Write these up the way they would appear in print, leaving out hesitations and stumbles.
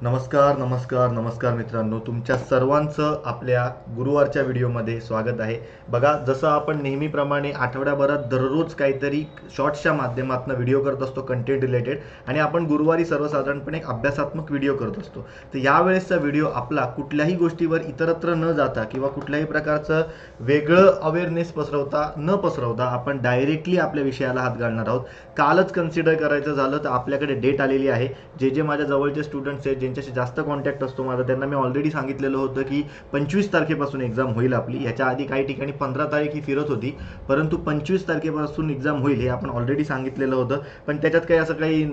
नमस्कार नमस्कार नमस्कार मित्रांनो, तुमच्या सर्वांचं आपल्या गुरुवारच्या व्हिडिओमध्ये स्वागत आहे. बघा, जसं आपण नेहमीप्रमाणे आठवड्याभरात दररोज काहीतरी शॉर्ट्सच्या माध्यमातून व्हिडिओ करत असतो कंटेंट रिलेटेड, आणि आपण गुरुवारी सर्वसाधारणपणे एक अभ्यासात्मक व्हिडिओ करत असतो. तर यावेळेसचा व्हिडिओ आपला कुठल्याही गोष्टीवर इतरत्र न जाता किंवा कुठल्याही प्रकारचं वेगळं अवेअरनेस न पसरवता आपण डायरेक्टली आपल्या विषयाला हात घालणार आहोत. कालच कन्सिडर करायचं झालं तर आपल्याकडे डेट आलेली आहे. जे माझ्या जवळचे स्टुडंट्स आहेत, ज्यांच्याशी जास्त कॉन्टॅक्ट असतो माझा, त्यांना मी ऑलरेडी सांगितलेलं होतं की 25 तारखेपासून एक्झाम होईल आपली. ह्याच्या आधी काही ठिकाणी 15 तारीख ही फिरत होती, परंतु 25 तारखेपासून एक्झाम होईल हे आपण ऑलरेडी सांगितलेलं होतं. पण त्याच्यात काही असं काही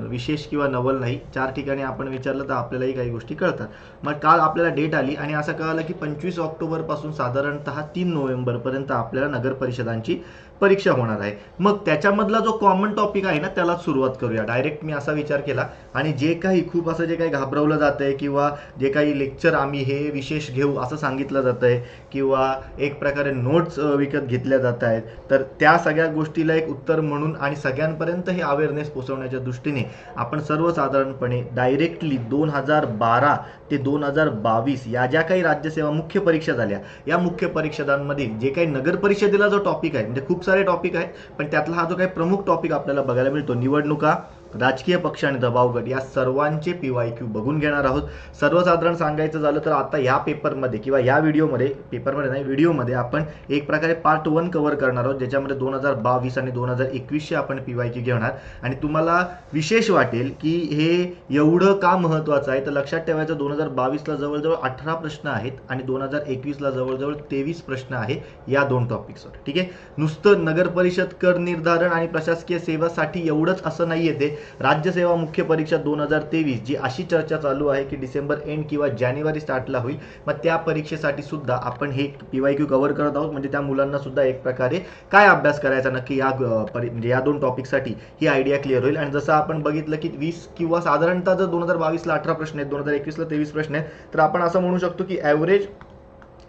विशेष किंवा नवल नाही. 4 ठिकाणी आपण विचारलं तर आपल्यालाही काही गोष्टी कळतात. मग काल आपल्याला डेट आली आणि असं कळालं की 25 ऑक्टोबरपासून साधारणतः 3 नोव्हेंबरपर्यंत आपल्याला नगर परिषदांची परीक्षा होणार आहे. मग त्याच्यामधला जो कॉमन टॉपिक आहे ना, त्याला सुरुवात करूया. डायरेक्ट मी असा विचार केला, आणि जे काही खूप असं जे काही घाबरवलं जात आहे किंवा जे काही लेक्चर आम्ही हे विशेष घेऊ असं सांगितलं जात आहे किंवा एक प्रकारे नोट्स विकत घेतल्या जात आहेत, तर त्या सगळ्या गोष्टीला एक उत्तर म्हणून आणि सगळ्यांपर्यंत हे अवेअरनेस पोहोचवण्याच्या दृष्टीने आपण सर्वसाधारणपणे डायरेक्टली 2012 ते 2022 या ज्या काही राज्यसेवा मुख्य परीक्षा झाल्या, या मुख्य परीक्षांमधील जे काही नगर परिषदेला जो टॉपिक आहे, म्हणजे खूप सारे टॉपिक आहेत, पण त्यातला हा जो काही प्रमुख टॉपिक आपल्याला बघायला मिळतो, निवडणुका, राजकीय पक्ष आणि दबावगट, या सर्वांचे PYQ बघून घेणार आहोत. सर्वसाधारण सांगायचं झालं तर आता या पेपरमध्ये किंवा या व्हिडिओमध्ये आपण एक प्रकारे पार्ट 1 कव्हर करणार आहोत, ज्याच्यामध्ये 2022 आणि 2021 आपण PYQ घेणार. आणि तुम्हाला विशेष वाटेल की हे एवढं का महत्त्वाचं आहे, तर लक्षात ठेवायचं, 2022ला जवळजवळ 18 प्रश्न आहेत आणि 2021ला जवळजवळ 23 प्रश्न आहे या दोन टॉपिक्सवर. ठीक आहे, नुसतं नगर परिषद, कर निर्धारण आणि प्रशासकीय सेवासाठी एवढंच असं नाही येते. राज्यसेवा मुख्य परीक्षा 2023 जी अशी चर्चा चालू आहे की डिसेंबर एंड किंवा जानेवारी स्टार्टला होईल, मग त्या परीक्षेसाठी सुद्धा आपण हे PYQ कव्हर करत आहोत. म्हणजे त्या मुलांना सुद्धा एक प्रकारे काय अभ्यास करायचा नक्की म्हणजे या दोन टॉपिकसाठी ही आयडिया क्लिअर होईल. आणि जसं आपण बघितलं की 20 किंवा साधारणतः जर 2022ला 18 प्रश्न आहेत, 2021ला 23 प्रश्न आहेत, तर आपण असं म्हणू शकतो की ॲव्हरेज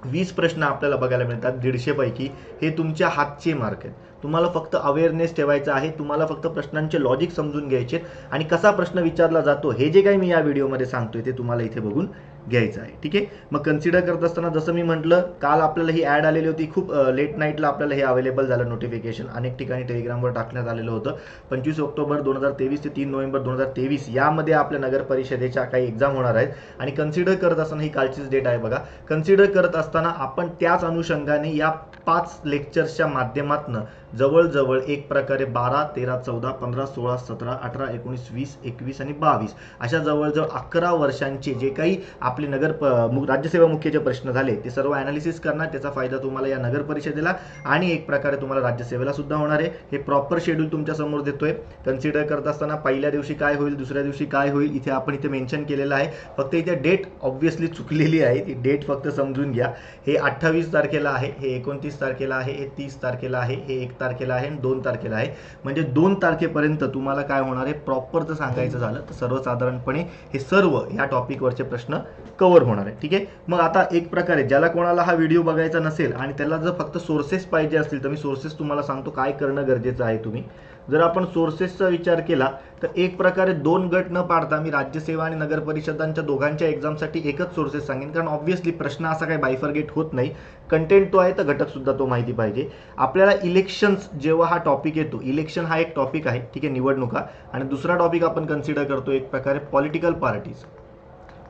20 प्रश्न आपल्याला बघायला मिळतात 150 पैकी. हे तुमच्या हातचे मार्क आहेत. तुम्हाला फक्त अवेअरनेस ठेवायचा आहे, तुम्हाला फक्त प्रश्नांचे लॉजिक समजून घ्यायचे आणि कसा प्रश्न विचारला जातो हे जे काही मी या व्हिडिओमध्ये सांगतोय ते तुम्हाला इथे बघून घ्यायचं आहे. ठीक आहे, मग कन्सिडर करत असताना जसं मी म्हटलं, काल आपल्याला ही ॲड आलेली होती, खूप लेट नाईटला आपल्याला हे अवेलेबल झालं नोटिफिकेशन, अनेक ठिकाणी टेलिग्रामवर टाकण्यात आलेलं होतं. 25 ऑक्टोबर 2023 ते 3 नोव्हेंबर 2023 यामध्ये आपल्या नगर परिषदेच्या काही एक्झाम होणार आहेत. आणि कन्सिडर करत असताना ही कालचीच डेट आहे बघा. कन्सिडर करत असताना आपण त्याच अनुषंगाने या 5 लेक्चर्सच्या माध्यमातून जवळजवळ एक प्रकारे 12, 13, 14, 15, 16, 17, 18, 19, 20, 21 आणि 22 अशा जवळजवळ 11 वर्षांचे जे काही आपले राज्यसेवा मुख्यचे प्रश्न झाले ते सर्व ॲनालिसिस करणार. त्याचा फायदा तुम्हाला या नगर परिषदेला आणि एक प्रकारे तुम्हाला राज्यसेवेला सुद्धा होणार आहे. हे प्रॉपर शेड्यूल तुमच्या समोर देतोय. कन्सिडर करत असताना पहिल्या दिवशी काय होईल, दुसऱ्या दिवशी काय होईल, इथे आपण मेन्शन केलेलं आहे. फक्त इथे डेट ऑब्व्हियसली चुकलेली आहे, ती डेट फक्त समजून घ्या. हे 28 तारखेला आहे, हे 29 तारखेला आहे, हे 30 तारखेला आहे, हे 1 तारखेला आहे आणि 2 तारखेला आहे. म्हणजे 2 तारखेपर्यंत तुम्हाला काय होणार आहे, प्रॉपर जर सांगायचं झालं तर सर्वसाधारणपणे हे सर्व या टॉपिकवरचे प्रश्न कव्हर होणार आहे. ठीक आहे, मग आता एक प्रकारे ज्याला कोणाला हा व्हिडिओ बघायचा नसेल आणि त्याला जर फक्त सोर्सेस पाहिजे असतील, तर मी सोर्सेस तुम्हाला सांगतो काय करणं गरजेचं आहे. तुम्ही जर आपण सोर्सेसचा विचार केला तर एक प्रकारे 2 गट न पाडता मी राज्यसेवा आणि नगर परिषदांच्या दोघांच्या एक्झामसाठी एकच सोर्सेस सांगेन, कारण ऑब्व्हियसली प्रश्न असा काही बायफरगेट होत नाही. कंटेंट तो आहे तर घटक सुद्धा तो माहिती पाहिजे. आपल्याला इलेक्शन्स जेव्हा हा टॉपिक येतो, इलेक्शन हा एक टॉपिक आहे, ठीक आहे, निवडणुका, आणि दुसरा टॉपिक आपण कन्सिडर करतो एक प्रकारे पॉलिटिकल पार्टीज.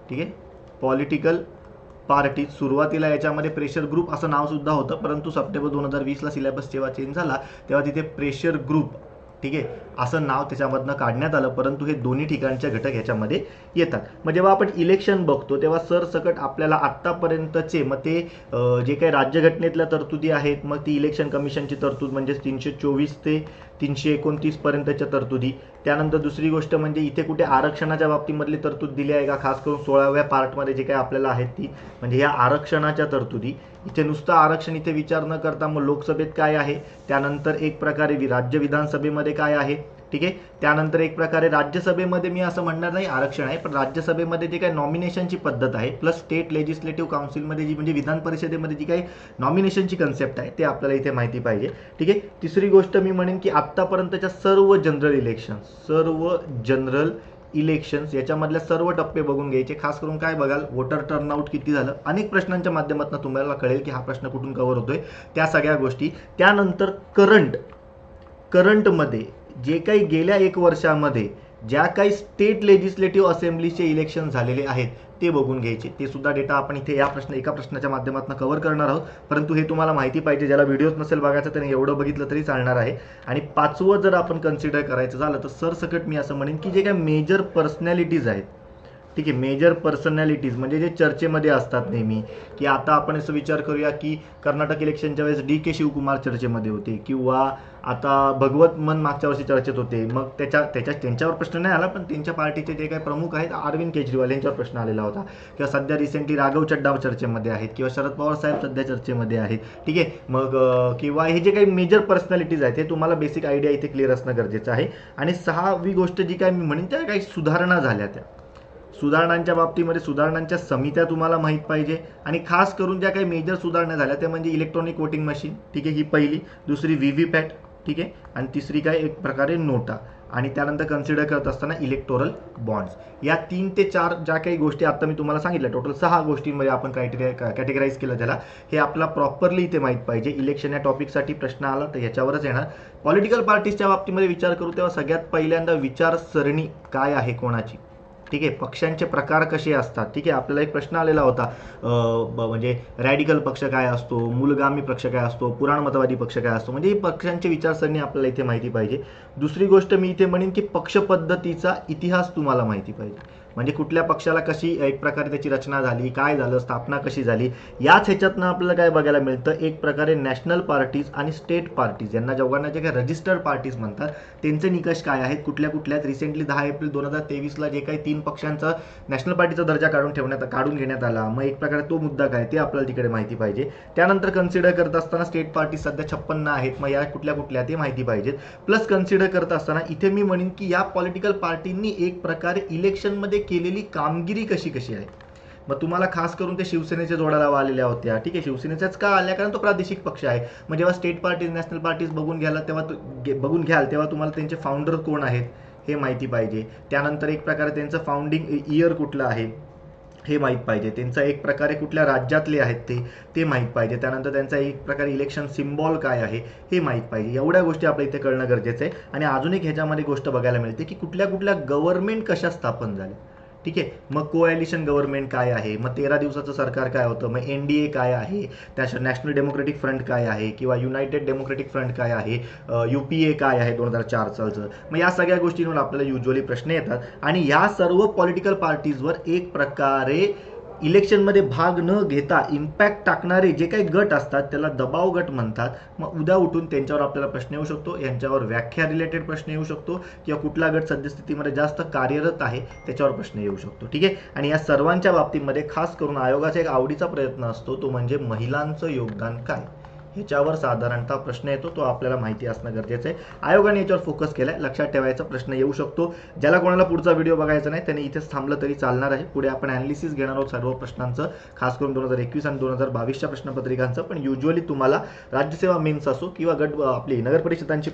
ठीक आहे, पॉलिटिकल पार्टीज. सुरुवातीला याच्यामध्ये प्रेशर ग्रुप असं नाव सुद्धा होतं, परंतु सप्टेंबर 2020ला सिलेबस जेव्हा चेंज झाला तेव्हा तिथे प्रेशर ग्रुप, ठीक आहे, असं नाव त्याच्यामधनं काढण्यात आलं. परंतु हे दोन्ही ठिकाणचे घटक ह्याच्यामध्ये येतात. मग जेव्हा आपण इलेक्शन बघतो तेव्हा सरसकट आपल्याला आत्तापर्यंतचे मग ते जे काही राज्यघटनेतल्या तरतुदी आहेत, मग ती इलेक्शन कमिशनची तरतूद म्हणजे 324 ते 329 पर्यंतच्या तरतुदी. त्यानंतर दुसरी गोष्ट म्हणजे इथे कुठे आरक्षणाच्या बाबतीमधली तरतूद दिली आहे का, खास करून 16व्या पार्टमध्ये जे काही आपल्याला आहेत ती, म्हणजे या आरक्षणाच्या तरतुदी. इथे नुसतं आरक्षण इथे विचार न करता मग लोकसभेत काय आहे, त्यानंतर एक प्रकारे राज्य विधानसभेमध्ये काय आहे, ठीक आहे, त्यानंतर एक प्रकारे राज्यसभेमध्ये मी असं म्हणणार नाही आरक्षण आहे, पण राज्यसभेमध्ये जे काही नॉमिनेशनची पद्धत आहे, प्लस स्टेट लेजिस्लेटिव्ह काउन्सिलमध्ये जी म्हणजे विधान परिषदेमध्ये जी काही नॉमिनेशनची कन्सेप्ट आहे ते आपल्याला इथे माहिती पाहिजे. ठीक आहे, तिसरी गोष्ट मी म्हणेन की आत्तापर्यंतच्या सर्व जनरल इलेक्शन्स याच्यामधल्या सर्व टप्पे बघून घ्यायचे. खास करून काय बघाल, वोटर टर्नआउट किती झालं, अनेक प्रश्नांच्या माध्यमातून तुम्हाला कळेल की हा प्रश्न कुठून कव्हर होतोय, त्या सगळ्या गोष्टी. त्यानंतर करंटमध्ये जे काही गेल्या 1 वर्षामध्ये ज्या काही स्टेट लेजिस्लेटिव्ह असेंब्लीचे इलेक्शन झालेले आहेत ते बघून घ्यायचे. ते सुद्धा डेटा आपण इथे एका प्रश्नाच्या माध्यमातून कव्हर करणार आहोत. परंतु हे तुम्हाला माहिती पाहिजे, ज्याला व्हिडिओज नसेल बघायचं त्याने एवढं बघितलं तरी चालणार आहे. आणि 5वं जर आपण कन्सिडर करायचं झालं तर सरसकट मी असं म्हणेन की जे काही मेजर पर्सनॅलिटीज आहेत, ठीक आहे, मेजर पर्सनॅलिटीज म्हणजे जे चर्चेमध्ये असतात नेहमी, की आता आपण असं विचार करूया की कर्नाटक इलेक्शनच्या वेळेस डी के शिवकुमार चर्चेमध्ये होते, किंवा आता भगवत मन मागच्या वर्षी चर्चेत होते. मग त्यांच्यावर प्रश्न नाही आला, पण त्यांच्या पार्टीचे जे काही प्रमुख आहेत अरविंद केजरीवाल यांच्यावर प्रश्न आलेला होता. किंवा सध्या रिसेंटली राघव चड्डा चर्चेमध्ये आहेत, किंवा शरद पवार साहेब सध्या चर्चेमध्ये आहेत, ठीक आहे. मग किंवा हे जे काही मेजर पर्सनॅलिटीज आहेत हे तुम्हाला बेसिक आयडिया इथे क्लिअर असणं गरजेचं आहे. आणि 6वी गोष्ट जी काय मी म्हणेन, त्या काही सुधारणा झाल्या, त्या सुधारणांच्या बाबतीमध्ये सुधारणांच्या समित्या तुम्हाला माहीत पाहिजे. आणि खास करून ज्या काही मेजर सुधारणा झाल्या त्या म्हणजे इलेक्ट्रॉनिक वोटिंग मशीन, ठीक आहे, ही पहिली. दुसरी व्हीव्हीपॅट, ठीक आहे. आणि तिसरी काय एक प्रकारे नोटा. आणि त्यानंतर कन्सिडर करत असताना इलेक्टोरल बॉन्ड्स. या 3 ते 4 ज्या काही गोष्टी आता मी तुम्हाला सांगितल्या, टोटल 6 गोष्टींमध्ये आपण कॅटेगराईज केलं त्याला. हे आपला प्रॉपरली इथे माहीत पाहिजे. इलेक्शन या टॉपिकसाठी प्रश्न आला तर ह्याच्यावरच येणार. पॉलिटिकल पार्टीजच्या बाबतीमध्ये विचार करू तेव्हा सगळ्यात पहिल्यांदा विचारसरणी काय आहे कोणाची, ठीक आहे, पक्षांचे प्रकार कसे असतात, ठीक आहे. आपल्याला एक प्रश्न आलेला होता, म्हणजे रॅडिकल पक्ष काय असतो, मूलगामी पक्ष काय असतो, पुराणमतवादी पक्ष काय असतो, म्हणजे पक्षांची विचारसरणी आपल्याला इथे माहिती पाहिजे. दुसरी गोष्ट मी इथे म्हणेन की पक्ष पद्धतीचा इतिहास तुम्हाला माहिती पाहिजे. म्हणजे कुठल्या पक्षाला कशी एक प्रकारे त्याची रचना झाली, काय झालं, स्थापना कशी झाली. याच ह्याच्यातनं आपल्याला काय बघायला मिळतं, एक प्रकारे नॅशनल पार्टीज आणि स्टेट पार्टीज यांना जेव्हा जे काही रजिस्टर्ड पार्टीज म्हणतात त्यांचे निकष काय आहेत, कुठल्या कुठल्यात. रिसेंटली 10 एप्रिल 2023ला जे काही 3 पक्षांचा नॅशनल पार्टीचा दर्जा काढून घेण्यात आला, मग एक प्रकारे तो मुद्दा काय ते आपल्याला तिकडे माहिती पाहिजे. त्यानंतर कन्सिडर करत असताना स्टेट पार्टी सध्या 56 आहेत, मग या कुठल्या ते माहिती पाहिजेत. प्लस कन्सिडर करत असताना इथे मी म्हणेन की या पॉलिटिकल पार्टींनी एक प्रकारे इलेक्शनमध्ये केलेली कामगिरी कशी आहे. मग तुम्हाला खास करून ते शिवसेनेच्या जोडाला आलेल्या होत्या, ठीक आहे. शिवसेनेच्याच का आल्या, कारण तो प्रादेशिक पक्ष आहे. मग जेव्हा स्टेट पार्टीज नॅशनल पार्टीज बघून घ्याल तेव्हा तुम्हाला त्यांचे फाउंडर कोण आहेत हे माहिती पाहिजे. त्यानंतर एक प्रकारे त्यांचं फाउंडिंग इयर कुठलं आहे हे माहीत पाहिजे. त्यांचा एक प्रकारे कुठल्या राज्यातले आहेत ते माहीत पाहिजे. त्यानंतर त्यांचा एक प्रकारे इलेक्शन सिम्बॉल काय आहे हे माहीत पाहिजे. एवढ्या गोष्टी आपल्या इथे कळणं गरजेचं आहे. आणि अजून एक ह्याच्यामध्ये गोष्ट बघायला मिळते की कुठल्या गव्हर्नमेंट कशा स्थापन झाल्या, ठीक आहे. मग कोॲलिशन गव्हर्नमेंट काय आहे, मग 13 दिवसाचं सरकार काय होतं, मग NDA काय आहे, त्याच्या नॅशनल डेमोक्रेटिक फ्रंट काय आहे, किंवा युनायटेड डेमोक्रेटिक फ्रंट काय आहे, UPA काय आहे 2004 सालचं. मग या सगळ्या गोष्टींवर आपल्याला युजली प्रश्न येतात. आणि या सर्व पॉलिटिकल पार्टीजवर एक प्रकारे इलेक्शनमध्ये भाग न घेता इम्पॅक्ट टाकणारे जे काही गट असतात त्याला दबाव गट म्हणतात. मग उद्या उठून त्यांच्यावर आपल्याला प्रश्न येऊ शकतो, यांच्यावर व्याख्या रिलेटेड प्रश्न येऊ शकतो, किंवा कुठला गट सद्यस्थितीमध्ये जास्त कार्यरत आहे त्याच्यावर प्रश्न येऊ शकतो, ठीक आहे. आणि या सर्वांच्या बाबतीमध्ये खास करून आयोगाचा एक आवडीचा प्रयत्न असतो, तो म्हणजे महिलांचं योगदान काय, ह्याच्यावर साधारणतः प्रश्न येतो. तो आपल्याला माहिती असणं गरजेचं आहे. आयोगाने याच्यावर फोकस केलाय, लक्षात ठेवायचा प्रश्न येऊ शकतो. ज्याला कोणाला पुढचा व्हिडिओ बघायचा नाही त्याने इथेच थांबलं तरी चालणार आहे. पुढे आपण अनालिसिस घेणार आहोत सर्व प्रश्नांचं, खास करून 2021 आणि 2022च्या प्रश्नपत्रिकांचं. पण युजली तुम्हाला राज्यसेवा मेन्स असो किंवा आपली नगर परिषदांची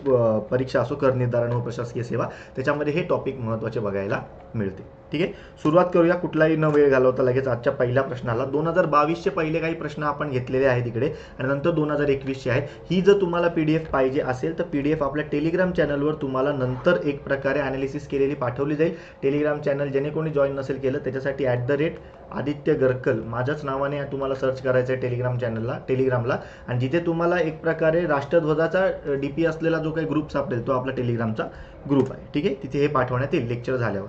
परीक्षा असो, कर निर्धारण व प्रशासकीय सेवा, त्याच्यामध्ये हे टॉपिक महत्त्वाचे बघायला मिळते, ठीक आहे. सुरुवात करूया कुठलाही न वेळ घालवता लगेच आजच्या पहिल्या प्रश्नाला. 2022चे पहिले काही प्रश्न आपण घेतलेले आहेत इकडे, आणि नंतर 2021चे आहेत. ही जर तुम्हाला PDF पाहिजे असेल तर PDF आपल्या टेलिग्राम चॅनलवर तुम्हाला नंतर एक प्रकारे अनालिसिस केलेली पाठवली जाईल. टेलिग्राम चॅनल ज्याने कोणी जॉईन नसेल केलं त्याच्यासाठी @आदित्य गरकल माझ्याच नावाने तुम्हाला सर्च करायचं आहे टेलिग्रामला. आणि जिथे तुम्हाला एक प्रकारे राष्ट्रध्वजाचा DP असलेला जो काही ग्रुप सापडेल तो आपला टेलिग्रामचा ग्रुप आहे, ठीक आहे. तिथे हे पाठवण्यात येईल लेक्चर झाल्यावर.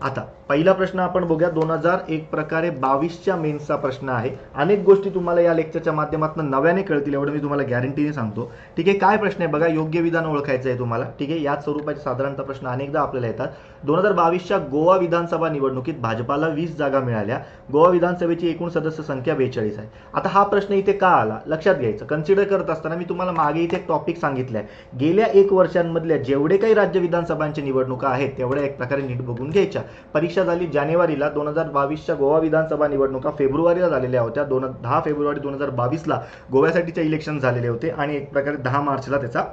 आता पहिला प्रश्न आपण बघूया. 2001 प्रकारे 22च्या मेन्सचा प्रश्न आहे. अनेक गोष्टी तुम्हाला या लेक्चरच्या माध्यमातून नव्याने कळतील एवढं मी तुम्हाला गॅरंटीने सांगतो, ठीक आहे. काय प्रश्न आहे बघा, योग्य विधान ओळखायचं आहे तुम्हाला, ठीक आहे. याच स्वरूपाचे साधारणतः प्रश्न अनेकदा आपल्याला येतात. 2022च्या गोवा विधानसभा निवडणुकीत भाजपाला 20 जागा मिळाल्या. गोवा विधानसभेची एकूण सदस्य संख्या 42 आहे. आता हा प्रश्न इथे का आला लक्षात घ्यायचं. कन्सिडर करत असताना मी तुम्हाला मागे इथे एक टॉपिक सांगितलंय, गेल्या 1 वर्षांमधल्या जेवढे काही राज्य विधानसभांच्या निवडणुका आहेत तेवढ्या एक प्रकारे नीट बघून घ्यायच्या. परीक्षा झाली जानेवारीला, 2022च्या गोवा विधानसभा निवडणुका फेब्रुवारीला झालेल्या होत्या. 10 फेब्रुवारी 2022ला गोव्यासाठीचे इलेक्शन झालेले होते आणि एक प्रकारे 10 मार्चला त्याचा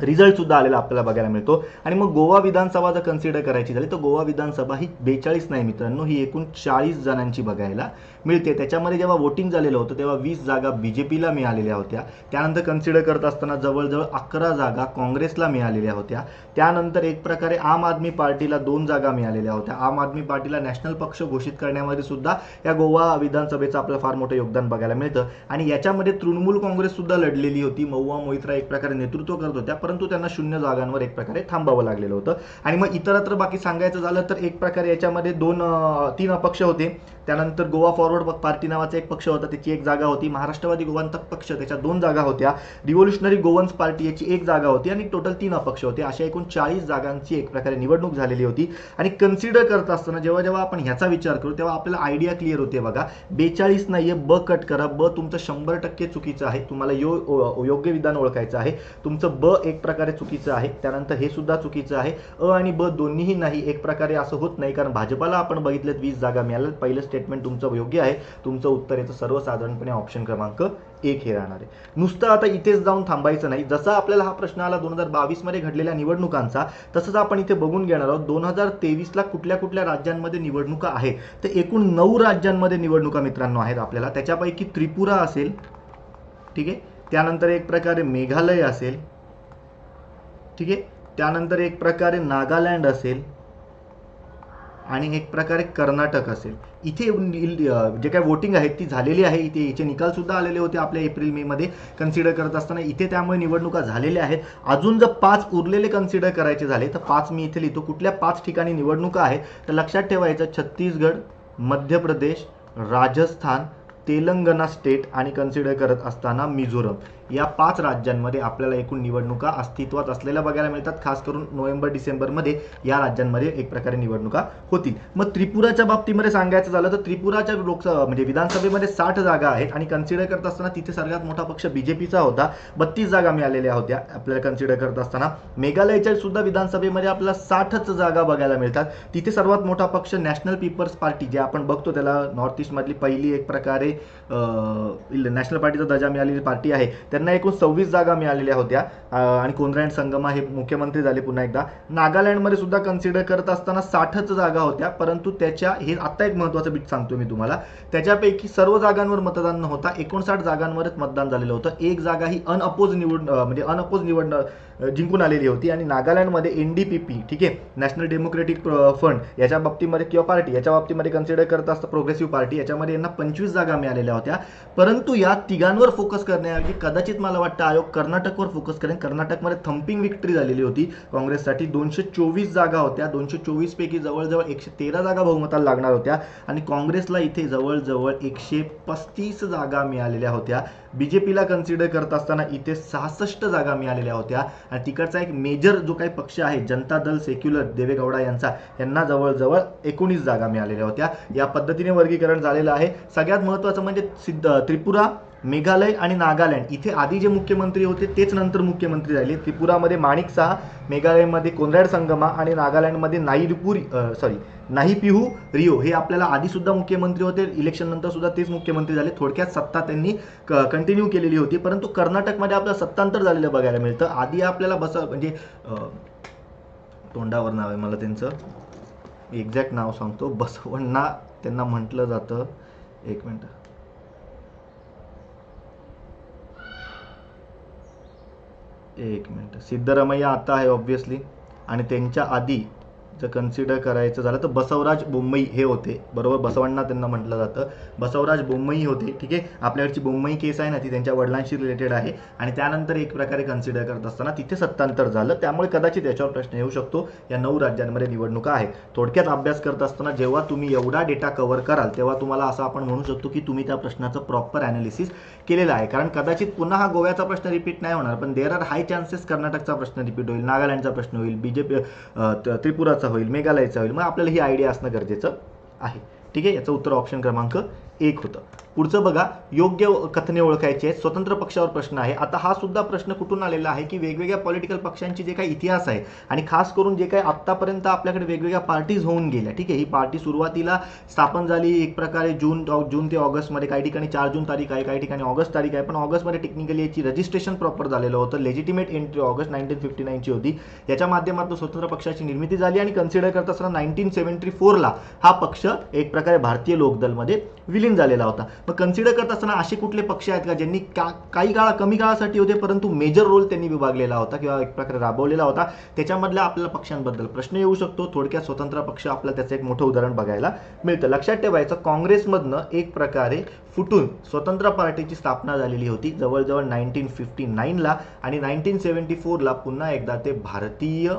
रिझल्ट सुद्धा आलेला आपल्याला बघायला मिळतो. आणि मग गोवा विधानसभा जर कन्सिडर करायची झाली तर गोवा विधानसभा ही 42 नाही मित्रांनो, ही एकूण 40 जणांची बघायला मिळते. त्याच्यामध्ये जेव्हा वोटिंग झालेलं होतं तेव्हा 20 जागा बीजेपीला मिळालेल्या होत्या. त्यानंतर कन्सिडर करत असताना जवळजवळ 11 जागा काँग्रेसला मिळालेल्या होत्या. त्यानंतर एक प्रकारे आम आदमी पार्टीला 2 जागा मिळालेल्या होत्या. आम आदमी पार्टीला नॅशनल पक्ष घोषित करण्यामध्ये सुद्धा या गोवा विधानसभेचं आपल्याला फार मोठं योगदान बघायला मिळतं. आणि याच्यामध्ये तृणमूल काँग्रेस सुद्धा लढलेली होती. महुआ मोइत्रा एक प्रकारे नेतृत्व करत होत्या, परंतु त्यांना 0 जागांवर एक प्रकारे थांबावं लागलेलं होतं. आणि मग इतरत्र बाकी सांगायचं झालं तर एक प्रकारे याच्यामध्ये 3 अपक्ष होते. त्यानंतर गोवा फॉरवर्ड पार्टी नावाचा एक पक्ष होता, त्याची 1 जागा होती. महाराष्ट्रवादी गोवंतक पक्ष, त्याच्या 2 जागा होत्या. रिव्होल्युशनरी गोवन्स पार्टी याची 1 जागा होती आणि टोटल 3 अपक्ष होते. अशा एकूण 40 जागांची एक प्रकारे निवडणूक झालेली होती. आणि कन्सिडर करत असताना जेव्हा जेव्हा आपण ह्याचा विचार करू तेव्हा आपल्याला आयडिया क्लिअर होते. बघा 42 नाहीये, ब कट करा. ब तुमचं 100% चुकीचं आहे. तुम्हाला योग्य विधान ओळखायचं आहे. तुमचं ब एक प्रकारे चुकीचं आहे. त्यानंतर हे सुद्धा चुकीचं आहे. अ आणि ब दोन्हीही नाही. एक प्रकारे असं होत नाही, कारण भाजपाला आपण बघितलं 20 जागा मिळाल्या. पहिलं स्टेटमेंट तुमचं योग्य आहे. तुमचं उत्तर याचं सर्वसाधारणपणे ऑप्शन क्रमांक 1 हे राहणार आहे. नुसतं आता इथेच जाऊन थांबायचं नाही. जसा आपल्याला हा प्रश्न आला 2022 मध्ये घडलेल्या निवडणुकांचा, तसंच आपण इथे बघून घेणार आहोत 2023 ला कुठल्या कुठल्या राज्यांमध्ये निवडणुका आहेत. तर एकूण 9 राज्यांमध्ये निवडणुका मित्रांनो आहेत आपल्याला. त्याच्यापैकी त्रिपुरा असेल, ठीक आहे. त्यानंतर एक प्रकारे मेघालय असेल, ठीक आहे. त्यानंतर एक प्रकारे नागालँड असेल आणि एक प्रकारे कर्नाटक असेल. इथे जे काय वोटिंग आहे ती झालेली आहे. इथे याचे निकाल सुद्धा आलेले होते आपल्या एप्रिल मे मध्ये कन्सिडर करत असताना. इथे त्यामुळे निवडणुका झालेल्या आहेत. अजून जर 5 उरलेले कन्सिडर करायचे झाले तर 5 मी इथे लिहितो. कुठल्या 5 ठिकाणी निवडणुका आहेत तर लक्षात ठेवायचं, छत्तीसगड, मध्य प्रदेश, राजस्थान, तेलंगणा स्टेट आणि कन्सिडर करत असताना मिझोरम, या 5 राज्यांमध्ये आपल्याला एकूण निवडणुका अस्तित्वात असलेल्या बघायला मिळतात. खास करून नोव्हेंबर डिसेंबरमध्ये या राज्यांमध्ये एक प्रकारे निवडणुका होतील. मग त्रिपुराच्या बाबतीमध्ये सांगायचं झालं तर त्रिपुराच्या म्हणजे विधानसभेमध्ये 60 जागा आहेत आणि कन्सिडर करत असताना तिथे सर्वात मोठा पक्ष बीजेपीचा होता. 32 जागा मिळालेल्या होत्या आपल्याला कन्सिडर करत असताना. मेघालयच्या सुद्धा विधानसभेमध्ये आपल्याला 60च जागा बघायला मिळतात. तिथे सर्वात मोठा पक्ष नॅशनल पीपल्स पार्टी, जे आपण बघतो त्याला नॉर्थ ईस्ट मधली पहिली एक प्रकारे नॅशनल पार्टीचा दर्जा मिळालेली पार्टी आहे, त्यांना एकूण 26 जागा मिळालेल्या होत्या. आणि कोनराड संगमा हे मुख्यमंत्री झाले पुन्हा एकदा. नागालँडमध्ये सुद्धा कन्सिडर करत असताना 60च जागा होत्या, परंतु त्याच्या हे आता एक महत्त्वाचं बीट सांगतो मी तुम्हाला, त्याच्यापैकी सर्व जागांवर मतदान न होता 59 जागांवरच मतदान झालेलं होतं. 1 जागा ही अनअपोज निवडणं जिंकून आलेली होती. आणि नागालँडमध्ये NDPP, ठीक आहे, नॅशनल डेमोक्रेटिक फंड याच्या बाबतीमध्ये किंवा पार्टी याच्या बाबतीमध्ये कन्सिडर करत असता प्रोग्रेसिव्ह पार्टी, याच्यामध्ये यांना 25 जागा मिळालेल्या होत्या. परंतु या तिघांवर फोकस करण्याऐवजी कदाचित मला वाटतं आयोग कर्नाटकवर फोकस करेन. कर्नाटकमध्ये थम्पिंग विक्ट्री झालेली होती काँग्रेससाठी. 224 जागा होत्या. 224 पैकी जवळजवळ 113 जागा बहुमताला लागणार होत्या आणि काँग्रेसला इथे जवळजवळ 135 जागा मिळालेल्या होत्या. बीजेपीला कन्सिडर करत असताना इथे 66 जागा मिळालेल्या होत्या. आणि तिकडचा एक मेजर जो काही पक्ष आहे जनता दल सेक्युलर देवेगौडा यांचा, यांना जवळजवळ 19 जागा मिळालेल्या होत्या. या पद्धतीने वर्गीकरण झालेलं आहे. सगळ्यात महत्त्वाचं म्हणजे त्रिपुरा, मेघालय आणि नागालँड इथे आधी जे मुख्यमंत्री होते तेच नंतर मुख्यमंत्री झाले. त्रिपुरामध्ये माणिक साहा, मेघालयमध्ये कोनराड संगमा आणि नागालँडमध्ये नाहिपिहू रिओ हे आपल्याला आधी सुद्धा मुख्यमंत्री होते. इलेक्शन नंतर सुद्धा तेच मुख्यमंत्री झाले. थोडक्यात सत्ता त्यांनी कंटिन्यू केलेली होती. परंतु कर्नाटकमध्ये आपल्याला सत्तांतर झालेलं बघायला मिळतं. आधी आपल्याला म्हणजे तोंडावर नाव आहे मला त्यांचं, एक्झॅक्ट नाव सांगतो, बसवण्णा त्यांना म्हटलं जातं. एक मिनिट, सिद्धरामय्या आता आहे ऑब्व्हियसली. आणि त्यांच्या आधी जर कन्सिडर करायचं झालं तर बसवराज बोम्मई हे होते, बरोबर, बसवण्णा त्यांना म्हटलं जातं. बसवराज बोम्मई होते, ठीक आहे. आपल्याकडची बोम्मई केस आहे ना ती त्यांच्या वडिलांशी रिलेटेड आहे. आणि त्यानंतर एक प्रकारे कन्सिडर करत असताना तिथे सत्तांतर झालं. त्यामुळे कदाचित याच्यावर प्रश्न येऊ शकतो. या 9 राज्यांमध्ये निवडणुका आहेत. थोडक्यात अभ्यास करत असताना जेव्हा तुम्ही एवढा डेटा कव्हर कराल तेव्हा तुम्हाला असं आपण म्हणू शकतो की तुम्ही त्या प्रश्नाचं प्रॉपर ॲनालिसिस केलेलं आहे. कारण कदाचित पुन्हा हा गोव्याचा प्रश्न रिपीट नाही होणार, पण देर आर हाय चान्सेस कर्नाटकचा प्रश्न रिपीट होईल, नागालँडचा प्रश्न होईल, त्रिपुराचा होईल, मेघालयचा होईल. मग आपल्याला ही आयडिया असणं गरजेचं आहे, ठीक आहे. याचं उत्तर ऑप्शन क्रमांक 1 होतं. पुढचं बघा, योग्य कथने ओळखायची आहेत. स्वतंत्र पक्षावर प्रश्न आहे. आता हा सुद्धा प्रश्न कुठून आलेला आहे की वेगवेगळ्या पॉलिटिकल पक्षांची जे काही इतिहास आहे आणि खास करून जे काही आतापर्यंत आपल्याकडे वेगवेगळ्या पार्टीज होऊन गेल्या, ठीक आहे, ही पार्टी सुरुवातीला स्थापन झाली एक प्रकारे जून ते ऑगस्टमध्ये, काही ठिकाणी 4 जून तारीख आहे, काही ठिकाणी ऑगस्ट तारीख आहे, पण ऑगस्टमध्ये टेक्निकली याची रजिस्ट्रेशन प्रॉपर झालेलं होतं. लेजिटिमेट एंट्री ऑगस्ट 1959 ची होती. याच्या माध्यमातून स्वतंत्र पक्षाची निर्मिती झाली आणि कन्सिडर करत असताना 1974ला हा पक्ष एक प्रकारे भारतीय लोकदलमध्ये विलीन झालेला होता. मग कन्सिडर करत असताना असे कुठले पक्ष आहेत का ज्यांनी काही कमी काळासाठी होते परंतु मेजर रोल त्यांनी विभागलेला होता किंवा एक प्रकारे राबवलेला होता, त्याच्यामधल्या आपल्याला पक्षांबद्दल प्रश्न येऊ शकतो. थोडक्यात स्वतंत्र पक्ष आपल्याला त्याचं एक मोठं उदाहरण बघायला मिळतं. लक्षात ठेवायचं, काँग्रेसमधनं एक प्रकारे फुटून स्वतंत्र पार्टीची स्थापना झालेली होती जवळजवळ 1959ला आणि 1974ला पुन्हा एकदा ते भारतीय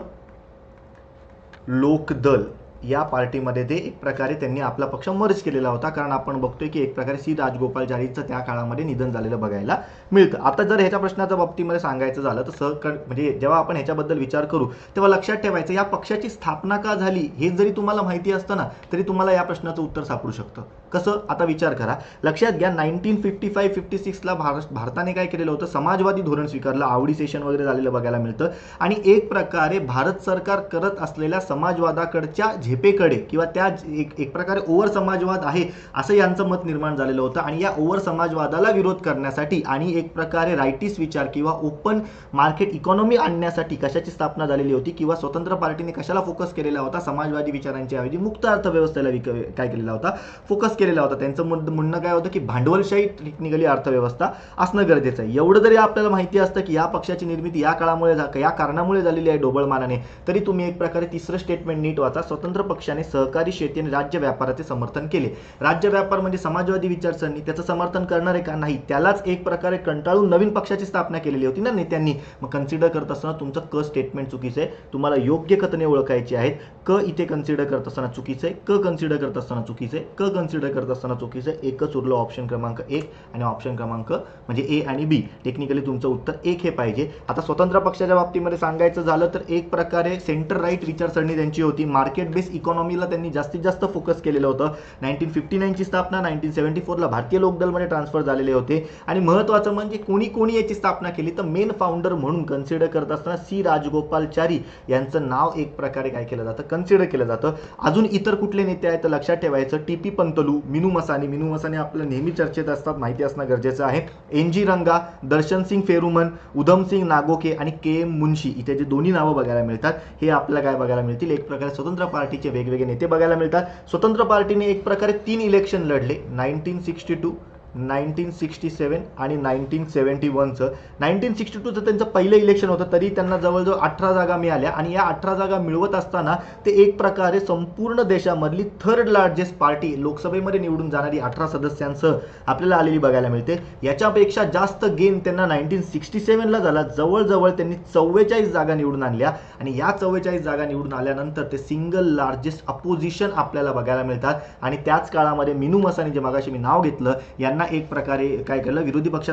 लोकदल या पार्टीमध्ये ते एक प्रकारे त्यांनी आपला पक्ष मर्ज केलेला होता. कारण आपण बघतोय की एक प्रकारे सी राजगोपालचारीचं त्या काळामध्ये निधन झालेलं बघायला मिळतं. आता जर ह्याच्या प्रश्नाच्या बाबतीमध्ये सांगायचं झालं तर म्हणजे जेव्हा आपण ह्याच्याबद्दल विचार करू तेव्हा लक्षात ठेवायचं, या पक्षाची स्थापना का झाली हे जरी तुम्हाला माहिती असतं ना तरी तुम्हाला या प्रश्नाचं उत्तर सापडू शकतं. कसं, आता विचार करा. लक्षात घ्या, 1955-56ला भारताने काय केलेलं होतं, समाजवादी धोरण स्वीकारलं, आवडी सेशन वगैरे झालेलं बघायला मिळतं आणि एक प्रकारे भारत सरकार करत असलेल्या समाजवादाकडच्या झेपेकडे किंवा त्या एक प्रकारे ओव्हर समाजवाद आहे असं यांचं मत निर्माण झालेलं होतं आणि या ओव्हर समाजवादाला विरोध करण्यासाठी आणि एक प्रकारे राईटिस्ट विचार किंवा ओपन मार्केट इकॉनॉमी आणण्यासाठी कशाची स्थापना झालेली होती किंवा स्वतंत्र पार्टीने कशाला फोकस केलेला होता, समाजवादी विचारांच्या ऐवजी मुक्त अर्थव्यवस्थेला काय केलेला होता, फोकस केलेला होता. त्यांचं म्हणणं काय होतं की भांडवलशाही टेक्निकली अर्थव्यवस्था असणं गरजेचं आहे. एवढं जरी आपल्याला माहिती असतं की या पक्षाची निर्मिती या कारणामुळे झालेली आहे ढोबळमानाने, तरी तुम्ही एक प्रकारे तिसरं स्टेटमेंट नीट वाचा. स्वतंत्र पक्षाने सहकारी शेती आणि राज्य व्यापाराचे समर्थन केले. राज्य व्यापार म्हणजे समाजवादी विचारसरणी, त्याचं समर्थन करणार आहे का, नाही, त्यालाच एक प्रकारे कंटाळून नवीन पक्षाची स्थापना केलेली होती ना नेत्यांनी. मग कन्सिडर करत असताना तुमचं क स्टेटमेंट चुकीचं आहे. तुम्हाला योग्य कथने ओळखायची आहेत. क इथे कन्सिडर करत असताना चुकीचं आहे, क कन्सिडर करत असताना चुकीचं आहे, क कन्सिडर करत असताना चुकीचं आहे. एकच उरलं ऑप्शन क्रमांक 1 आणि ऑप्शन क्रमांक म्हणजे ए आणि बी. टेक्निकली तुमचं उत्तर 1 हे पाहिजे. आता स्वतंत्र पक्षाच्या बाबतीमध्ये सांगायचं झालं तर एक प्रकारे सेंटर राईट विचारसरणी त्यांची होती. मार्केट बेस इकॉनॉमीला त्यांनी जास्तीत जास्त फोकस केलेलं होतं. 1959 ची स्थापना, 1974ला भारतीय लोकदलमध्ये ट्रान्सफर झालेले होते आणि महत्त्वाचं म्हणजे कोणी याची स्थापना केली तर मेन फाउंडर म्हणून कन्सिडर करत असताना सी राजगोपालचारी यांचं नाव एक प्रकारे काय केलं जातं, कन्सिडर केलं जातं. अजून इतर कुठले नेते आहेत तर लक्षात ठेवायचं, टी.पी. पंतलू, मिनू मसानी आपल्याला नेहमी चर्चेत असतात, माहिती असणं गरजेचं आहे. एन.जी. रंगा, दर्शन सिंग फेरुमन, उधम सिंग नागोके आणि के.एम. मुन्शी, इथे जे दोन्ही नावं बघायला मिळतात हे आपल्याला काय बघायला मिळतील, एक प्रकारे स्वतंत्र पार्टीचे वेगवेगळे नेते बघायला मिळतात. स्वतंत्र पार्टीने एक प्रकारे 3 इलेक्शन लढले, 1962, 1967 आणि 1971चं. 1962चं त्यांचं पहिलं इलेक्शन होतं, तरी त्यांना जवळजवळ 18 जागा मिळाल्या आणि या 18 जागा मिळवत असताना ते एक प्रकारे संपूर्ण देशामधली 3rd लार्जेस्ट पार्टी लोकसभेमध्ये निवडून जाणारी 18 सदस्यांसह आपल्याला आलेली बघायला मिळते. याच्यापेक्षा जास्त गेन त्यांना 1967ला झाला. जवळजवळ त्यांनी 44 जागा निवडून आणल्या आणि या 44 जागा निवडून आल्यानंतर ते सिंगल लार्जेस्ट अपोजिशन आपल्याला बघायला मिळतात आणि त्याच काळामध्ये मिनू मसानी, जे मागाशी मी नाव घेतलं, यांना एक प्रकारे काय केलं, विरोधी पक्ष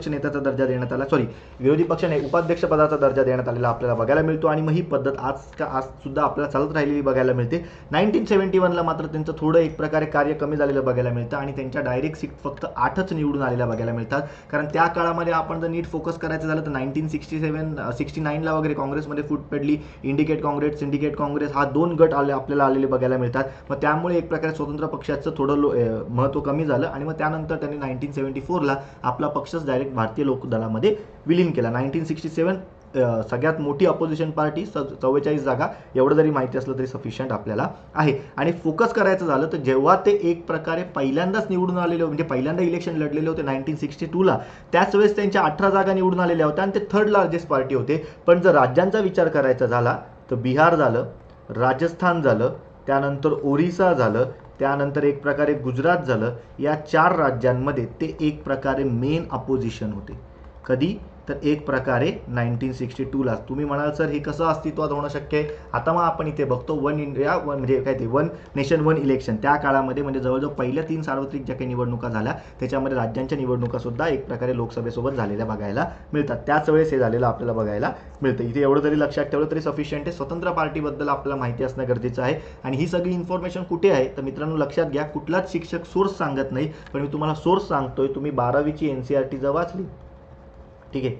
नेत्याचा दर्जा देण्यात आला, विरोधी पक्ष उपाध्यक्ष पदाचा दर्जा देण्यात आलेला आपल्याला बघायला मिळतो आणि मग ही पद्धत आज सुद्धा आपल्याला चालत राहिलेली बघायला मिळते. 1971ला मात्र त्यांचं थोडं एक प्रकारे कार्य कमी झालेलं बघायला मिळतं आणि त्यांच्या डायरेक्ट सीट फक्त 8च निवडून आलेल्या बघायला मिळतात. कारण त्या काळामध्ये आपण जर नीट फोकस करायचं झालं तर 1969ला वगैरे काँग्रेसमध्ये फूट पडली. इंडिकेट काँग्रेस, सिंडिकेट काँग्रेस हा 2 गट आपल्याला आलेले बघायला मिळतात. मग त्यामुळे एक प्रकारे स्वतंत्र पक्षाचं थोडं महत्त्व कमी झालं आणि मग त्यानंतर त्यांनी 1974ला आपला पक्षच डायरेक्ट भारतीय लोकदलामध्ये विलीन केला. 1967 सगळ्यात मोठी अपोजिशन पार्टी, 44 जागा, एवढं जरी माहिती असलं तरी सफिशियंट आपल्याला आहे. आणि फोकस करायचं झालं तर जेव्हा ते एक प्रकारे पहिल्यांदाच निवडून आलेले, म्हणजे पहिल्यांदा इलेक्शन लढलेले होते 1962ला, त्याच वेळेस त्यांच्या 18 जागा निवडून आलेल्या होत्या आणि ते 3rd लार्जेस्ट पार्टी होते. पण जर राज्यांचा विचार करायचा झाला तर बिहार झालं, राजस्थान झालं, त्यानंतर ओरिसा झालं, त्यानंतर एक प्रकारे गुजरात झालं. या 4 राज्यांमध्ये ते एक प्रकारे मेन अपोजिशन होते. कधी तर एक प्रकारे 1962ला. तुम्ही म्हणाल सर हे कसं अस्तित्वात होणं शक्य आहे? आता मग आपण इथे बघतो वन इंडिया म्हणजे काय ते वन नेशन वन इलेक्शन, त्या काळामध्ये म्हणजे जवळजवळ पहिल्या 3 सार्वत्रिक ज्या काही निवडणुका झाल्या त्याच्यामध्ये राज्यांच्या निवडणुका सुद्धा एक प्रकारे लोकसभेसोबत झालेल्या बघायला मिळतात. त्याच वेळेस हे झालेलं आपल्याला बघायला मिळतं. इथे एवढं जरी लक्षात ठेवलं तरी सफिशियंट आहे. स्वतंत्र पार्टीबद्दल आपल्याला माहिती असणं गरजेचं आहे. आणि ही सगळी इन्फॉर्मेशन कुठे आहे तर मित्रांनो लक्षात घ्या, कुठलाच शिक्षक सोर्स सांगत नाही, पण मी तुम्हाला सोर्स सांगतोय. तुम्ही 12वीची NCERT जर वाचली, ठीक आहे,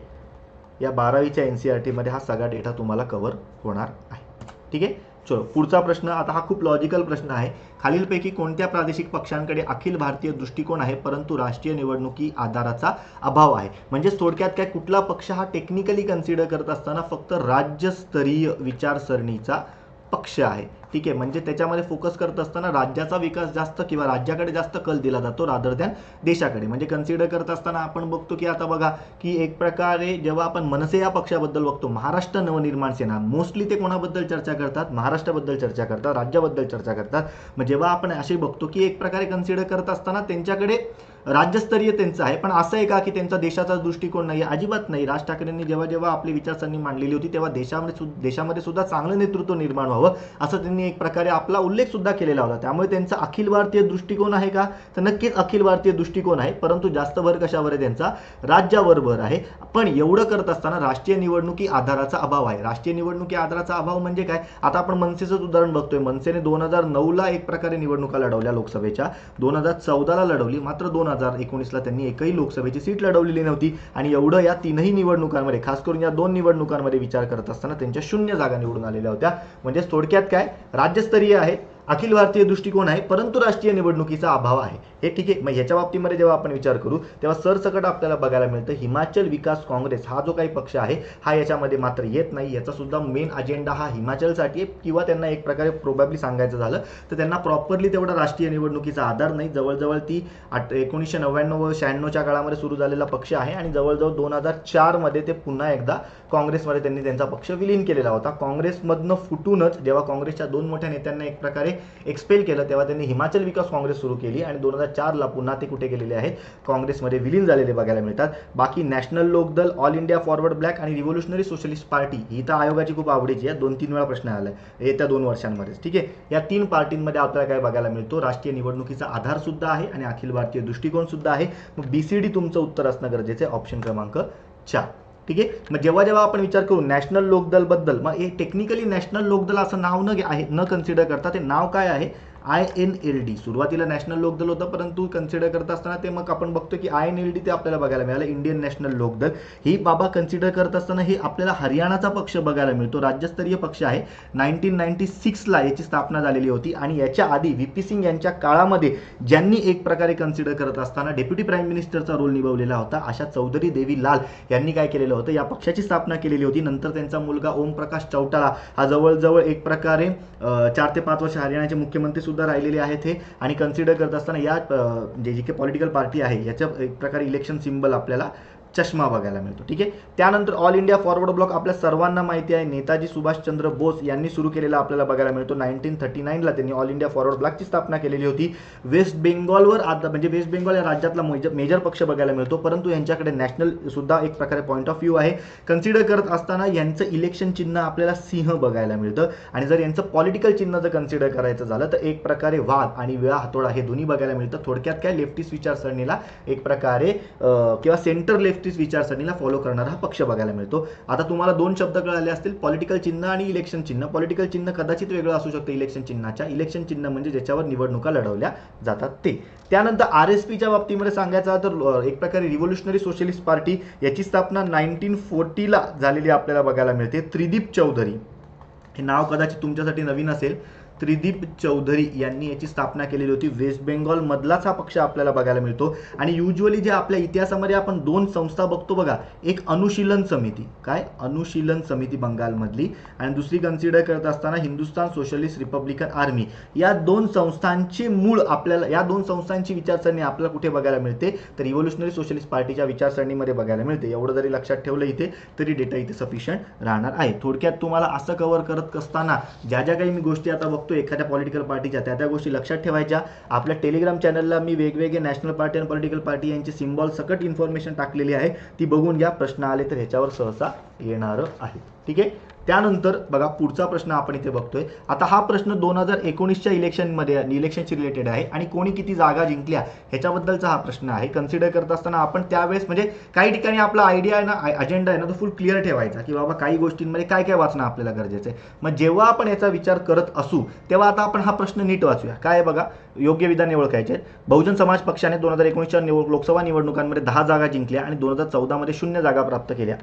या 12वीच्या NCERT मध्ये हा सगळा डेटा तुम्हाला कव्हर होणार आहे. ठीक आहे, चलो पुढचा प्रश्न. आता हा खूप लॉजिकल प्रश्न आहे. खालीलपैकी कोणत्या प्रादेशिक पक्षांकडे अखिल भारतीय दृष्टिकोन आहे परंतु राष्ट्रीय निवडणुकी आधाराचा अभाव आहे? म्हणजे थोडक्यात काय, कुठला पक्ष हा टेक्निकली कन्सिडर करत असताना फक्त राज्यस्तरीय विचारसरणीचा पक्ष आहे? ठीक आहे, म्हणजे त्याच्यामध्ये फोकस करत असताना राज्याचा विकास जास्त किंवा राज्याकडे जास्त कल दिला जातो रादर दॅन देशाकडे. म्हणजे कन्सिडर करत असताना आपण बघतो की आता बघा की एक प्रकारे जेव्हा आपण मनसे या पक्षाबद्दल बघतो, महाराष्ट्र नवनिर्माण सेना, मोस्टली ते कोणाबद्दल चर्चा करतात? महाराष्ट्राबद्दल चर्चा करतात, राज्याबद्दल चर्चा करतात. मग जेव्हा आपण असे बघतो की एक प्रकारे कन्सिडर करत असताना त्यांच्याकडे राज्यस्तरीय त्यांचं आहे, पण असं आहे का की त्यांचा देशाचा दृष्टिकोन नाही? अजिबात नाही. राज ठाकरेंनी जेव्हा जेव्हा आपली विचारसरणी मांडलेली होती तेव्हा देशामध्ये सुद्धा चांगलं नेतृत्व निर्माण व्हावं असं त्यांनी एक प्रकारे आपला उल्लेख सुद्धा केलेला होता. त्यामुळे त्यांचा अखिल भारतीय दृष्टिकोन आहे का तर नक्कीच अखिल भारतीय दृष्टिकोन आहे, परंतु जास्त भर कशावर आहे त्यांचा? राज्यावर भर आहे. पण एवढं करत असताना राष्ट्रीय निवडणुकी आधाराचा अभाव आहे. राष्ट्रीय निवडणुकी आधाराचा अभाव म्हणजे काय? आता आपण मनसेचं उदाहरण बघतोय. मनसेने 2009ला एक प्रकारे निवडणुका लढवल्या लोकसभेच्या, 2014ला लढवली, मात्र 2019ला त्यांनी एकही लोकसभेची सीट लढवलेली नव्हती. आणि एवढं या तीनही निवडणुकांमध्ये, खास करून या 2 निवडणुकांमध्ये विचार करत असताना त्यांच्या 0 जागा निवडून आलेल्या होत्या. म्हणजे थोडक्यात काय, राज्यस्तरीय आहे, अखिल भारतीय दृष्टिकोन आहे, परंतु राष्ट्रीय निवडणुकीचा अभाव आहे. हे ठीक आहे. मग ह्याच्या बाबतीमध्ये जेव्हा आपण विचार करू तेव्हा सरसकट आपल्याला बघायला मिळतं हिमाचल विकास काँग्रेस हा जो काही पक्ष आहे हा याच्यामध्ये मात्र येत नाही. याचा सुद्धा मेन अजेंडा हा हिमाचलसाठी आहे, किंवा त्यांना एक प्रकारे प्रोबॅबली सांगायचं झालं तर त्यांना प्रॉपरली तेवढा राष्ट्रीय निवडणुकीचा आधार नाही. जवळजवळ ती 1999-96च्या काळामध्ये सुरू झालेला पक्ष आहे आणि जवळजवळ 2004 मध्ये ते पुन्हा एकदा काँग्रेसमध्ये त्यांनी त्यांचा पक्ष विलीन केलेला होता. काँग्रेसमधनं फुटूनच जेव्हा काँग्रेसच्या 2 मोठ्या नेत्यांना एक प्रकारे एक्सपेल केलं तेव्हा त्यांनी हिमाचल विकास काँग्रेस सुरू केली आणि 2004ला पुन्हा ते कुठे गेलेले आहेत? काँग्रेसमध्ये विलीन झालेले बघायला मिळतात. बाकी national Lokdal, all India forward bloc आणि रिव्होल्युशनरी सोशलिस्ट पार्टी ही तर आयोगाची खूप आवडीची आहे. 2-3 वेळा प्रश्न आलाय येत्या 2 वर्षांमध्ये. ठीक आहे, या 3 पार्टींमध्ये आपल्याला काय बघायला मिळतो? राष्ट्रीय निवडणुकीचा आधार सुद्धा आहे आणि अखिल भारतीय दृष्टिकोन सुद्धा आहे. मग BCD तुमचं उत्तर असणं गरजेचं आहे, ऑप्शन क्रमांक 4. ठीक आहे, मग जेव्हा जेव्हा आपण विचार करू नॅशनल लोकदल बद्दल, मग हे टेक्निकली नॅशनल लोकदल असं नाव न कन्सिडर करता ते नाव काय आहे? INLD. सुरुवातीला नॅशनल लोकदल होतं, परंतु कन्सिडर करत असताना ते मग आपण बघतो की INLD ते आपल्याला बघायला मिळालं, इंडियन नॅशनल लोकदल. ही बाबा कन्सिडर करत असताना हे आपल्याला हरियाणाचा पक्ष बघायला मिळतो, राज्यस्तरीय पक्ष आहे. 1996ला याची स्थापना झालेली होती आणि याच्या आधी VP सिंग यांच्या काळामध्ये ज्यांनी एक प्रकारे कन्सिडर करत असताना डेप्युटी प्राईम मिनिस्टरचा रोल निभावलेला होता अशा चौधरी देवी लाल यांनी काय केलेलं होतं? या पक्षाची स्थापना केलेली होती. नंतर त्यांचा मुलगा ओमप्रकाश चौटाला हा जवळजवळ एक प्रकारे 4 ते 5 वर्ष हरियाणाचे मुख्यमंत्री सुद्धा राहिलेले आहेत हे. आणि कन्सिडर करत असताना या जी काही पॉलिटिकल पार्टी आहे याच्या एक प्रकारे इलेक्शन सिम्बल आपल्याला चष्मा बघायला मिळतो. ठीक आहे, त्यानंतर ऑल इंडिया फॉरवर्ड ब्लॉक आपल्या सर्वांना माहिती आहे, नेताजी सुभाषचंद्र बोस यांनी सुरू केलेला आपल्याला बघायला मिळतो. 1939ला त्यांनी ऑल इंडिया फॉरवर्ड ब्लॉकची स्थापना केलेली होती. वेस्ट बेंगॉलवर आता म्हणजे वेस्ट बेंगॉल या राज्यातला मेजर पक्ष बघायला मिळतो, परंतु यांच्याकडे नॅशनल सुद्धा एक प्रकारे पॉईंट ऑफ व्ह्यू आहे. कन्सिडर करत असताना यांचं इलेक्शन चिन्ह आपल्याला सिंह बघायला मिळतं. आणि जर यांचं पॉलिटिकल चिन्ह जर कन्सिडर करायचं झालं तर एक प्रकारे वाघ आणि विळा हातोडा हे दोन्ही बघायला मिळतं. थोडक्यात काय, लेफ्टिस्ट विचारसरणीला एक प्रकारे किंवा सेंटर लेफ्टिस्ट विचारसरणीला फॉलो करणारा हा पक्ष बघायला मिळतो. आता तुम्हाला 2 शब्द कळाले असतील, पॉलिटिकल चिन्ह आणि इलेक्शन चिन्ह. पॉलिटिकल चिन्ह कदाचित वेगळं असू शकतं इलेक्शन चिन्हाच्या. इलेक्शन चिन्ह म्हणजे ज्याच्यावर निवडणुका लढवल्या जातात ते. त्यानंतर RSPच्या बाबतीमध्ये सांगायचं तर एक प्रकारे रिव्होल्युशनरी सोशलिस्ट पार्टी याची स्थापना 1940ला झालेली आपल्याला बघायला मिळते. त्रिदीप चौधरी हे नाव कदाचित तुमच्यासाठी नवीन असेल. त्रिदीप चौधरी यांनी याची स्थापना केलेली होती. वेस्ट बेंगॉल मधलाच हा पक्ष आपल्याला बघायला मिळतो. आणि युजली जे आपल्या इतिहासामध्ये आपण 2 संस्था बघतो बघा, एक अनुशीलन समिती, काय अनुशीलन समिती बंगालमधली, आणि दुसरी कन्सिडर करत असताना हिंदुस्थान सोशलिस्ट रिपब्लिकन आर्मी. या 2 संस्थांची मूळ आपल्याला, या 2 संस्थांची विचारसरणी आपल्याला कुठे बघायला मिळते तर रिव्होल्युशनरी सोशलिस्ट पार्टीच्या विचारसरणीमध्ये बघायला मिळते. एवढं जरी लक्षात ठेवलं इथे तरी डेटा इथे सफिशियंट राहणार आहे. थोडक्यात तुम्हाला असं कव्हर करत असताना ज्या ज्या काही मी गोष्टी आता बघतो एखाद्या पॉलिटिकल पार्टीच्या त्या गोष्टी लक्षात ठेवायच्या. आपल्या टेलिग्राम चॅनलला मी वेगवेगळे नॅशनल पार्टी आणि पॉलिटिकल पार्टी यांची सिम्बॉल सकट इन्फॉर्मेशन टाकलेली आहे, ती बघून घ्या. प्रश्न आले तर ह्याच्यावर सहसा येणार आहे. ठीक आहे. त्यानंतर बघा पुढचा प्रश्न आपण इथे बघतोय. आता हा प्रश्न 2019च्या इलेक्शनशी रिलेटेड आहे आणि कोणी किती जागा जिंकल्या ह्याच्याबद्दलचा हा प्रश्न आहे. कन्सिडर करत असताना आपण त्यावेळेस म्हणजे काही ठिकाणी आपला आयडिया आहे ना, अजेंडा आहे ना, तो फुल क्लिअर ठेवायचा की बाबा काही गोष्टींमध्ये काय काय वाचणं आपल्याला गरजेचं आहे. मग जेव्हा आपण याचा विचार करत असू तेव्हा आता आपण हा प्रश्न नीट वाचूया. काय आहे बघा, योग्य विधाने ओळखायचे. बहुजन समाज पक्षाने 2019च्या लोकसभा निवडणुकांमध्ये 10 जागा जिंकल्या आणि 2014 मध्ये 0 जागा प्राप्त केल्या.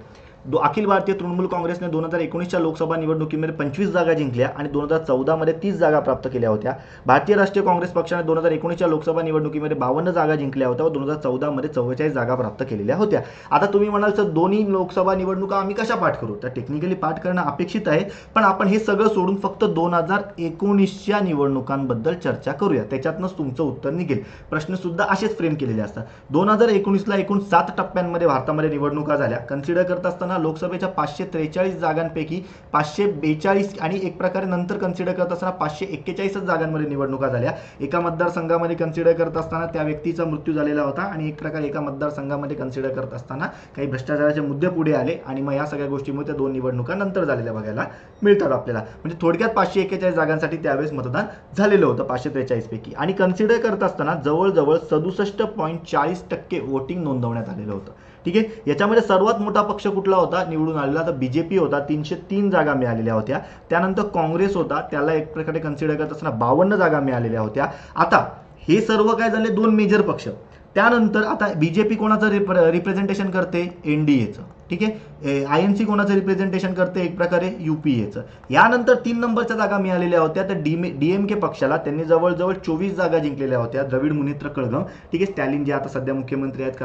अखिल भारतीय तृणमूल काँग्रेसने 2019च्या लोकसभा निवडणुकीमध्ये 25 जागा जिंकल्या आणि 2014 मध्ये 30 जागा प्राप्त केल्या होत्या. भारतीय राष्ट्रीय काँग्रेस पक्षाने 2019च्या लोकसभा निवडणुकीमध्ये 52 जागा जिंकल्या होत्या व 2014 मध्ये 44 जागा प्राप्त केलेल्या होत्या. आता तुम्ही म्हणाल सर दोन्ही लोकसभा निवडणुका आम्ही कशा पाठ करू, तर टेक्निकली पाठ करणं अपेक्षित आहे, पण आपण हे सगळं सोडून फक्त 2019च्या निवडणुकांबद्दल चर्चा करूया, त्याच्यातनंच तुमचं उत्तर निघेल. प्रश्न सुद्धा असेच फ्रेम केलेले असतात. 2019ला एकूण 7 टप्प्यांमध्ये भारतामध्ये निवडणुका झाल्या. कन्सिडर करत असताना लोकसभेच्या 543 जागांपैकी 542 आणि एक प्रकारे नंतर कन्सिडर करत असताना 541 जागांमध्ये निवडणुका झाल्या. एका मतदारसंघामध्ये कन्सिडर करत असताना त्या व्यक्तीचा मृत्यू झालेला होता आणि एक प्रकारे एका मतदारसंघामध्ये कन्सिडर करत असताना काही भ्रष्टाचाराचे मुद्दे पुढे आले आणि मग या सगळ्या गोष्टीमुळे त्या 2 निवडणुका नंतर झालेल्या बघायला मिळतात आपल्याला. म्हणजे थोडक्यात 541 जागांसाठी त्यावेळेस मतदान झालेलं होतं 543 पैकी. आणि कन्सिडर करत असताना जवळजवळ 67.40% वोटिंग नोंदवण्यात आलेलं होतं. ठीक आहे. याच्यामध्ये सर्वात मोठा पक्ष कुठला होता निवडून आलेला, तर बीजेपी होता. 303 जागा मिळालेल्या होत्या. त्यानंतर काँग्रेस होता, त्याला एक प्रकारे कन्सिडर करत असताना 52 जागा मिळालेल्या होत्या. आता हे सर्व काय झाले, 2 मेजर पक्ष. त्यानंतर आता बीजेपी कोणाचं रिप्रेझेंटेशन करते, एनडीएचं. ठीक आहे. आयएनसी कोणाचं रिप्रेझेंटेशन करते, एक प्रकारे यूपीएचं. यानंतर 3 नंबरच्या जागा मिळालेल्या होत्या तर डीएमके पक्षाला. त्यांनी जवळजवळ 24 जागा जिंकलेल्या होत्या. द्रविड मुनेत्र कळघम, ठीक आहे, स्टॅलिन जे आता सध्या मुख्यमंत्री आहेत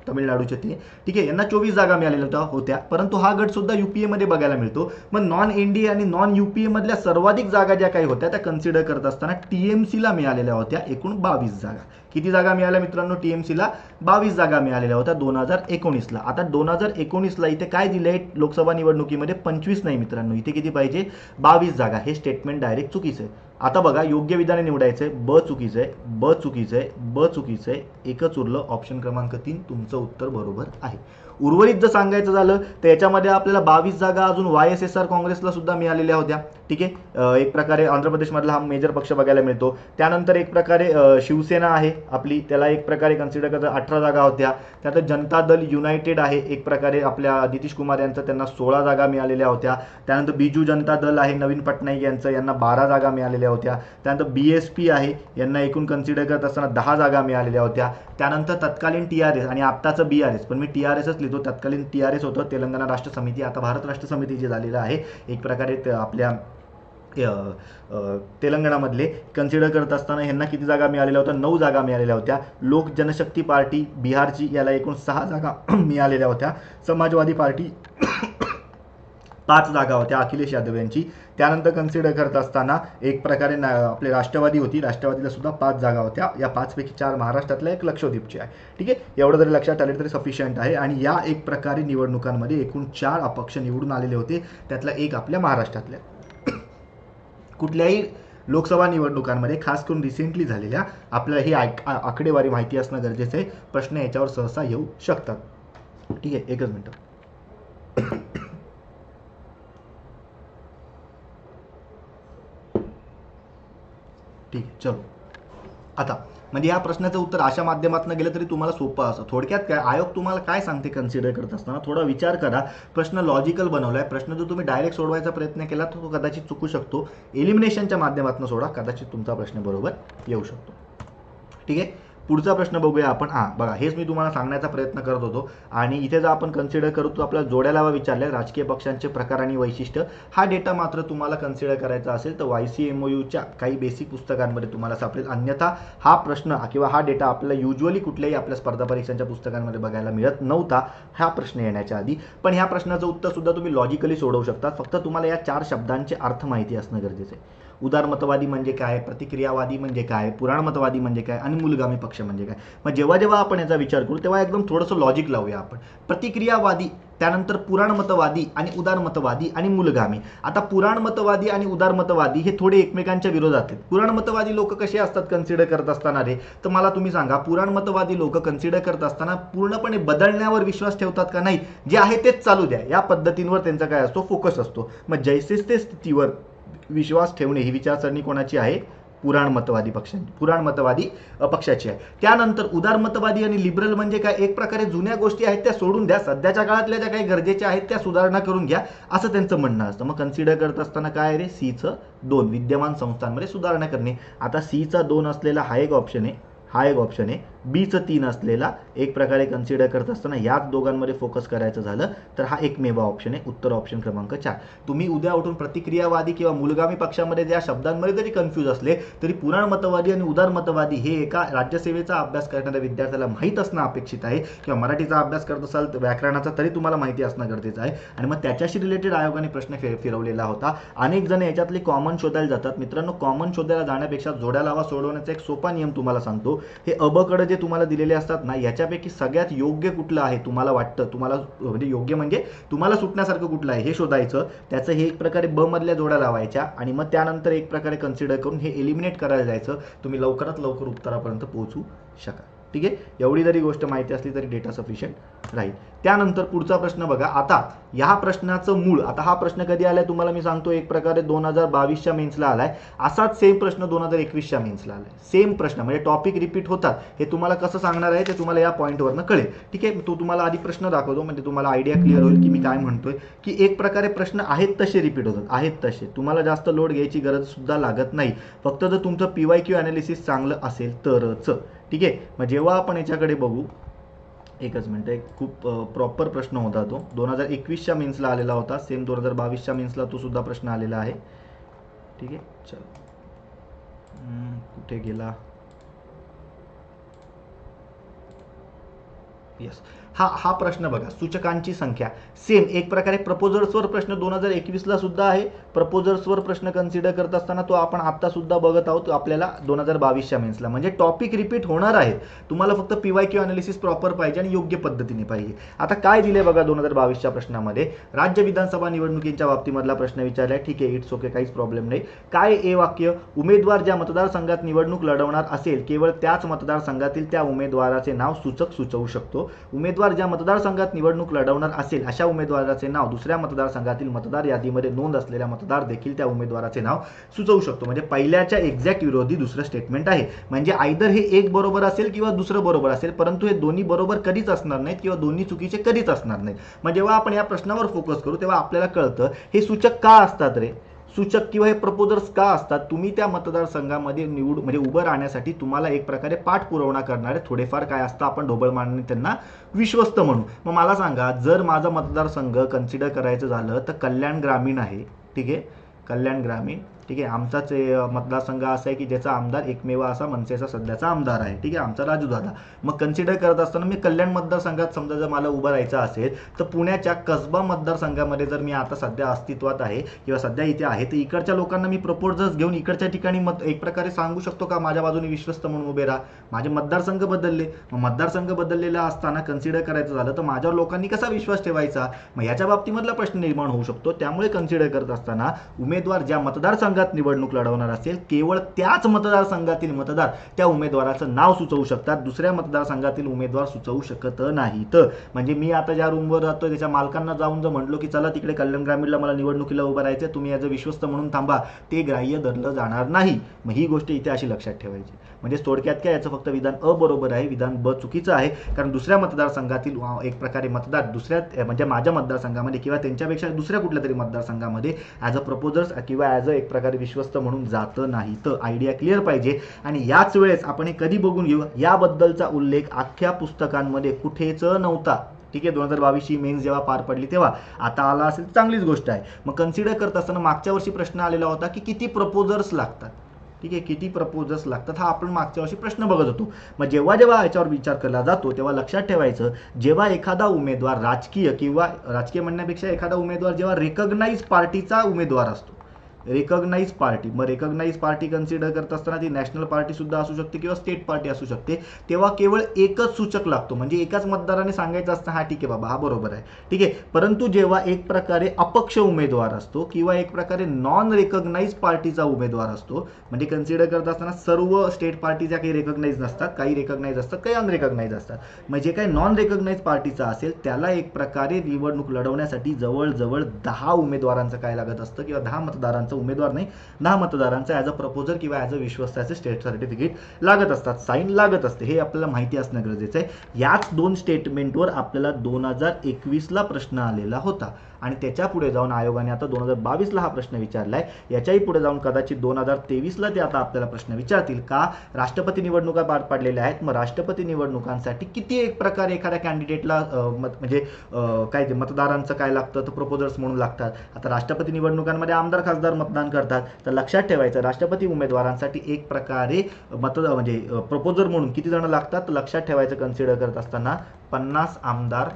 तमिळनाडूचे ते, ठीक आहे, यांना 24 जागा मिळालेल्या होत्या. परंतु हा गट सुद्धा युपीए मध्ये बघायला मिळतो. मग नॉन एनडीए आणि नॉन युपीए मधल्या सर्वाधिक जागा ज्या काही होत्या त्या कन्सिडर करत असताना टीएमसीला मिळालेल्या होत्या एकूण 22 जागा. किती जागा मिळाल्या मित्रांनो, टीएमसीला 22 जागा मिळालेल्या होत्या 2019ला. आता 2019ला इथे काय दिलंय लोकसभा निवडणुकीमध्ये, 25 नाही मित्रांनो, इथे किती पाहिजे, 22 जागा. हे स्टेटमेंट डायरेक्ट चुकीचं आहे. आता बघा, योग्य विधाने निवडायचंय. ब चुकीचं आहे, ब चुकीचं आहे, ब चुकीचं आहे, एकच उरलं ऑप्शन क्रमांक 3. तुमचं उत्तर बरोबर आहे. उर्वरित जर सांगायचं झालं तर याच्यामध्ये आपल्याला 22 जागा अजून वायएसएसआर काँग्रेसला सुद्धा मिळालेल्या होत्या. ठीक आहे. एक प्रकारे आंध्र प्रदेशमधला हा मेजर पक्ष बघायला मिळतो. त्यानंतर एक प्रकारे शिवसेना आहे आपली, त्याला एक प्रकारे कन्सिडर करता 18 जागा होत्या. त्यानंतर जनता दल युनायटेड आहे, एक प्रकारे आपल्या नितीश कुमार यांचं, त्यांना 16 जागा मिळालेल्या होत्या. त्यानंतर बिजू जनता दल आहे नवीन पटनाईक यांचं, यांना 12 जागा मिळालेल्या होत्या. त्यानंतर बीएसपी आहे, यांना एकूण कन्सिडर करत असताना 10 जागा मिळालेल्या होत्या. त्यानंतर तत्कालीन टीआरएस आणि आत्ताचं बीआरएस, पण मी टीआरएसच लिहितो, तत्कालीन टीआरएस होतं तेलंगणा राष्ट्र समिती, आता भारत राष्ट्र समिती जे झालेलं आहे, एक प्रकारे आपल्या तेलंगणामधले कन्सिडर करत असताना यांना किती जागा मिळालेल्या होत्या, 9 जागा मिळालेल्या होत्या. लोक जनशक्ती पार्टी बिहारची, याला एकूण 6 जागा मिळालेल्या होत्या. समाजवादी पार्टी 5 जागा होत्या अखिलेश यादव यांची. त्यानंतर कन्सिडर करत असताना एक प्रकारे आपले राष्ट्रवादी होती, राष्ट्रवादीला सुद्धा 5 जागा होत्या. या 5 पैकी 4 महाराष्ट्रातल्या, 1 लक्षद्वीपची आहे. ठीक आहे. एवढं जरी लक्षात आले तरी सफिशियंट आहे. आणि या एक प्रकारे निवडणुकांमध्ये एकूण 4 अपक्ष निवडून आलेले होते, त्यातला एक आपल्या महाराष्ट्रातल्या. कुठल्याही लोकसभा निवडणुकांमध्ये खास करून रिसेंटली झालेल्या आपल्याला ही आकडेवारी माहिती असणं गरजेचं आहे. प्रश्न याच्यावर सहसा येऊ शकतात. ठीक आहे, एकच मिनिट. ठीक आहे, चलो. आता म्हणजे या प्रश्नाचं उत्तर अशा माध्यमातून गेलं तरी तुम्हाला सोपं असं. थोडक्यात काय, आयोग तुम्हाला काय सांगते कन्सिडर करत असताना, थोडा विचार करा. प्रश्न लॉजिकल बनवलाय. प्रश्न जर तुम्ही डायरेक्ट सोडवायचा प्रयत्न केला तर तो कदाचित चुकू शकतो. एलिमिनेशनच्या माध्यमातून सोडा, कदाचित तुमचा प्रश्न बरोबर येऊ शकतो. ठीक आहे. पुढचा प्रश्न बघूया आपण. बघा, हेच मी तुम्हाला सांगण्याचा प्रयत्न करत होतो. आणि इथे जर आपण कन्सिडर करू तर आपल्याला जोड्या लावा विचारले, राजकीय पक्षांचे प्रकार आणि वैशिष्ट्य. हा डेटा मात्र तुम्हाला कन्सिडर करायचा असेल तर YCMOUच्या काही बेसिक पुस्तकांमध्ये तुम्हाला सापडेल. अन्यथा हा प्रश्न किंवा हा डेटा आपल्याला युजली कुठल्याही आपल्या स्पर्धा परीक्षांच्या पुस्तकांमध्ये बघायला मिळत नव्हता हा प्रश्न येण्याच्या आधी. पण ह्या प्रश्नाचं उत्तर सुद्धा तुम्ही लॉजिकली सोडवू शकता. फक्त तुम्हाला या 4 शब्दांचे अर्थ माहिती असणं गरजेचं आहे. उदारमतवादी म्हणजे काय, प्रतिक्रियावादी म्हणजे काय, पुराणमतवादी म्हणजे काय आणि मूलगामी पक्ष म्हणजे काय. मग जेव्हा जेव्हा आपण याचा विचार करू तेव्हा एकदम थोडंसं लॉजिक लावूया आपण. प्रतिक्रियावादी त्यानंतर पुराणमतवादी आणि उदारमतवादी आणि मूलगामी. आता पुराणमतवादी आणि उदारमतवादी हे थोडे एकमेकांच्या विरोधात आहेत. पुराणमतवादी लोक कसे असतात कन्सिडर करत असताना रे, तर मला तुम्ही सांगा, पुराणमतवादी लोक कन्सिडर करत असताना पूर्णपणे बदलण्यावर विश्वास ठेवतात का? नाही, जे आहे तेच चालू द्या या पद्धतींवर त्यांचा काय असतो, फोकस असतो. मग जैसेच ते स्थितीवर विश्वास ठेवणे ही विचारसरणी कोणाची आहे? पुराणमतवादी पक्षाची आहे. त्यानंतर उदारमतवादी आणि लिबरल म्हणजे काय, एक प्रकारे जुन्या गोष्टी आहेत त्या सोडून द्या, सध्याच्या काळातल्या ज्या काही गरजेच्या आहेत त्या सुधारणा करून घ्या, असं त्यांचं म्हणणं असतं. मग कन्सिडर करत असताना काय रे, सीचं 2 विद्यमान संस्थांमध्ये सुधारणा करणे. आता सीचा 2 असलेला हा एक ऑप्शन आहे, बीचं 3 असलेला एक प्रकारे कन्सिडर करत असताना याच दोघांमध्ये फोकस करायचं झालं तर हा एकमेव ऑप्शन आहे, उत्तर ऑप्शन क्रमांक 4. तुम्ही उद्या उठून प्रतिक्रियावादी किंवा मूलगामी पक्षामध्ये ज्या शब्दांमध्ये जरी कन्फ्यूज असले तरी पुराणमतवादी आणि उदारमतवादी हे एका राज्यसेवेचा अभ्यास करणाऱ्या विद्यार्थ्याला माहीत असणं अपेक्षित आहे, किंवा मराठीचा अभ्यास करत असाल तर व्याकरणाचा तरी तुम्हाला माहिती असणं गरजेचं आहे. आणि मग त्याच्याशी रिलेटेड आयोगाने प्रश्न फिरवलेला होता. अनेक जण याच्यातले कॉमन शोधायला जातात. मित्रांनो, कॉमन शोधायला जाण्यापेक्षा जोड्या लावा सोडवण्याचा एक सोपा नियम तुम्हाला सांगतो. हे अबकडे जे तुम्हाला दिलेले असतात ना, याच्यापैकी सगळ्यात योग्य कुठलं आहे तुम्हाला वाटतं, तुम्हाला म्हणजे योग्य म्हणजे तुम्हाला सुटण्यासारखं कुठलं आहे हे शोधायचं, त्याचं हे एक प्रकारे ब मधल्या जोड्या लावायच्या आणि मग त्यानंतर एक प्रकारे कन्सिडर करून हे एलिमिनेट करायला जायचं. तुम्ही लवकरात लवकर उत्तरापर्यंत पोहोचू शकाल. ठीक आहे, एवढी जरी गोष्ट माहिती असली तरी डेटा सफिशियंट राहील. त्यानंतर पुढचा प्रश्न बघा. आता या प्रश्नाचं मूळ, आता हा प्रश्न कधी आलाय तुम्हाला मी सांगतो, एक प्रकारे 2022च्या मेन्सला आलाय. असाच सेम प्रश्न 2021च्या मेन्सला आलाय. सेम प्रश्न म्हणजे टॉपिक रिपीट होतात. हे तुम्हाला कसं सांगणार आहे ते तुम्हाला या पॉईंटवरनं कळेल. ठीक आहे, तो तुम्हाला आधी प्रश्न दाखवतो म्हणजे तुम्हाला आयडिया क्लिअर होईल की मी काय म्हणतोय, की एक प्रकारे प्रश्न आहेत तसे रिपीट होतात, आहेत तसे. तुम्हाला जास्त लोड घ्यायची गरज सुद्धा लागत नाही, फक्त जर तुमचं PYQ अनालिसिस चांगलं असेल तरच. ठीक आहे, मग जेव्हा आपण याच्याकडे बघू, एकच मिनिट, एक खूप प्रॉपर प्रश्न होता तो 2021च्या मेन्सला आलेला होता. सेम 2022च्या मेन्सला तो सुद्धा प्रश्न आलेला आहे. ठीक आहे, चल कुठे गेला, यस, हा प्रश्न बघा. सूचकांची संख्या सेम एक प्रकारे प्रपोजर्सवर प्रश्न 2021ला सुद्धा आहे. प्रपोजर्सवर प्रश्न कन्सिडर करत असताना तो आपण आता सुद्धा बघत आहोत आपल्याला 2022च्या मेन्सला. म्हणजे टॉपिक रिपीट होणार आहे, तुम्हाला फक्त PYQ अनालिसिस प्रॉपर पाहिजे आणि योग्य पद्धतीने पाहिजे. आता काय दिले बघा 2022च्या प्रश्नामध्ये, राज्य विधानसभा निवडणुकीच्या बाबतीमधला प्रश्न विचारलाय. ठीक आहे, इट्स ओके, काहीच प्रॉब्लेम नाही. काय ए वाक्य, उमेदवार ज्या मतदारसंघात निवडणूक लढवणार असेल केवळ त्याच मतदारसंघातील त्या उमेदवाराचे नाव सूचक सुचवू शकतो. उमेदवार ज्या मतदारसंघात निवडणूक लढवणार असेल अशा उमेदवाराचे नाव दुसऱ्या मतदारसंघातील मतदार यादीमध्ये नोंद असलेला मतदार देखील त्या उमेदवाराचे नाव सुचवू शकतो. म्हणजे पहिल्याच्या एक्झॅक्ट विरोधी दुसरं स्टेटमेंट आहे. म्हणजे आयदर हे एक बरोबर असेल किंवा दुसरं बरोबर असेल, परंतु हे दोन्ही बरोबर कधीच असणार नाहीत किंवा दोन्ही चुकीचे कधीच असणार नाहीत. मग जेव्हा आपण या प्रश्नावर फोकस करू तेव्हा आपल्याला कळतं हे सूचक का असतात रे, सूचक किंवा हे प्रपोजर्स का असतात. तुम्ही त्या मतदारसंघामध्ये म्हणजे उभं राहण्यासाठी तुम्हाला एक प्रकारे पाठपुरावा करणारे थोडेफार काय असतं, आपण ढोबळ मानणे त्यांना विश्वस्त म्हणू. मग मला सांगा, जर माझा मतदारसंघ कन्सिडर करायचं झालं तर कल्याण ग्रामीण आहे. ठीक आहे, कल्याण ग्रामीण. ठीक आहे, आमचाच मतदारसंघ असा आहे की ज्याचा आमदार एकमेव असा मनसेचा सध्याचा आमदार आहे. ठीक आहे, आमचा राजू दादा. मग कन्सिडर करत असताना मी कल्याण मतदारसंघात समजा जर मला उभं राहायचं असेल तर पुण्याच्या कसबा मतदारसंघामध्ये जर मी आता सध्या अस्तित्वात आहे किंवा सध्या इथे आहे तर इकडच्या लोकांना मी प्रपोजल्स घेऊन इकडच्या ठिकाणी एक प्रकारे सांगू शकतो का माझ्या बाजूने विश्वस्त म्हणून उभे राहा. माझे मतदारसंघ बदलले, मग मतदारसंघ बदललेला असताना कन्सिडर करायचं झालं तर माझ्यावर लोकांनी कसा विश्वास ठेवायचा, मग याच्या बाबतीमधला प्रश्न निर्माण होऊ शकतो. त्यामुळे कन्सिडर करत असताना उमेदवार ज्या मतदारसंघात निवडणूक लढवणार असेल केवळ त्याच मतदारसंघातील मतदार त्या उमेदवाराचं नाव सुचवू शकतात, दुसऱ्या मतदारसंघातील उमेदवार सुचवू शकत नाहीत. म्हणजे मी आता ज्या रूमवर राहतो त्याच्या मालकांना जाऊन जर म्हटलो की चला तिकडे कल्याण ग्रामीणला मला निवडणुकीला उभं राहायचं, तुम्ही याचं विश्वस्त म्हणून थांबा, ते ग्राह्य धरलं जाणार नाही. मग ही गोष्ट इथे अशी लक्षात ठेवायची. म्हणजे थोडक्यात काय, याचं फक्त विधान अ बरोबर आहे, विधान ब चुकीचं आहे. कारण दुसऱ्या मतदारसंघातील एक प्रकारे मतदार दुसऱ्या म्हणजे माझ्या मतदारसंघामध्ये किंवा त्यांच्यापेक्षा दुसऱ्या कुठल्या तरी मतदारसंघामध्ये ॲज अ प्रपोजर्स किंवा ॲज अ एक प्रकारे विश्वस्त म्हणून जातं नाही. तर आयडिया क्लिअर पाहिजे. आणि याच वेळेस आपण हे कधी बघून घेऊ, याबद्दलचा उल्लेख अख्ख्या पुस्तकांमध्ये कुठेच नव्हता. ठीक आहे, 2022ची मेन्स जेव्हा पार पडली तेव्हा. आता आला असेल चांगलीच गोष्ट आहे. मग कन्सिडर करत असताना मागच्या वर्षी प्रश्न आलेला होता की किती प्रपोजर्स लागतात. ठीक आहे, किती प्रपोजल्स लागतात हा आपण मागच्या वर्षी प्रश्न बघत होतो. मग जेव्हा याच्यावर विचार केला जातो तेव्हा लक्षात ठेवायचं, जेव्हा एखादा उमेदवार राजकीय किंवा राजकीय म्हणण्यापेक्षा एखादा उमेदवार जेव्हा रिकॉग्नाइज पार्टीचा उमेदवार असतो, रेकग्नाइज पार्टी, मग रेकग्नाइज पार्टी कन्सिडर करत असताना ती नॅशनल पार्टी सुद्धा असू शकते किंवा स्टेट पार्टी असू शकते, तेव्हा केवळ एकच सूचक लागतो, म्हणजे एकाच मतदाराने सांगायचं असतं हा ठीक आहे बाबा हा बरोबर आहे, ठीक आहे. परंतु जेव्हा एक प्रकारे अपक्ष उमेदवार असतो किंवा एक प्रकारे नॉन रेकग्नाइज पार्टीचा उमेदवार असतो, म्हणजे कन्सिडर करत असताना सर्व स्टेट पार्टीच्या काही रेकग्नाइज नसतात, काही रेकग्नाइज असतात, काही अनरेकग्नाइज असतात, म्हणजे काही नॉन रेकग्नाइज पार्टीचा असेल त्याला एक प्रकारे निवडणूक लढवण्यासाठी जवळजवळ 10 उमेदवारांचं काय लागत असतं, किंवा 10 मतदारांचं, उमेदवार नाही 10 मतदारांचं ॲज अ प्रपोजर किंवा ॲज अ विश्वस्ताचे स्टेट सर्टिफिकेट लागत असतात, साईन लागत असते, हे आपल्याला माहिती असणं गरजेचं आहे. याच 2 स्टेटमेंटवर आपल्याला 2021ला प्रश्न आलेला होता आणि त्याच्या पुढे जाऊन आयोगाने आता 2022ला हा प्रश्न विचारलाय. याच्याही पुढे जाऊन कदाचित 2023ला ते आता आपल्याला प्रश्न विचारतील का राष्ट्रपती निवडणुका पार पडलेल्या आहेत, मग राष्ट्रपती निवडणुकांसाठी किती एक प्रकारे एखाद्या कॅन्डिडेटला म्हणजे काय ते मतदारांचं काय लागतं तर प्रपोजर्स म्हणून लागतात. आता राष्ट्रपती निवडणुकांमध्ये आमदार खासदार मतदान करतात, तर लक्षात ठेवायचं राष्ट्रपती उमेदवारांसाठी एक प्रकारे म्हणजे प्रपोजर म्हणून किती जण लागतात, तर लक्षात ठेवायचं कन्सिडर करत असताना 50 आमदार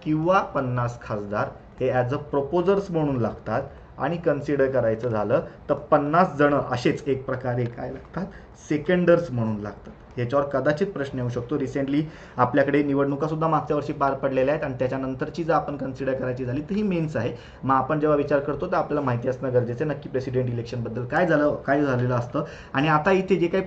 किंवा 50 खासदार हे ॲज अ प्रपोजर्स म्हणून लागतात, आणि कन्सिडर करायचं झालं तर 50 जण असेच एक प्रकारे काय लागतात सेकंडर्स म्हणून लागतात. याच्यावर कदाचित प्रश्न येऊ शकतो. रिसेंटली आपल्याकडे निवडणुका सुद्धा मागच्या वर्षी पार पडलेल्या आहेत आणि त्याच्यानंतरची जर आपण कन्सिडर करायची झाली तर ही मेन्स आहे. मग आपण जेव्हा विचार करतो तर आपल्याला माहिती असणं गरजेचं आहे नक्की प्रेसिडेंट इलेक्शनबद्दल काय झालेलं असतं. आणि आता इथे जे काही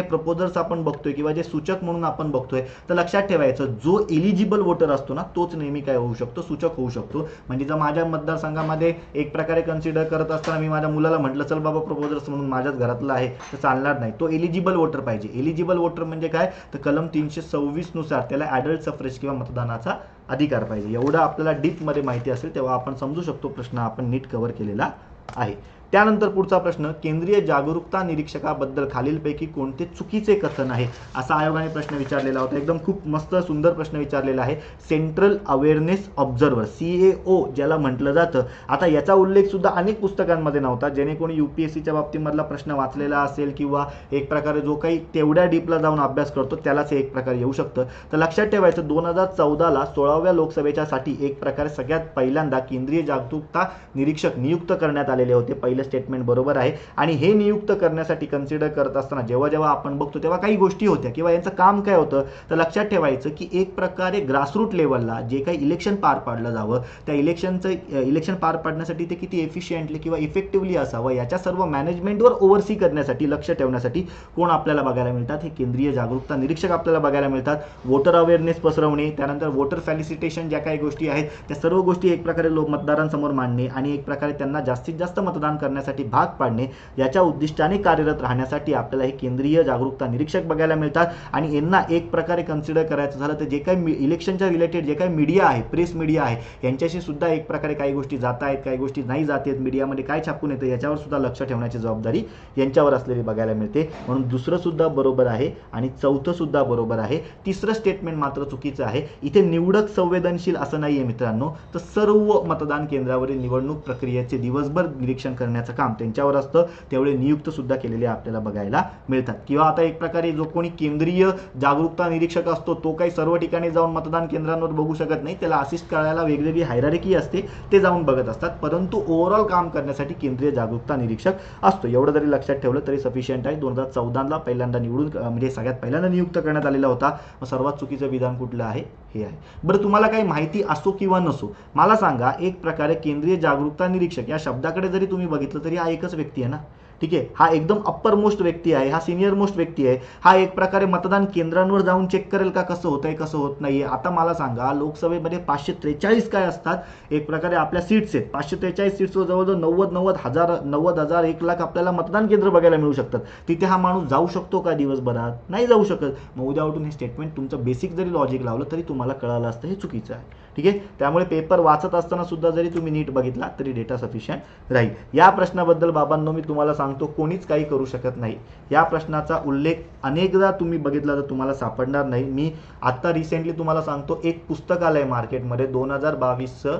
प्रपोजर्स आपण बघतोय किंवा जे सूचक म्हणून आपण बघतोय तर लक्षात ठेवायचं जो एलिजिबल वोटर असतो ना तोच नेहमी काय होऊ शकतो सूचक होऊ शकतो. म्हणजे जर माझ्या मतदारसंघामध्ये एक प्रकारे कन्सिडर करत असताना मी माझ्या मुलाला म्हटलं चल बाबा प्रपोजर्स म्हणून माझ्याच घरातला आहे तर चालणार नाही, तो एलिजिबल वोटर पाहिजे. एलिजिबल वोटर म्हणजे काय तर कलम 326 नुसार त्याला ॲडल्ट सफरेज किंवा मतदानाचा अधिकार पाहिजे. एवढं आपल्याला डीप मध्ये माहिती असेल तेव्हा आपण समजू शकतो प्रश्न आपण नीट कव्हर केलेला आहे. त्यानंतर पुढचा प्रश्न, केंद्रीय जागरूकता निरीक्षकाबद्दल खालीलपैकी कोणते चुकीचे कथन आहे असा आयोगाने प्रश्न विचारलेला होता. एकदम खूप मस्त सुंदर प्रश्न विचारलेला आहे. सेंट्रल अवेअरनेस ऑब्झर्व्हर CAO ज्याला म्हटलं जातं. आता याचा उल्लेख सुद्धा अनेक पुस्तकांमध्ये नव्हता. जेणे कोणी UPSCच्या बाबतीमधला प्रश्न वाचलेला असेल किंवा एक प्रकारे जो काही तेवढ्या डीपला जाऊन अभ्यास करतो त्यालाच एक प्रकारे येऊ शकतं. तर लक्षात ठेवायचं 2014ला 16व्या लोकसभेच्यासाठी एक प्रकारे सगळ्यात पहिल्यांदा केंद्रीय जागरूकता निरीक्षक नियुक्त करण्यात आलेले होते. पहिलं स्टेटमेंट बरोबर आहे. आणि हे नियुक्त करण्यासाठी कन्सिडर करत असताना जेव्हा आपण बघतो तेव्हा काही गोष्टी होत्या किंवा यांचं काम काय होतं तर लक्षात ठेवायचं की एक प्रकारे ग्रासरूट लेवलला जे काही इलेक्शन पार पाडलं जावं त्या इलेक्शन पार पाडण्यासाठी ते किती एफिशियंटली किंवा इफेक्टिव्हली असावं याच्या सर्व मॅनेजमेंटवर ओव्हरसी करण्यासाठी लक्ष ठेवण्यासाठी कोण आपल्याला बघायला मिळतात हे केंद्रीय जागरूकता निरीक्षक आपल्याला बघायला मिळतात. वोटर अवेअरनेस पसरवणे, त्यानंतर वोटर फॅसिलिटेशन ज्या काही गोष्टी आहेत त्या सर्व गोष्टी एक प्रकारे मतदारांसमोर मांडणे आणि एक प्रकारे त्यांना जास्तीत जास्त मतदान करण्यासाठी भाग पाडणे याच्या उद्दिष्टाने कार्यरत राहण्यासाठी आपल्याला हे केंद्रीय जागरूकता निरीक्षक बघायला मिळतात. आणि यांना एक प्रकारे कन्सिडर करायचं झालं तर जे काही इलेक्शनच्या रिलेटेड जे काही मीडिया आहे, प्रेस मीडिया आहे यांच्याशी सुद्धा एक प्रकारे काही गोष्टी जात आहेत, काही गोष्टी नाही जात आहेत, मीडियामध्ये काय छापून येतं याच्यावर सुद्धा लक्ष ठेवण्याची जबाबदारी यांच्यावर असलेली बघायला मिळते. म्हणून दुसरं सुद्धा बरोबर आहे आणि चौथं सुद्धा बरोबर आहे. तिसरं स्टेटमेंट मात्र चुकीचं आहे. इथे निवडक संवेदनशील असं नाहीये मित्रांनो, तर सर्व मतदान केंद्रावरील निवडणूक प्रक्रियेचे दिवसभर निरीक्षण करण्याचं काम त्यांच्यावर असतं. तेवढे नियुक्त सुद्धा केलेले आपल्याला बघायला मिळतात. किंवा आता एक प्रकारे जो कोणी केंद्रीय जागरूकता निरीक्षक असतो तो काही सर्व ठिकाणी जाऊन मतदान केंद्रांवर बघू शकत नाही, त्याला असिस्ट करायला वेगवेगळी हायरार्की असते, ते जाऊन बघत असतात. परंतु ओव्हरऑल काम करण्यासाठी केंद्रीय जागरूकता निरीक्षक असतो. एवढं जरी लक्षात ठेवलं तरी सफिशियंट आहे. 2014ला पहिल्यांदा म्हणजे सगळ्यात पहिल्यांदा नियुक्त करण्यात आलेला होता. सर्वात चुकीचं विधान कुठलं आहे हे आहे. बरं तुम्हाला काही माहिती असो किंवा नसो मला सांगा, एक प्रकारे केंद्रीय जागरूकता निरीक्षक या शब्दाकडे जरी तुम्ही बघितलं तरी हा एकच व्यक्ती आहे ना, ठीक आहे. हा एकदम अप्पर मोस्ट व्यक्ती आहे, हा सिनियर मोस्ट व्यक्ती आहे. हा एक प्रकारे मतदान केंद्रांवर जाऊन चेक करेल का कसं होतंय कसं होत नाहीये. आता मला सांगा लोकसभेमध्ये 543 काय असतात एक प्रकारे आपल्या सीट्स आहेत. 543 सीट्सवर जवळजवळ 90,000 1 लाख आपल्याला मतदान केंद्र बघायला मिळू शकतात. तिथे हा माणूस जाऊ शकतो का दिवसभरात? नाही जाऊ शकत. मग उद्या उठून हे स्टेटमेंट तुमचं बेसिक जरी लॉजिक लावलं तरी तुम्हाला कळालं असतं हे चुकीचं आहे, ठीक आहे. त्यामुळे पेपर वाचत असताना सुद्धा जरी तुम्ही नीट बघितला तरी डेटा सफिशियंट राहील. या प्रश्नाबद्दल बाबांनो मी तुम्हाला सांगतो कोणीच काही करू शकत नाही. या प्रश्नाचा उल्लेख अनेकदा तुम्ही बघितला तर तुम्हाला सापडणार नाही. मी आता रिसेंटली तुम्हाला सांगतो एक पुस्तक आलंय मार्केटमध्ये 2022चं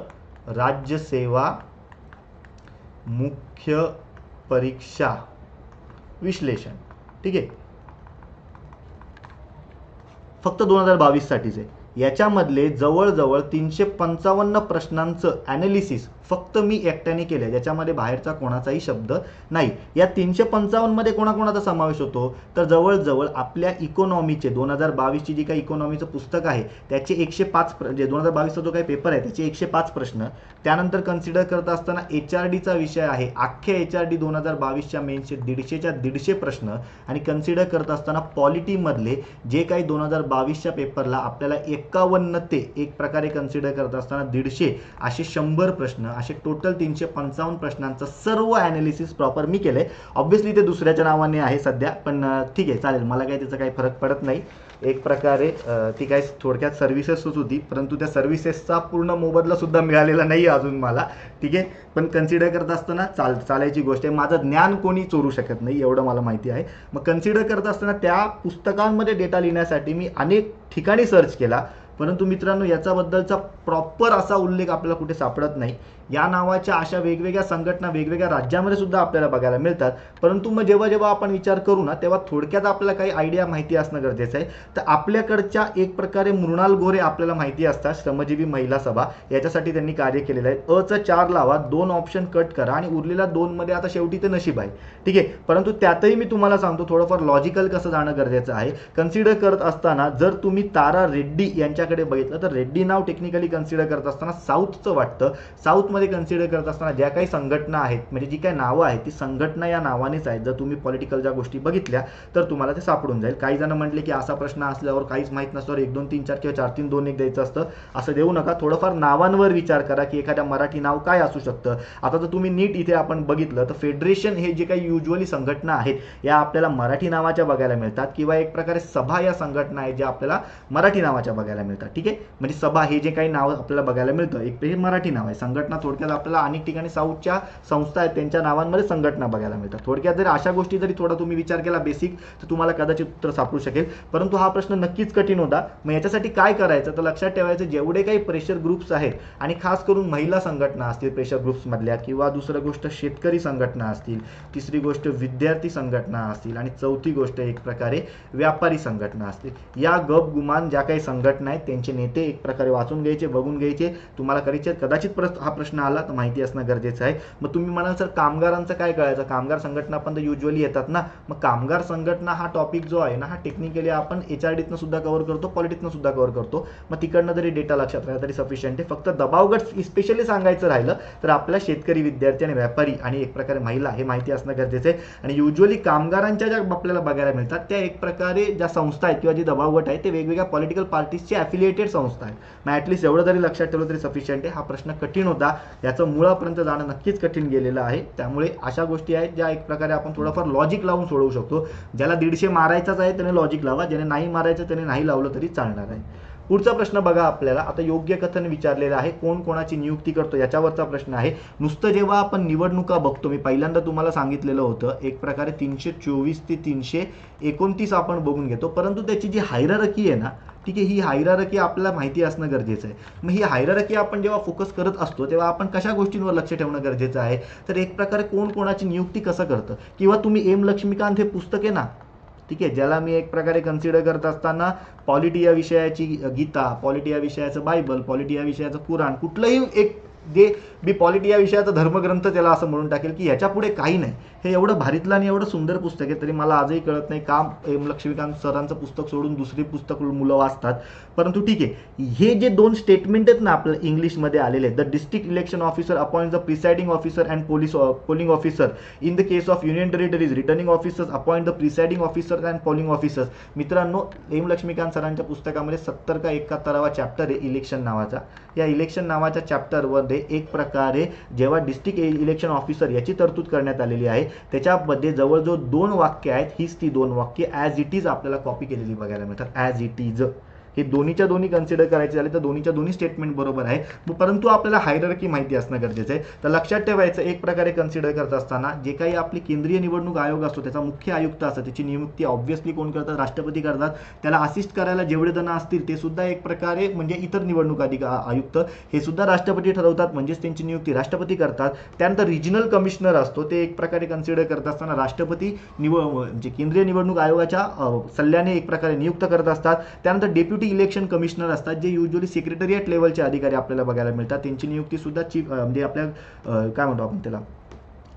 राज्यसेवा मुख्य परीक्षा विश्लेषण, ठीक आहे. फक्त 2022 साठीच आहे. याच्यामधले जवळजवळ 355 प्रश्नांचं ॲनालिसिस फक्त मी एकट्याने केले, ज्याच्यामध्ये बाहेरचा कोणाचाही शब्द नाही. या 355 मध्ये कोणाकोणाचा समावेश होतो, तर जवळजवळ आपल्या इकॉनॉमीचे 2022ची जी काही इकॉनॉमीचं पुस्तक आहे त्याचे 105 म्हणजे 2022चा जो काही पेपर आहे त्याचे 105 प्रश्न. त्यानंतर कन्सिडर करत असताना HRDचा विषय आहे, अख्खे HRD 2022च्या मेन्सचे 150च्या 150 प्रश्न. आणि कन्सिडर करत असताना पॉलिटीमधले जे काही 2022च्या पेपरला आपल्याला 51 ते एक प्रकारे कन्सिडर करत असताना 150 असे 100 प्रश्न, असे टोटल 355 प्रश्नांचं सर्व ॲनालिसिस प्रॉपर मी केलंय. ऑब्व्हियसली ते दुसऱ्याच्या नावाने आहे सध्या, पण ठीक आहे चालेल, मला काही त्याचा काही फरक पडत नाही. एक प्रकारे ती काही थोडक्यात सर्व्हिसेसच होती, परंतु त्या सर्व्हिसेसचा पूर्ण मोबदला सुद्धा मिळालेला नाही अजून मला, ठीक आहे. पण कन्सिडर करत असताना चालायची गोष्ट आहे. माझं ज्ञान कोणी चोरू शकत नाही एवढं मला माहिती आहे. मग कन्सिडर करत असताना त्या पुस्तकांमध्ये डेटा लिहिण्यासाठी मी अनेक ठिकाणी सर्च केला, परंतु मित्रांनो याच्याबद्दलचा प्रॉपर असा उल्लेख आपल्याला कुठे सापडत नाही. या नावाच्या अशा वेगवेगळ्या संघटना वेगवेगळ्या राज्यामध्ये सुद्धा आपल्याला बघायला मिळतात, परंतु मग जेव्हा आपण विचार करू ना तेव्हा थोडक्यात आपल्याला काही आयडिया माहिती असणं गरजेचं आहे. तर आपल्याकडच्या एक प्रकारे मृणाल गोरे आपल्याला माहिती असतात, श्रमजीवी महिला सभा, याच्यासाठी त्यांनी कार्य केलेलं आहे. अचं 4 लावा, 2 ऑप्शन कट करा आणि उरलेल्या 2 मध्ये आता शेवटी ते नशीब आहे, ठीक आहे. परंतु त्यातही मी तुम्हाला सांगतो थोडंफार लॉजिकल कसं जाणं गरजेचं आहे. कन्सिडर करत असताना जर तुम्ही तारा रेड्डी यांच्याकडे बघितलं तर रेड्डी नाव टेक्निकली कन्सिडर करत असताना साऊथचं वाटतं. साऊथमध्ये कन्सिडर करत असताना ज्या काही संघटना आहेत म्हणजे जी काही नावं आहेत ती संघटना या नावानेच आहेत. जर तुम्ही पॉलिटिकल ज्या गोष्टी बघितल्या तर तुम्हाला ते सापडून जाईल. काही जण म्हटले की असा प्रश्न असल्यावर काहीच माहित नसल्यावर 1 2 3 4 किंवा 4 3 2 1 द्यायचं असतं, असं देऊ नका. थोडंफार नावांवर विचार करा की एखाद्या मराठी नाव काय असू शकतं. आता जर तुम्ही नीट इथे आपण बघितलं तर फेडरेशन हे जे काही युजली संघटना आहेत या आपल्याला मराठी नावाच्या बघायला मिळतात, किंवा एक प्रकारे सभा या संघटना आहेत ज्या आपल्याला मराठी नावाच्या बघायला मिळतात, ठीक आहे. म्हणजे सभा हे जे काही नाव आपल्याला बघायला मिळतं एक हे मराठी नाव आहे. संघटना थोडक्यात आपल्याला अनेक ठिकाणी साऊथच्या संस्था आहेत त्यांच्या नावांमध्ये संघटना बघायला मिळतात. थोडक्यात जर अशा गोष्टी जरी थोडा तुम्ही विचार केला बेसिक तर तुम्हाला कदाचित उत्तर सापडू शकेल. परंतु हा प्रश्न नक्कीच कठीण होता. मग याच्यासाठी काय करायचं तर लक्षात ठेवायचं जेवढे काही प्रेशर ग्रुप्स आहेत आणि खास करून महिला संघटना असतील प्रेशर ग्रुप्स मधल्या, किंवा दुसरं गोष्ट शेतकरी संघटना असतील, तिसरी गोष्ट विद्यार्थी संघटना असतील आणि चौथी गोष्ट एक प्रकारे व्यापारी संघटना असतील, या गप गुमान ज्या काही संघटना आहेत त्यांचे नेते एक प्रकारे वाचून घ्यायचे, बघून घ्यायचे. तुम्हाला कदाचित हा प्रश्न आला तर माहिती असणं गरजेचं आहे. मग तुम्ही म्हणाल सर कामगारांचं काय कळायचं, कामगार संघटना पण तर युजली येतात ना. मग कामगार संघटना हा टॉपिक जो आहे ना हा टेक्निकली आपण HRDतनं सुद्धा कव्हर करतो, पॉलिटिक्सनं सुद्धा कव्हर करतो. मग तिकडनं जरी डेटा लक्षात राहिला तरी सफिशियंट आहे. फक्त दबावगट स्पेशली सांगायचं राहिलं तर आपल्या शेतकरी, विद्यार्थी आणि व्यापारी आणि एक प्रकारे महिला हे माहिती असणं गरजेचं आहे. आणि युजली कामगारांच्या ज्या आपल्याला बघायला मिळतात त्या एक प्रकारे ज्या संस्था आहेत किंवा जे दबावगट आहेत ते वेगवेगळ्या पॉलिटिकल पार्टीजचे ॲफिलिएटेड संस्था आहेत. मग ॲटलिस्ट एवढं जरी लक्षात ठेवलं तरी सफिशियंट आहे. हा प्रश्न कठीण होता, याचं मुळापर्यंत जाणं नक्कीच कठीण गेलेलं आहे. त्यामुळे अशा गोष्टी आहेत ज्या एक प्रकारे आपण थोडंफार लॉजिक लावून सोडवू शकतो. ज्याला 150 मारायचाच आहे त्याने लॉजिक लावा, ज्याने नाही मारायचं त्याने नाही लावलं तरी चालणार आहे. पुढचा प्रश्न बघा आपल्याला आता योग्य कथन विचारलेलं आहे, कोण कोणाची नियुक्ती करतो याच्यावरचा प्रश्न आहे. नुसतं जेव्हा आपण निवडणुका बघतो, मी पहिल्यांदा तुम्हाला सांगितलेलं होतं एक प्रकारे 324 ते 329 आपण बघून घेतो, परंतु त्याची जी हायरार्की आहे ना, ठीक आहे, ही हायरार्की आपल्याला माहिती असणं गरजेचं आहे. मग ही हायरार्की आपण जेव्हा फोकस करत असतो तेव्हा आपण कशा गोष्टींवर लक्ष ठेवणं गरजेचं आहे, तर एक प्रकारे कोण कोणाची नियुक्ती कसं करतं. किंवा तुम्ही एम लक्ष्मीकांत हे पुस्तक आहे ना, ठीक आहे, ज्याला मी एक प्रकारे कन्सिडर करत असताना पॉलिटी या विषयाची गीता, पॉलिटी या विषयाचं बायबल, पॉलिटी या विषयाचं कुराण, कुठलंही एक जे बी पॉलिटी या विषयाचा धर्मग्रंथ त्याला असं म्हणून टाकेल की ह्याच्या पुढे काही नाही. हे एवढं भारीतलं आणि एवढं सुंदर पुस्तक आहे तरी मला आजही कळत नाही का एम लक्ष्मीकांत सरांचं पुस्तक सोडून दुसरी पुस्तक मुलं वाचतात. परंतु ठीक आहे, हे जे 2 स्टेटमेंट आहेत ना आपल्या इंग्लिशमध्ये आलेले, the district election officer appoint the presiding officer and polling officer in the case of union territories, returning officers appoint the presiding officer and polling officers. मित्रांनो, एम लक्ष्मीकांत सरांच्या पुस्तकामध्ये 70 का 71वा चॅप्टर आहे इलेक्शन नावाचा. या इलेक्शन नावाच्या चॅप्टरमध्ये एक प्रकारे जेव्हा डिस्ट्रिक्ट इलेक्शन ऑफिसर याची तरतूद करण्यात आलेली आहे त्याच्यामध्ये जवळजवळ 2 वाक्य आहेत. हीच ती 2 वाक्य ॲज इट इज आपल्याला कॉपी केलेली बघायला मिळतात. ॲज इट इज हे दोन्हीच्या दोन्ही कन्सिडर करायचे झाले तर दोन्हीच्या दोन्ही स्टेटमेंट बरोबर आहे, परंतु आपल्याला हायरार्की माहिती असणं गरजेचं आहे. तर लक्षात ठेवायचं एक प्रकारे कन्सिडर करत असताना जे काही आपली केंद्रीय निवडणूक आयोग असतो त्याचा मुख्य आयुक्त असतो, त्याची नियुक्ती ऑब्व्हियसली कोण करतात, राष्ट्रपती करतात. त्याला असिस्ट करायला जेवढे जण असतील ते सुद्धा एक प्रकारे म्हणजे इतर निवडणूक आयुक्त हे सुद्धा राष्ट्रपती ठरवतात, म्हणजेच त्यांची नियुक्ती राष्ट्रपती करतात. त्यानंतर रिजनल कमिशनर असतो, ते एक प्रकारे कन्सिडर करत असताना राष्ट्रपती म्हणजे केंद्रीय निवडणूक आयोगाच्या सल्ल्याने एक प्रकारे नियुक्त करत असतात. त्यानंतर डेप्युटी डेप्युटी इलेक्शन कमिशनर असतात, जे युजली सेक्रेटरिएट लेवलचे अधिकारी आपल्याला बघायला मिळतात. त्यांची नियुक्ती सुद्धा चीफ म्हणजे आपल्या काय म्हणतो आपण त्याला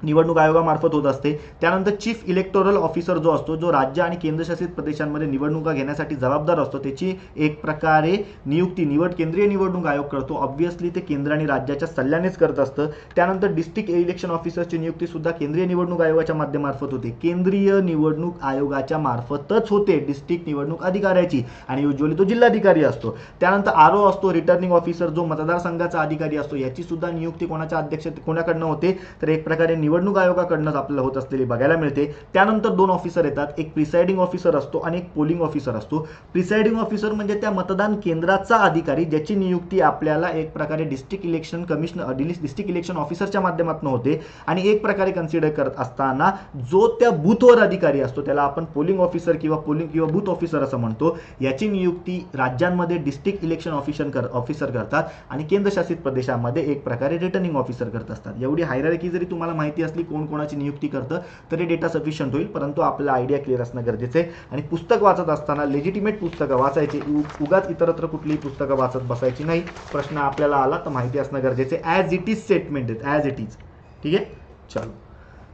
निवडणूक आयोगामार्फत होत असते. त्यानंतर चीफ इलेक्टोरल ऑफिसर जो असतो, जो राज्य आणि केंद्रशासित प्रदेशांमध्ये निवडणुका घेण्यासाठी जबाबदार असतो, त्याची एक प्रकारे नियुक्ती केंद्रीय निवडणूक आयोग करतो. ऑब्व्हियसली ते केंद्र आणि राज्याच्या सल्ल्यानेच करत असतं. त्यानंतर डिस्ट्रिक्ट इलेक्शन ऑफिसरची नियुक्ती सुद्धा केंद्रीय निवडणूक आयोगाच्या माध्यमार्फत होते. केंद्रीय निवडणूक आयोगाच्या मार्फतच होते डिस्ट्रिक्ट निवडणूक अधिकाऱ्याची, आणि युजली तो जिल्हाधिकारी असतो. त्यानंतर आरओ असतो, रिटर्निंग ऑफिसर, जो मतदारसंघाचा अधिकारी असतो. याची सुद्धा नियुक्ती कोणाकडनं होते, तर एक प्रकारे निवडणूक आयोगाकडून आपल्याला होत असलेली बघायला मिळते. त्यानंतर 2 ऑफिसर येतात, एक प्रिसाइडिंग ऑफिसर असतो आणि एक पोलिंग ऑफिसर असतो. प्रिसाइडिंग ऑफिसर म्हणजे त्या मतदान केंद्राचा अधिकारी, ज्याची नियुक्ती आपल्याला एक प्रकारे डिस्ट्रिक्ट इलेक्शन ऑफिसरच्या माध्यमातून होते. आणि एक प्रकारे कन्सिडर करत असताना जो त्या बूथवर अधिकारी असतो, त्याला आपण पोलिंग ऑफिसर किंवा बूथ ऑफिसर असं म्हणतो. याची नियुक्ती राज्यांमध्ये डिस्ट्रिक्ट इलेक्शन ऑफिसर करतात आणि केंद्रशासित प्रदेशांमध्ये एक प्रकारे रिटर्निंग ऑफिसर करत असतात. एवढी हायरार्की जरी तुम्हाला माहिती असली कोण कोणाची नियुक्ती करतं, तरी डेटा सफिशियंट होईल, परंतु आपल्याला आयडिया क्लिअर असणं गरजेचं आहे. आणि पुस्तक वाचत असताना लेजिटिमेट पुस्तकं वाचायची, उगाच इतरत्र कुठलीही पुस्तकं वाचत बसायची नाही. प्रश्न आपल्याला आला तर माहिती असणं गरजेचं आहे. ॲज इट इज स्टेटमेंट आहेत, ॲज इट इज. ठीक आहे, चलो.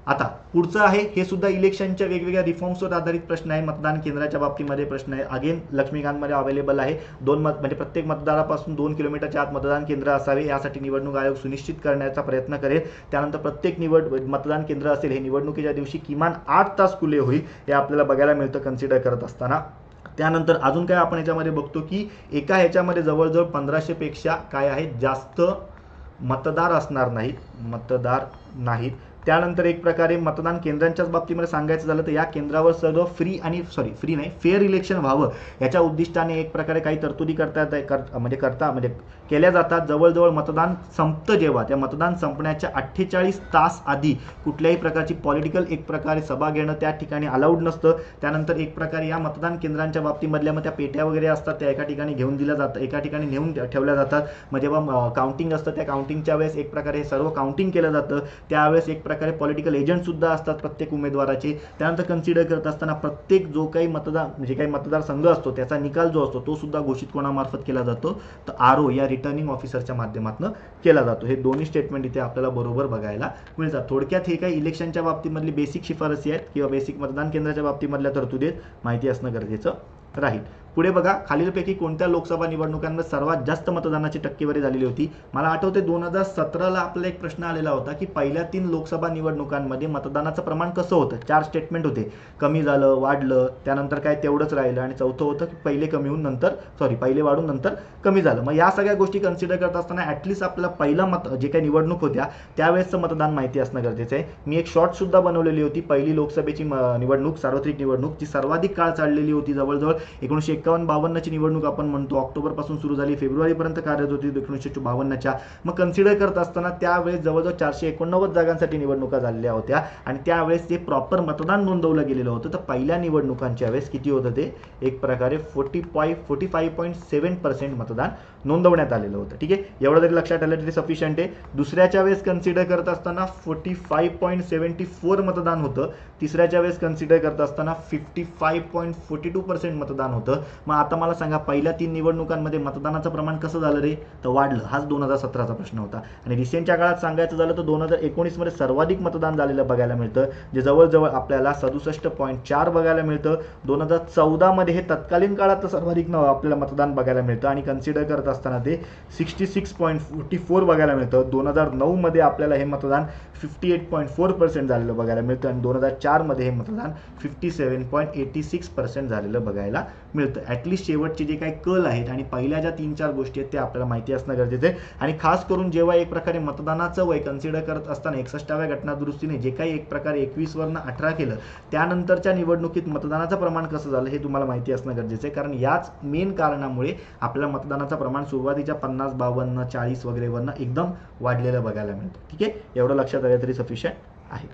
आता पुढचं आहे, हे सुद्धा इलेक्शनच्या वेगवेगळ्या रिफॉर्म्सवर आधारित प्रश्न आहे. मतदान केंद्राच्या बाबतीमध्ये प्रश्न आहे. अगेन लक्ष्मीकांतमध्ये अवेलेबल आहे. म्हणजे प्रत्येक मतदारापासून 2 किलोमीटरच्या आत मतदान केंद्र असावे, यासाठी निवडणूक आयोग सुनिश्चित करण्याचा प्रयत्न करेल. त्यानंतर प्रत्येक मतदान केंद्र असेल हे निवडणुकीच्या दिवशी किमान 8 तास खुले होईल, हे आपल्याला बघायला मिळतं कन्सिडर करत असताना. त्यानंतर अजून काय आपण याच्यामध्ये बघतो की एका ह्याच्यामध्ये जवळजवळ 1500 पेक्षा काय आहे, जास्त मतदार असणार नाहीत. त्यानंतर एक प्रकारे मतदान केंद्रांच्याच बाबतीमध्ये सांगायचं झालं तर या केंद्रावर सर्व फेअर इलेक्शन व्हावं, याच्या उद्दिष्टाने एक प्रकारे काही तरतुदी केल्या जातात. जवळजवळ मतदान संपतं जेव्हा, त्या मतदान संपण्याच्या 48 तास आधी कुठल्याही प्रकारची पॉलिटिकल एक प्रकारे सभा घेणं त्या ठिकाणी अलाउड नसतं. त्यानंतर एक प्रकारे या मतदान केंद्रांच्या बाबतीमधल्या मग त्या पेट्या वगैरे असतात, त्या एका ठिकाणी घेऊन दिल्या जातात, एका ठिकाणी नेऊन ठेवल्या जातात. मग जेव्हा काउंटिंग असतं, त्या काउंटिंगच्या वेळेस एक प्रकारे हे सर्व काउंटिंग केलं जातं. त्यावेळेस एक प्रकारे पॉलिटिकल एजंट सुद्धा असतात प्रत्येक उमेदवाराचे. त्यानंतर कन्सिडर करत असताना प्रत्येक जो काही मतदारसंघ असतो, त्याचा निकाल जो असतो तो सुद्धा घोषित कोणामार्फत केला जातो, तर आरओ या रिटर्निंग ऑफिसरच्या माध्यमातून केला जातो. हे दोन्ही स्टेटमेंट इथे आपल्याला बरोबर बघायला मिळतात. थोडक्यात हे काही इलेक्शनच्या बाबतीमधली बेसिक शिफारसी आहेत किंवा बेसिक मतदान केंद्राच्या बाबतीमधल्या तरतुदी माहिती असणं गरजेचं राहील. पुढे बघा, खालीलपैकी कोणत्या लोकसभा निवडणुकांमध्ये सर्वात जास्त मतदानाची टक्केवारी झालेली होती. मला आठवते 2017ला आपल्याला एक प्रश्न आलेला होता की पहिल्या 3 लोकसभा निवडणुकांमध्ये मतदानाचं प्रमाण कसं होतं. 4 स्टेटमेंट होते, कमी झालं, वाढलं, त्यानंतर काय तेवढंच राहिलं, आणि चौथं होतं की पहिले वाढून नंतर कमी झालं. मग या सगळ्या गोष्टी कन्सिडर करत असताना ॲटलिस्ट आपल्याला जे काही निवडणूक होत्या त्यावेळेसचं मतदान माहिती असणं गरजेचं आहे. मी एक शॉर्ट सुद्धा बनवलेली होती. पहिली लोकसभेची निवडणूक, सार्वत्रिक निवडणूक, जी सर्वाधिक काळ चाललेली होती, जवळजवळ 1951-52ची निवडणूक आपण म्हणतो. ऑक्टोबरपासून सुरू झाली, फेब्रुवारीपर्यंत कार्यरत होती 1952च्या. मग कन्सिडर करत असताना त्यावेळेस जवळजवळ 489 जागांसाठी निवडणुका झालेल्या होत्या, आणि त्यावेळेस जे प्रॉपर मतदान नोंदवलं गेलेलं होतं, तर पहिल्या निवडणुकांच्या वेळेस किती होतं, ते एक प्रकारे 45.7% मतदान नोंदवण्यात आलेलं होतं. ठीक आहे, एवढं जरी लक्षात आलं तरी सफिशियंट आहे. दुसऱ्याच्या वेळेस कन्सिडर करत असताना 45.74 मतदान होतं. तिसऱ्याच्या वेळेस कन्सिडर करत असताना 55.42% मतदान होतं. मग आता मला सांगा, पहिल्या 3 निवडणुकांमध्ये मतदानाचं प्रमाण कसं झालं रे, तर वाढलं. हाच 2017चा प्रश्न होता. आणि रिसेंटच्या काळात सांगायचं झालं तर 2019 मध्ये सर्वाधिक मतदान झालेलं बघायला मिळतं, जे जवळजवळ आपल्याला 67.4 बघायला मिळतं. 2014 मध्ये हे तत्कालीन काळात सर्वाधिक आपल्याला मतदान बघायला मिळतं, आणि कन्सिडर करत असताना ते 66.44 बघायला मिळतं. 2009 मध्ये आपल्याला हे मतदान 58.4% झालेलं बघायला मिळतं, आणि 2004 मध्ये हे मतदान 57.86% झालेलं बघायला मिळतं. ॲटलिस्ट शेवटचे जे काही कल आहेत आणि पहिल्या ज्या 3-4 गोष्टी आहेत ते आपल्याला माहिती असणं गरजेचं आहे. आणि खास करून जेव्हा एक प्रकारे मतदानाचं वय कन्सिडर करत असताना 61व्या घटनादुरुस्तीने जे काही एक प्रकारे 21 वरनं 18 केलं, त्यानंतरच्या निवडणुकीत मतदानाचं प्रमाण कसं झालं हे तुम्हाला माहिती असणं गरजेचं आहे. कारण याच मेन कारणामुळे आपल्याला मतदानाचं प्रमाण सुरुवातीच्या 50, 52, 40 वगैरे वरनं एकदम वाढलेलं बघायला मिळतं. ठीक आहे, एवढं लक्षात आलं तरी सफिशियंट आहे.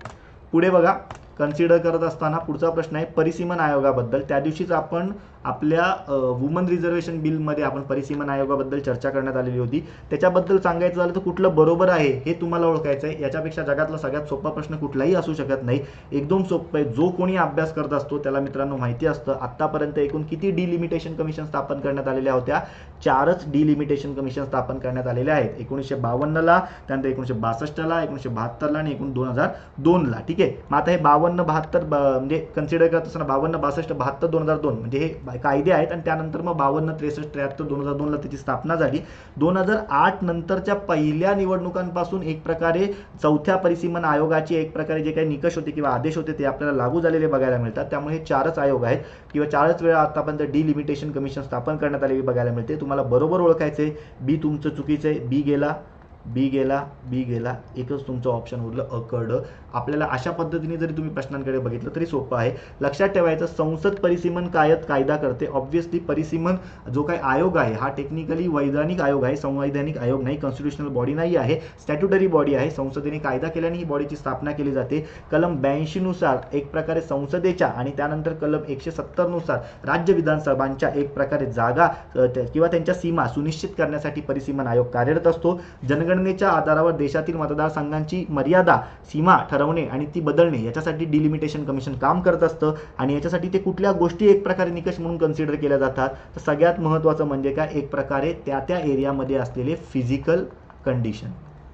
पुढे बघा, कन्सिडर करत असताना पुढचा प्रश्न आहे परिसीमन आयोगाबद्दल. त्या दिवशीच आपण आपल्या वुमन रिझर्वेशन बिलमध्ये आपण परिसीमन आयोगाबद्दल चर्चा करण्यात आलेली होती. त्याच्याबद्दल सांगायचं झालं तर कुठलं बरोबर आहे हे तुम्हाला ओळखायचं आहे. याच्यापेक्षा जगातला सगळ्यात सोपा प्रश्न कुठलाही असू शकत नाही, एकदम सोपं आहे. जो कोणी अभ्यास करत असतो त्याला मित्रांनो माहिती असतं आतापर्यंत एकूण किती डिलिमिटेशन कमिशन स्थापन करण्यात आलेल्या होत्या. 4च डिलिमिटेशन कमिशन स्थापन करण्यात आलेले आहेत. 1952ला, त्यानंतर 1962ला, 1972ला आणि एकूण 2002ला. ठीक आहे. मग आता हे 52-72 म्हणजे कन्सिडर करत असताना 52-62-72 2002 म्हणजे हे कायदे आहेत आणि त्यानंतर मग 52-63-73 2002ला त्याची स्थापना झाली. 2008 नंतरच्या पहिल्या निवडणुकांपासून एक प्रकारे चौथ्या परिसीमन आयोगाचे एक प्रकारे जे काही निकष होते किंवा आदेश होते ते आपल्याला लागू झालेले बघायला मिळतात. त्यामुळे हे 4च आयोग आहेत किंवा 4च वेळा आतापर्यंत डिलिमिटेशन कमिशन स्थापन करण्यात आलेली बघायला मिळते. तुम्हाला बरोबर ओळखायचे. बी तुमचं चुकीचं आहे. बी गेला, एकच तुमचं ऑप्शन उरलं अकड. आपल्याला अशा पद्धतीने जरी तुम्ही प्रश्नांकडे बघितलं तरी सोपं आहे. लक्षात ठेवायचं, संसद परिसीमन कायदा करते. ऑब्व्हियसली परिसीमन जो काही आयोग आहे हा टेक्निकली वैधानिक आयोग आहे, संवैधानिक आयोग नाही, कॉन्स्टिट्युशनल बॉडी नाही आहे, स्टॅट्युटरी बॉडी आहे. संसदेने कायदा केल्याने ही बॉडीची स्थापना केली जाते. कलम 82 नुसार एक प्रकारे संसदेच्या आणि त्यानंतर कलम 170 नुसार राज्य विधानसभांच्या एक प्रकारे जागा किंवा त्यांच्या सीमा सुनिश्चित करण्यासाठी परिसीमन आयोग कार्यरत असतो. जनगणनेच्या आधारावर देशातील मतदारसंघांची मर्यादा, सीमा ठरवणे आणि ती बदलणे याच्यासाठी डिलिमिटेशन कमिशन काम करत असतं. आणि याच्यासाठी ते कुठल्या गोष्टी एक प्रकारे निकष म्हणून कन्सिडर केल्या जातात तर सगळ्यात महत्त्वाचं म्हणजे काय, एक प्रकारे त्या एरियामध्ये असलेले फिजिकल कंडिशन,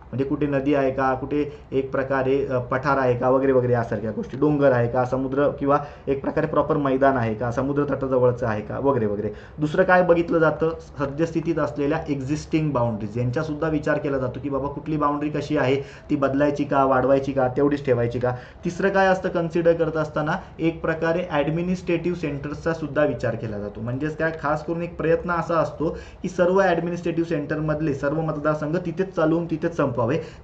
म्हणजे कुठे नदी आहे का, कुठे एक प्रकारे पठार आहे का वगैरे वगैरे यासारख्या गोष्टी, डोंगर आहे का, समुद्र किंवा एक प्रकारे प्रॉपर मैदान आहे का, समुद्र तटाजवळचं आहे का वगैरे वगैरे. दुसरं काय बघितलं जातं, सद्यस्थितीत असलेल्या एक्झिस्टिंग बाउंड्रीज यांचा सुद्धा विचार केला जातो की बाबा कुठली बाउंड्री कशी आहे, ती बदलायची का, वाढवायची का, तेवढीच ठेवायची का. तिसरं काय असतं कन्सिडर करत असताना, एक प्रकारे ॲडमिनिस्ट्रेटिव्ह सेंटर्सचा सुद्धा विचार केला जातो. म्हणजेच काय, खास करून एक प्रयत्न असा असतो की सर्व ॲडमिनिस्ट्रेटिव्ह सेंटरमधले सर्व मतदारसंघ तिथेच चालवून तिथेच संपवावे.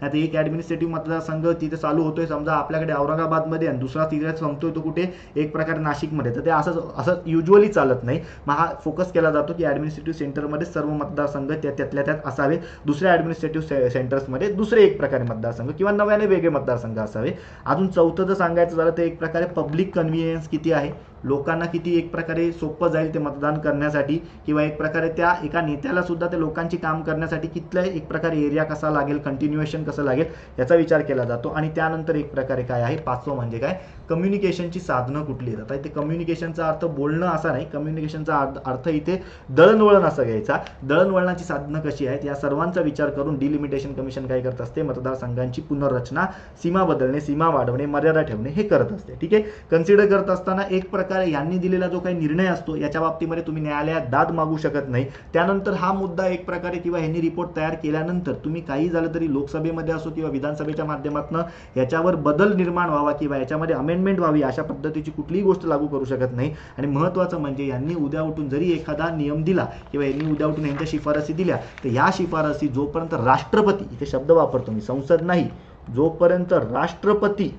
आता एक ॲडमिनिस्ट्रेटिव्ह मतदारसंघ तिथे चालू होतोय समजा आपल्याकडे औरंगाबादमध्ये आणि दुसरा तिथे संपतोय तो कुठे एक प्रकारे नाशिकमध्ये, तर ते असं युजली चालत नाही. मग हा फोकस केला जातो की ॲडमिनिस्ट्रेटिव्ह सेंटरमध्ये सर्व मतदारसंघ त्यातल्या त्यात असावे, दुसऱ्या ॲडमिनिस्ट्रेटिव्ह सेंटर्समध्ये दुसरे एक प्रकारे मतदारसंघ किंवा नव्याने वेगळे मतदारसंघ असावे. अजून चौथं जर सांगायचं झालं तर एक प्रकारे पब्लिक कन्व्हिनियन्स किती आहे, लोकांना किती एक प्रकारे सोपं जाईल ते मतदान करण्यासाठी किंवा एक प्रकारे त्या एका नेत्याला सुद्धा ते लोकांची काम करण्यासाठी कितल्या एक प्रकारे एरिया कसा लागेल, कंटिन्युएशन कसं लागेल याचा विचार केला जातो. आणि त्यानंतर एक प्रकारे काय आहे, पाचवं म्हणजे काय, कम्युनिकेशनची साधनं कुठली येतात. आता इथे कम्युनिकेशनचा अर्थ बोलणं असा नाही, कम्युनिकेशनचा अर्थ इथे दळणवळण असा घ्यायचा. दळणवळणाची साधनं कशी आहेत या सर्वांचा विचार करून डिलिमिटेशन कमिशन काय करत असते, मतदारसंघांची पुनर्रचना, सीमा बदलणे, सीमा वाढवणे, मर्यादा ठेवणे हे करत असते. ठीक आहे. कन्सिडर करत असताना एक प्रकारे यांनी दिलेला जो काही निर्णय असतो याच्या बाबतीमध्ये तुम्ही न्यायालयात दाद मागू शकत नाही. त्यानंतर हा मुद्दा एक प्रकारे किंवा यांनी रिपोर्ट तयार केल्यानंतर तुम्ही काही झालं तरी लोकसभेमध्ये असो किंवा विधानसभेच्या माध्यमातून याच्यावर बदल निर्माण व्हावा किंवा याच्यामध्ये अमेंडमेंट व्हावी अशा पद्धतीची कुठलीही गोष्ट लागू करू शकत नाही. आणि महत्त्वाचं म्हणजे यांनी उद्या उठून जरी एखादा नियम दिला किंवा यांनी उद्या उठून यांच्या शिफारसी दिल्या तर या शिफारसी जोपर्यंत राष्ट्रपती, इथे शब्द वापरतो मी, संसद नाही, जोपर्यंत राष्ट्रपती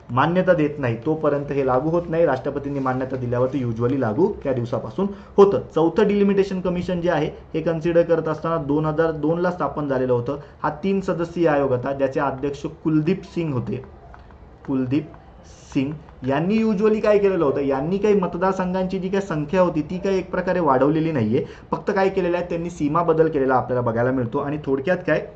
मान्यता देत नाही तोपर्यंत हे लागू होत नाही. राष्ट्रपतींनी मान्यता दिल्यावरती युजली लागू त्या दिवसापासून होतं. चौथं डिलिमिटेशन कमिशन जे आहे हे कन्सिडर करत असताना 2002ला स्थापन झालेलं होतं. हा 3 सदस्यीय आयोग होता ज्याचे अध्यक्ष कुलदीप सिंग होते. कुलदीप सिंग यांनी युजली काय केलेलं होतं, यांनी काही मतदारसंघांची जी काही संख्या होती ती काही एक प्रकारे वाढवलेली नाहीये, फक्त काय केलेलं आहे त्यांनी सीमा बदल केलेला आपल्याला बघायला मिळतो. आणि थोडक्यात काय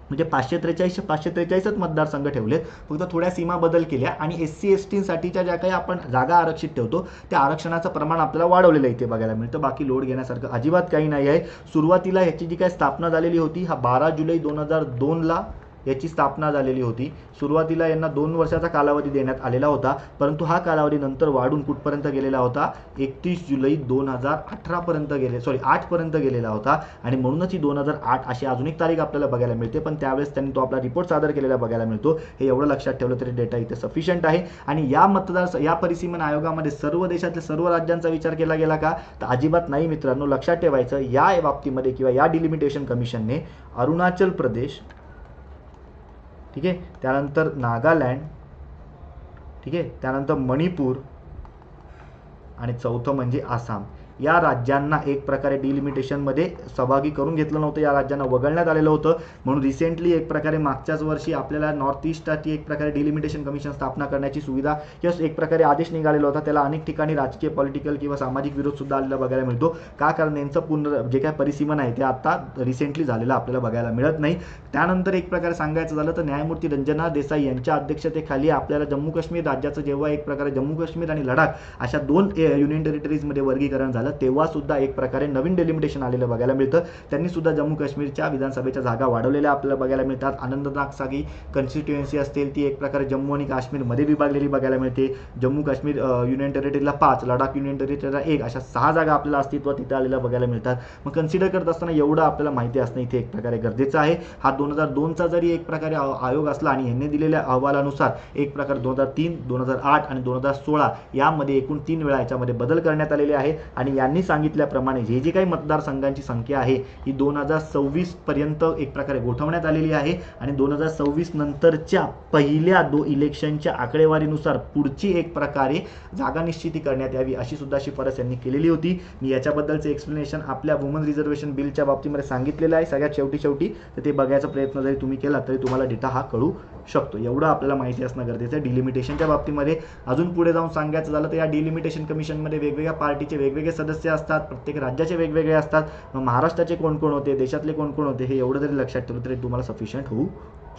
म्हणजे 543च मतदारसंघ ठेवलेत, फक्त थोड्या सीमा बदल केल्या आणि SC ST साठीच्या ज्या काही आपण जागा आरक्षित ठेवतो त्या आरक्षणाचं प्रमाण आपल्याला वाढवलेलं इथे बघायला मिळतं. बाकी लोड घेण्यासारखं अजिबात काही नाही आहे. सुरुवातीला ह्याची जी काही स्थापना झालेली होती हा 12 जुलै 2002ला याची स्थापना झालेली होती. सुरुवातीला यांना 2 वर्षाचा कालावधी देण्यात आलेला होता, परंतु हा कालावधी नंतर वाढून कुठपर्यंत गेलेला होता, 31 जुलै 2018 पर्यंत 8 पर्यंत गेलेला होता. आणि म्हणूनच ही 2008 अशी अजून एक तारीख आपल्याला बघायला मिळते, पण त्यावेळेस त्यांनी तो आपला रिपोर्ट सादर केलेला बघायला मिळतो. हे एवढं लक्षात ठेवलं तरी डेटा इथे सफिशियंट आहे. आणि या परिसीमन आयोगामध्ये सर्व देशातल्या सर्व राज्यांचा विचार केला गेला का, तर अजिबात नाही मित्रांनो. लक्षात ठेवायचं, या बाबतीमध्ये किंवा या डिलिमिटेशन कमिशनने अरुणाचल प्रदेश, ठीक आहे, त्यानंतर नागालँड, ठीक आहे, त्यानंतर मणिपूर आणि चौथं म्हणजे आसाम या राज्यांना एक प्रकारे डिलिमिटेशनमध्ये सहभागी करून घेतलं नव्हतं, या राज्यांना वगळण्यात आलेलं होतं. म्हणून रिसेंटली एक प्रकारे मागच्याच वर्षी आपल्याला नॉर्थ ईस्टसाठी एक प्रकारे डिलिमिटेशन कमिशन स्थापना करण्याची सुविधा किंवा एक प्रकारे आदेश निघालेला होता. त्याला अनेक ठिकाणी राजकीय पॉलिटिकल किंवा सामाजिक विरोध सुद्धा आलेला बघायला मिळतो. का? कारण यांचं जे काय परिसीमन आहे ते आता रिसेंटली झालेलं आपल्याला बघायला मिळत नाही. त्यानंतर एक प्रकारे सांगायचं झालं तर न्यायमूर्ती रंजना देसाई यांच्या अध्यक्षतेखाली आपल्याला जम्मू काश्मीर राज्याचं जेव्हा एक प्रकारे जम्मू काश्मीर आणि लडाख अशा 2 युनियन टेरिटरीजमध्ये वर्गीकरण झालं तेव्हा सुद्धा एक प्रकारे नवीन डेलिमिटेशन आलेलं बघायला मिळतं. त्यांनी सुद्धा जम्मू काश्मीरच्या विधानसभेच्या जागा वाढवलेल्या आपल्याला बघायला मिळतात. अनंतनाग सागी कॉन्स्टिट्युएन्सी असतील ती एक प्रकारे जम्मू आणि काश्मीरमध्ये विभागलेली बघायला मिळते. जम्मू काश्मीर युनियन टेरिटरीला 5, लडाख युनियन टेरिटरीला 1 अशा 6 जागा आपल्याला अस्तित्वात तिथे आलेल्या बघायला मिळतात. मग कन्सिडर करत असताना एवढं आपल्याला माहिती असणं इथे एक प्रकारे गरजेचं आहे. हा 2002चा जरी एक प्रकारे आयोग असला आणि यांनी दिलेल्या अहवालानुसार एक प्रकारे 2003, 2008 आणि 2016 यामध्ये एकूण 3 वेळा याच्यामध्ये बदल करण्यात आलेले आहे. आणि यांनी सांगितल्याप्रमाणे जे काही मतदारसंघांची संख्या आहे ही 2026 पर्यंत एक प्रकारे गोठवण्यात आलेली आहे. आणि 2026 नंतरच्या पहिल्या इलेक्शनच्या आकडेवारीनुसार पुढची एक प्रकारे जागा निश्चिती करण्यात यावी अशी सुद्धा शिफारस यांनी केलेली होती. मी याच्याबद्दलचे एक्सप्लेनेशन आपल्या वुमन रिझर्वेशन बिलच्या बाबतीमध्ये सांगितलेलं आहे सगळ्यात शेवटी तर ते बघायचा प्रयत्न जरी तुम्ही केला तरी तुम्हाला डेटा हा कळू शकतो. एवढं आपल्याला माहिती असणं गरजेचं आहे. डिलिमिटेशनच्या बाबतीमध्ये अजून पुढे जाऊन सांगायचं झालं तर या डिलिमिटेशन कमिशनमध्ये वेगवेगळ्या पार्टीचे वेगवेगळे सदस्य असतात, प्रत्येक राज्याचे वेगवेगळे असतात. महाराष्ट्राचे कोण कोण होते, देशातले कोण कोण होते हे एवढं जरी लक्षात ठेवलं तरी तुम्हाला सफिशियंट होऊ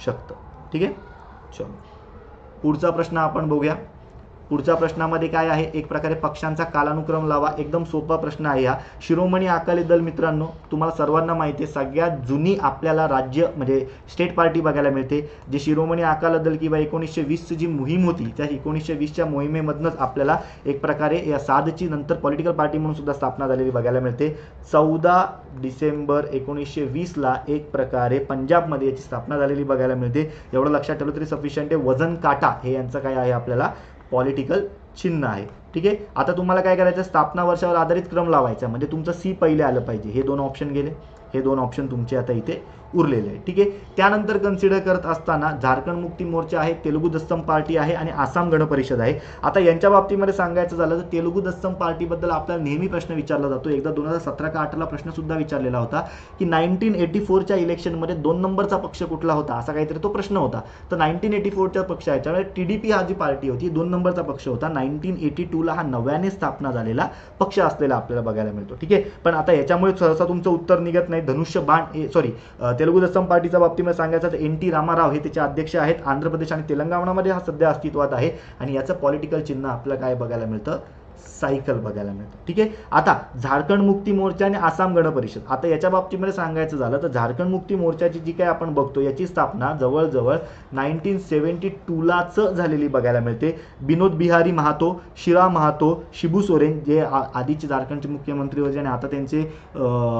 शकतं. ठीक आहे, चलो पुढचा प्रश्न आपण बघूया. पुढच्या प्रश्नामध्ये काय आहे, एक प्रकारे पक्षांचा कालानुक्रम लावा. एकदम सोपा प्रश्न आहे हा. शिरोमणी अकाली दल मित्रांनो तुम्हाला सर्वांना माहिती आहे सगळ्यात जुनी आपल्याला राज्य म्हणजे स्टेट पार्टी बघायला मिळते. जे शिरोमणी अकाली दल किंवा 1920 जी मोहीम होती त्या 1920च्या मोहिमेमधनंच आपल्याला एक प्रकारे या साधची नंतर पॉलिटिकल पार्टी म्हणून सुद्धा स्थापना झालेली बघायला मिळते. 14 डिसेंबर 1920ला एक प्रकारे पंजाबमध्ये याची स्थापना झालेली बघायला मिळते. एवढं लक्षात ठेवलं तरी सफिशियंट आहे. वजन काटा हे यांचं काय आहे आपल्याला पॉलिटिकल चिन्ह आहे. ठीक आहे, आता तुम्हाला काय करायचं, स्थापना वर्षावर आधारित क्रम लावायचा. म्हणजे तुमचं सी पहिले आलं पाहिजे. हे 2 ऑप्शन गेले, हे 2 ऑप्शन तुमचे आता इथे उरलेले आहे. ठीक आहे, त्यानंतर कन्सिडर करत असताना झारखंड मुक्ती मोर्चा आहे, तेलुगू देशम पार्टी आहे आणि आसाम गण परिषद आहे. आता यांच्या बाबतीमध्ये सांगायचं झालं तर तेलुगू देशम पार्टीबद्दल आपल्याला नेहमी प्रश्न विचारला जातो. एकदा 2017 का 18ला प्रश्न सुद्धा विचारलेला होता की 1984च्या इलेक्शनमध्ये 2 नंबरचा पक्ष कुठला होता असा काहीतरी तो प्रश्न होता. तर 1984च्या पक्ष याच्यामुळे टीडीपी हा जी पार्टी होती 2 नंबरचा पक्ष होता. 1982ला हा नव्याने स्थापना झालेला पक्ष असलेला आपल्याला बघायला मिळतो. ठीक आहे, पण आता याच्यामुळे सहसा तुमचं उत्तर निघत नाही. धनुष्यबाण तेलुगू देशम पार्टीच्या बाबतीमध्ये सांगायचं तर NT रामाराव हे त्याचे अध्यक्ष आहेत. आंध्र प्रदेश आणि तेलंगणामध्ये हा सध्या अस्तित्वात आहे आणि याचं पॉलिटिकल चिन्ह आपल्याला काय बघायला मिळतं, सायकल बघायला मिळतं. ठीक आहे, आता झारखंड मुक्ती मोर्चा आणि आसाम गण परिषद. आता याच्या बाबतीमध्ये सांगायचं झालं तर झारखंड मुक्ती मोर्चाची जी काय आपण बघतो याची स्थापना जवळजवळ 1972लाच झालेली बघायला मिळते. विनोद बिहारी महातो, शिरा महातो, शिबू सोरेन जे आधीचे झारखंडचे मुख्यमंत्री होते आणि आता त्यांचे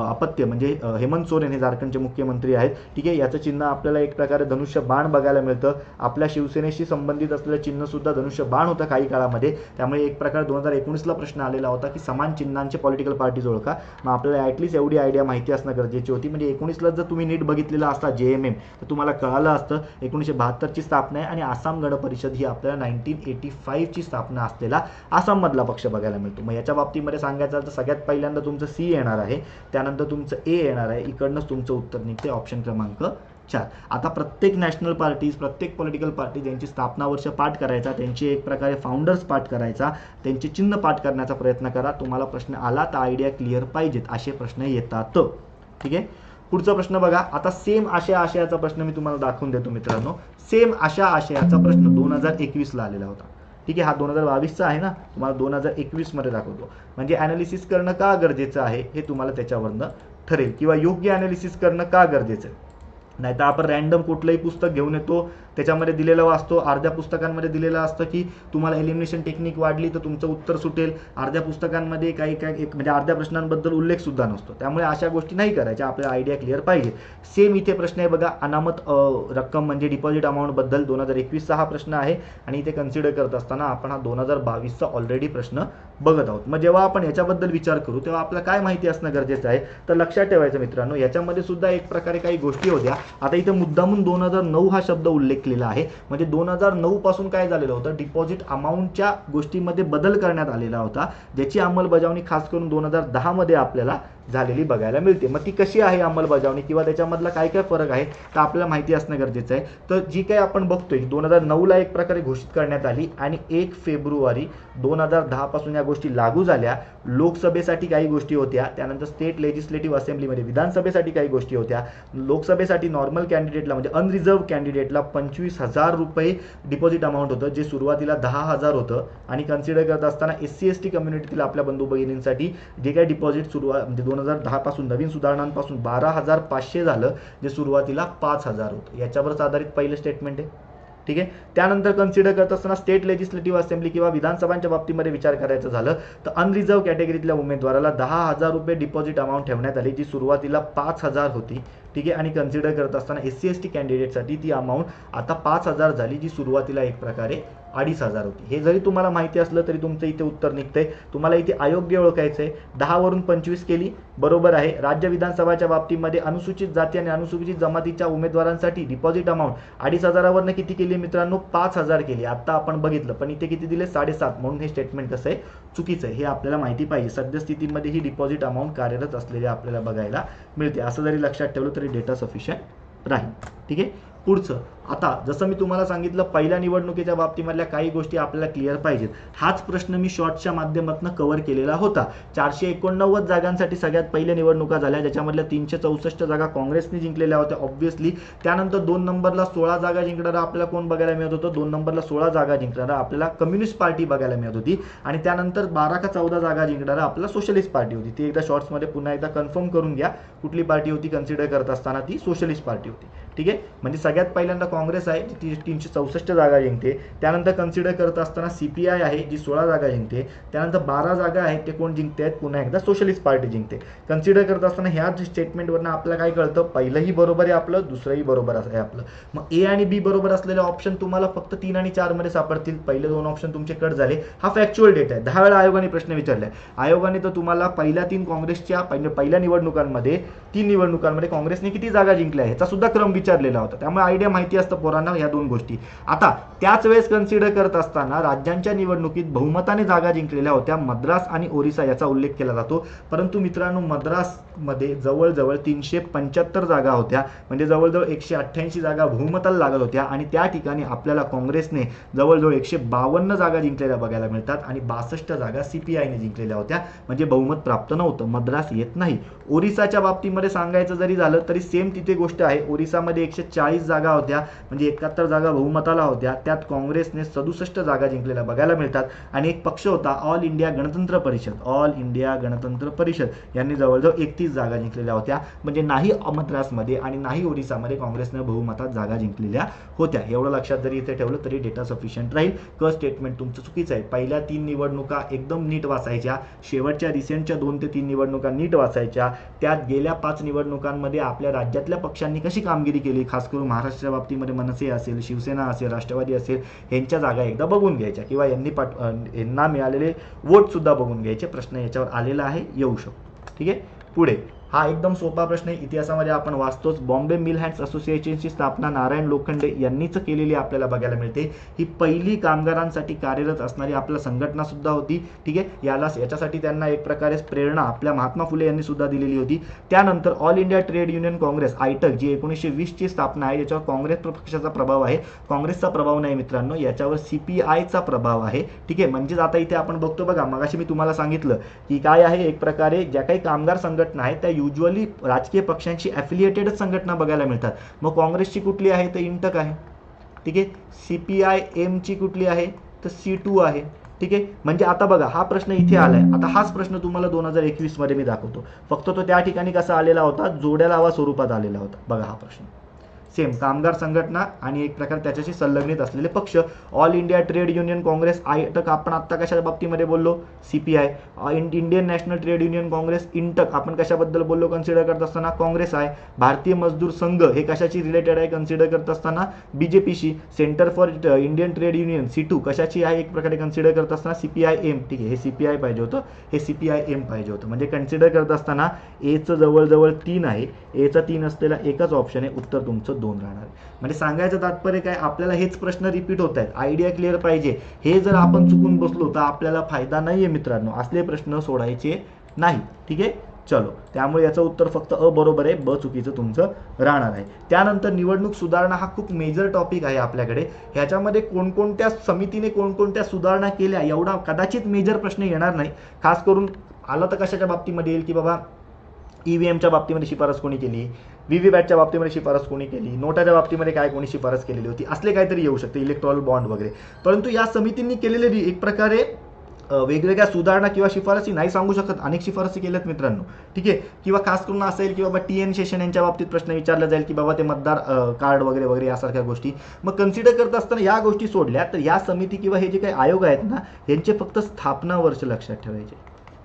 अपत्य म्हणजे हेमंत सोरेन हे झारखंडचे मुख्यमंत्री आहेत. ठीक आहे, याचं चिन्ह आपल्याला एक प्रकारे धनुष्य बाण बघायला मिळतं. आपल्या शिवसेनेशी संबंधित असलेलं चिन्ह सुद्धा धनुष्य बाण होतं काही काळामध्ये. त्यामुळे एक प्रकारे 2019 प्रश्न आलेला होता की समान चिन्हांचे पॉलिटिकल पार्टीज ओळखा. मग आपल्याला ॲटलीस्ट एवढी आयडिया माहिती असणं गरजेची होती. म्हणजे 19ला जर तुम्ही नीट बघितलेला असता JMM तर तुम्हाला कळालं असतं 1972ची स्थापना आहे आणि आसाम गण परिषद ही आपल्याला 1985ची स्थापना असलेला आसाममधला पक्ष बघायला मिळतो. मग याच्या बाबतीमध्ये सांगायचं तर सगळ्यात पहिल्यांदा तुमचं C येणार आहे, त्यानंतर तुमचं A येणार आहे. इकडनंच तुमचं उत्तर निघते ऑप्शन क्रमांक 4. आता प्रत्येक नॅशनल पार्टीज, प्रत्येक पॉलिटिकल पार्टी ज्यांची स्थापना वर्ष पाठ करायचा, त्यांची एक प्रकारे फाउंडर्स पाठ करायचा, त्यांचे चिन्ह पाठ करण्याचा प्रयत्न करा. तुम्हाला प्रश्न आला तर आयडिया क्लिअर पाहिजेत असे प्रश्न येतात. ठीक आहे, पुढचा प्रश्न बघा. आता सेम अशा आशयाचा प्रश्न मी तुम्हाला दाखवून देतो मित्रांनो. सेम अशा आशयाचा प्रश्न 2021ला आलेला होता. ठीक आहे, हा 2022चा आहे ना, तुम्हाला 2021 मध्ये दाखवतो. म्हणजे ॲनालिसिस करणं का गरजेचं आहे हे तुम्हाला त्याच्यावरनं ठरेल किंवा योग्य ॲनालिसिस करणं का गरजेचं आहे. नाहीतर आपण रॅन्डम कुठलंही पुस्तक घेऊन येतो, त्याच्यामध्ये दिलेलं वाचतो. अर्ध्या पुस्तकांमध्ये दिलेलं असतं की तुम्हाला एलिमिनेशन टेक्निक वाढली तर तुमचं उत्तर सुटेल. अर्ध्या पुस्तकांमध्ये काही म्हणजे अर्ध्या प्रश्नांबद्दल उल्लेख सुद्धा नसतो. त्यामुळे अशा गोष्टी नाही करायच्या, आपल्याला आयडिया क्लिअर पाहिजे. सेम इथे प्रश्न आहे बघा, अनामत रक्कम म्हणजे डिपॉझिट अमाऊंटबद्दल 2021चा हा प्रश्न आहे आणि इथे कन्सिडर करत असताना आपण हा 2022चा ऑलरेडी प्रश्न बघत आहोत. मग जेव्हा आपण याच्याबद्दल विचार करू तेव्हा आपल्याला काय माहिती असणं गरजेचं आहे, तर लक्षात ठेवायचं मित्रांनो याच्यामध्ये सुद्धा एक प्रकारे काही गोष्टी होत्या. आता इथे मुद्दामून 2009 हा शब्द उल्लेख केलेला आहे. म्हणजे 2009 पासून काय झालेलं होतं, डिपॉझिट अमाऊंटच्या गोष्टीमध्ये बदल करण्यात आलेला होता, ज्याची अंमलबजावणी खास करून 2010 मध्ये आपल्याला झालेली बघायला मिळते. मग ती कशी आहे अंमलबजावणी किंवा त्याच्यामधला काय काय फरक आहे तर आपल्याला माहिती असणं गरजेचं आहे. तर जी काही आपण बघतोय 2009ला एक प्रकारे घोषित करण्यात आली आणि 1 फेब्रुवारी 2010 पासून या गोष्टी लागू झाल्या. लोकसभेसाठी काही गोष्टी होत्या, त्यानंतर स्टेट लेजिस्लेटिव्ह असेंब्लीमध्ये विधानसभेसाठी काही गोष्टी होत्या. लोकसभेसाठी नॉर्मल कॅन्डिडेटला म्हणजे अनरिझर्व्ह कॅन्डिडेटला 25,000 रुपये डिपॉझिट अमाऊंट होतं, जे सुरुवातीला 10,000 होतं. आणि कन्सिडर करत असताना SC ST कम्युनिटीतील आपल्या बंधू भगिनींसाठी जे काही डिपॉझिट सुरुवात म्हणजे 2010 पासून नवीन सुधारणांपासून 12,500 झालं, जे सुरुवातीला 5,000 होतं. याच्यावरच आधारित पहिलं स्टेटमेंट आहे. ठीक आहे. त्यानंतर कन्सिडर करत असताना स्टेट लेजिस्लेटिव्ह असेंब्ली किंवा विधानसभांच्या बाबतीमध्ये विचार करायचा झालं तर अनरिझर्व्ह कॅटेगरीतल्या उमेदवाराला 10,000 रुपये डिपॉझिट अमाऊंट ठेवण्यात आली, जी सुरुवातीला 5,000 होती. ठीक आहे. आणि कन्सिडर करत असताना SC ST कॅन्डिडेटसाठी ती अमाऊंट आता 5,000 झाली, जी सुरुवातीला एक प्रकारे 2,500 होती. हे जरी तुम्हाला माहिती असलं तरी तुमचं इथे उत्तर निघतंय. तुम्हाला इथे अयोग्य ओळखायचं आहे. 10 वरून 25 केली, बरोबर आहे. राज्य विधानसभाच्या बाबतीमध्ये अनुसूचित जाती आणि अनुसूचित जमातीच्या उमेदवारांसाठी डिपॉझिट अमाऊंट 2,500 वरनं किती केली मित्रांनो, 5,000 केली. आता आपण बघितलं, पण इथे किती दिले, 7.5. म्हणून हे स्टेटमेंट कसं आहे, चुकीचं आहे. हे आपल्याला माहिती पाहिजे. सद्यस्थितीमध्ये ही डिपॉझिट अमाऊंट कार्यरत असलेली आपल्याला बघायला मिळते. असं जरी लक्षात ठेवलं तरी डेटा सफिशियंट राहील. ठीक आहे. पुढचं, आता जसं मी तुम्हाला सांगितलं पहिल्या निवडणुकीच्या बाबतीमधल्या काही गोष्टी आपल्याला क्लिअर पाहिजेत. हाच प्रश्न मी शॉर्ट्सच्या माध्यमातून कव्हर केलेला होता. 489 जागांसाठी सगळ्यात पहिल्या निवडणुका झाल्या, ज्याच्यामधल्या 364 जागा काँग्रेसने जिंकलेल्या होत्या ऑब्व्हियसली. त्यानंतर 2 नंबरला 16 जागा जिंकणारा आपल्याला कोण बघायला मिळत होतं, 2 नंबरला 16 जागा जिंकणारा आपल्याला कम्युनिस्ट पार्टी बघायला मिळत होती. आणि त्यानंतर 12 का 14 जागा जिंकणारा आपल्याला सोशलिस्ट पार्टी होती. ती एकदा शॉर्ट्समध्ये पुन्हा एकदा कन्फर्म करून घ्या, कुठली पार्टी होती कन्सिडर करत असताना, ती सोशलिस्ट पार्टी होती. ठीक आहे. म्हणजे सगळ्यात पहिल्यांदा काँग्रेस आहे, जी 364 जागा जिंकते. त्यानंतर कन्सिडर करत असताना CPI आहे, जी 16 जागा जिंकते. त्यानंतर 12 जागा आहेत, ते कोण जिंकते आहेत, पुन्हा एकदा सोशलिस्ट पार्टी जिंकते. कन्सिडर करत असताना ह्या स्टेटमेंटवरनं आपल्याला काय कळतं, पहिलंही बरोबर आहे आपलं, दुसरंही बरोबर आहे आपलं. मग A आणि B बरोबर असलेले ऑप्शन तुम्हाला फक्त 3 आणि 4 मध्ये सापडतील. पहिले 2 ऑप्शन तुमचे कट झाले. हा फॅक्च्युअल डेटा आहे. 10 वेळा आयोगाने प्रश्न विचारलाय. आयोगाने तर तुम्हाला पहिल्या 3 काँग्रेसच्या पहिल्या निवडणुकांमध्ये 3 निवडणुकांमध्ये काँग्रेसने किती जागा जिंकल्या आहे ह्याचा सुद्धा क्रम विचारलेला होता. त्यामुळे आयडिया माहिती असतं पोरांना ह्या 2 गोष्टी. आता त्याच वेळेस कन्सिडर करत असताना राज्यांच्या निवडणुकीत बहुमताने जागा जिंकलेल्या होत्या मद्रास आणि ओरिसा, याचा उल्लेख केला जातो. परंतु मित्रांनो, मद्रासमध्ये जवळजवळ 375 जागा होत्या, म्हणजे जवळजवळ 188 जागा बहुमताला लागत होत्या. आणि त्या ठिकाणी आपल्याला काँग्रेसने जवळजवळ 152 जागा जिंकलेल्या बघायला मिळतात आणि 62 जागा CPIने जिंकलेल्या होत्या, म्हणजे बहुमत प्राप्त नव्हतं. मद्रास येत नाही. ओरिसाच्या बाबतीमध्ये सांगायचं जरी झालं तरी सेम तिथे गोष्ट आहे. ओरिसामध्ये 140 जागा होत्या, म्हणजे 71 जागा बहुमताला होत्या. त्यात काँग्रेसने 67 जागा जिंकलेल्या बघायला मिळतात. आणि एक पक्ष होता ऑल इंडिया गणतंत्र परिषद, यांनी जवळजवळ 31 जागा जिंकलेल्या होत्या. म्हणजे नाही मद्रासमध्ये आणि नाही ओरिसामध्ये काँग्रेसने बहुमतात जागा जिंकलेल्या होत्या. एवढं लक्षात जरी इथे ठेवलं तरी डेटा सफिशियंट राहील. स्टेटमेंट तुमचं चुकीचं आहे. पहिल्या 3 निवडणुका एकदम नीट वाचायच्या, शेवटच्या रिसेंटच्या 2 ते 3 निवडणुका नीट वाचायच्या. त्यात गेल्या 5 निवडणुकांमध्ये आपल्या राज्यातल्या पक्षांनी कशी कामगिरी केली, खास करून महाराष्ट्राच्या बाबतीमध्ये मनसे असेल, शिवसेना असेल, राष्ट्रवादी असेल, यांच्या जागा एकदा बघून घ्यायच्या किंवा यांना मिळालेले वोट सुद्धा बघून घ्यायचे. प्रश्न याच्यावर आलेला आहे, येऊ शकतो. ठीक आहे. पुढे, हा एकदम सोपा प्रश्न आहे. इतिहासामध्ये आपण वाचतोच. बॉम्बे मिल हँड्स असोसिएशनची स्थापना नारायण लोखंडे यांनीच केलेली आपल्याला बघायला मिळते. ही पहिली कामगारांसाठी कार्यरत असणारी आपल्या संघटना सुद्धा होती. ठीक आहे. याच्यासाठी त्यांना एक प्रकारे प्रेरणा आपल्या महात्मा फुले यांनी सुद्धा दिलेली होती. त्यानंतर all India trade union congress AITUC, जी 1920 ची स्थापना आहे, याच्यावर काँग्रेस पक्षाचा प्रभाव आहे. काँग्रेसचा प्रभाव नाही मित्रांनो, याच्यावर CPIचा प्रभाव आहे. ठीक आहे. म्हणजेच आता इथे आपण बघतो बघा, मगाशी मी तुम्हाला सांगितलं की काय आहे, एक प्रकारे ज्या काही कामगार संघटना आहेत त्या युजली राजकीय पक्षांची ॲफिलिएटेड संघटना बघायला मिळतात. मग काँग्रेसची कुठली आहे तर इंटक आहे. ठीक आहे. CPIM ची कुठली आहे तर C2 आहे. ठीक आहे. म्हणजे आता बघा, हा प्रश्न इथे आलाय. आता हाच प्रश्न तुम्हाला 2021 मध्ये मी दाखवतो. फक्त तो त्या ठिकाणी कसा आलेला होता, जोड्या लावा स्वरूपात आलेला होता. बघा हा प्रश्न सेम कामगार संघटना आणि एक प्रकार त्याच्याशी संलग्नित असलेले पक्ष. All India trade union congress AITUC, आपण आता कशा बाबतीमध्ये बोललो, CPI. Indian national trade union congress INTUC, आपण कशाबद्दल बोललो कन्सिडर करत असताना, काँग्रेस आहे. भारतीय मजदूर संघ हे कशाची रिलेटेड आहे कन्सिडर करत असताना, BJPशी. Centre for Indian trade union C2 कशाची आहे एक प्रकारे कन्सिडर करत असताना, CPIM. ठीक आहे. हे CPI पाहिजे होतं, हे CPIM पाहिजे होतं. म्हणजे कन्सिडर करत असताना Aचं जवळजवळ 3 आहे. Aचा 3 असलेला एकच ऑप्शन आहे. उत्तर तुमचं 2 राहणार आहे. म्हणजे सांगायचं तात्पर्य काय, आपल्याला हेच प्रश्न रिपीट होत आहेत, आयडिया क्लिअर पाहिजे. हे जर आपण चुकून बसलो तर आपल्याला फायदा नाही आहे मित्रांनो, असले प्रश्न सोडायचे नाही. ठीक आहे, चलो. त्यामुळे याचं उत्तर फक्त अ बरोबर आहे, ब चुकीचं तुमचं राहणार आहे. त्यानंतर निवडणूक सुधारणा हा खूप मेजर टॉपिक आहे आपल्याकडे. ह्याच्यामध्ये कोणकोणत्या समितीने कोणकोणत्या सुधारणा केल्या एवढा कदाचित मेजर प्रश्न येणार नाही. खास करून आलं तर कशाच्या बाबतीमध्ये येईल की बाबा ईव्हीएमच्या बाबतीमध्ये शिफारस कोणी केली, व्हीव्हीपॅटच्या बाबतीमध्ये शिफारस कोणी केली, नोटाच्या बाबतीमध्ये काय कोणी शिफारस केलेली होती, असले काहीतरी येऊ शकते, इलेक्ट्रॉनिक बॉन्ड वगैरे. परंतु या समितींनी केलेली एक प्रकारे वेगवेगळ्या सुधारणा किंवा शिफारसी नाही सांगू शकत, अनेक शिफारसी केल्यात मित्रांनो. ठीक आहे, किंवा खास करून असं येईल की बाबा TN शेषन यांच्या बाबतीत प्रश्न विचारला जाईल की बाबा ते मतदार कार्ड वगैरे वगैरे यासारख्या गोष्टी. मग कन्सिडर करत असताना या गोष्टी सोडल्या तर या समिती किंवा हे जे काही आयोग आहेत ना, यांचे फक्त स्थापना वर्ष लक्षात ठेवायचे.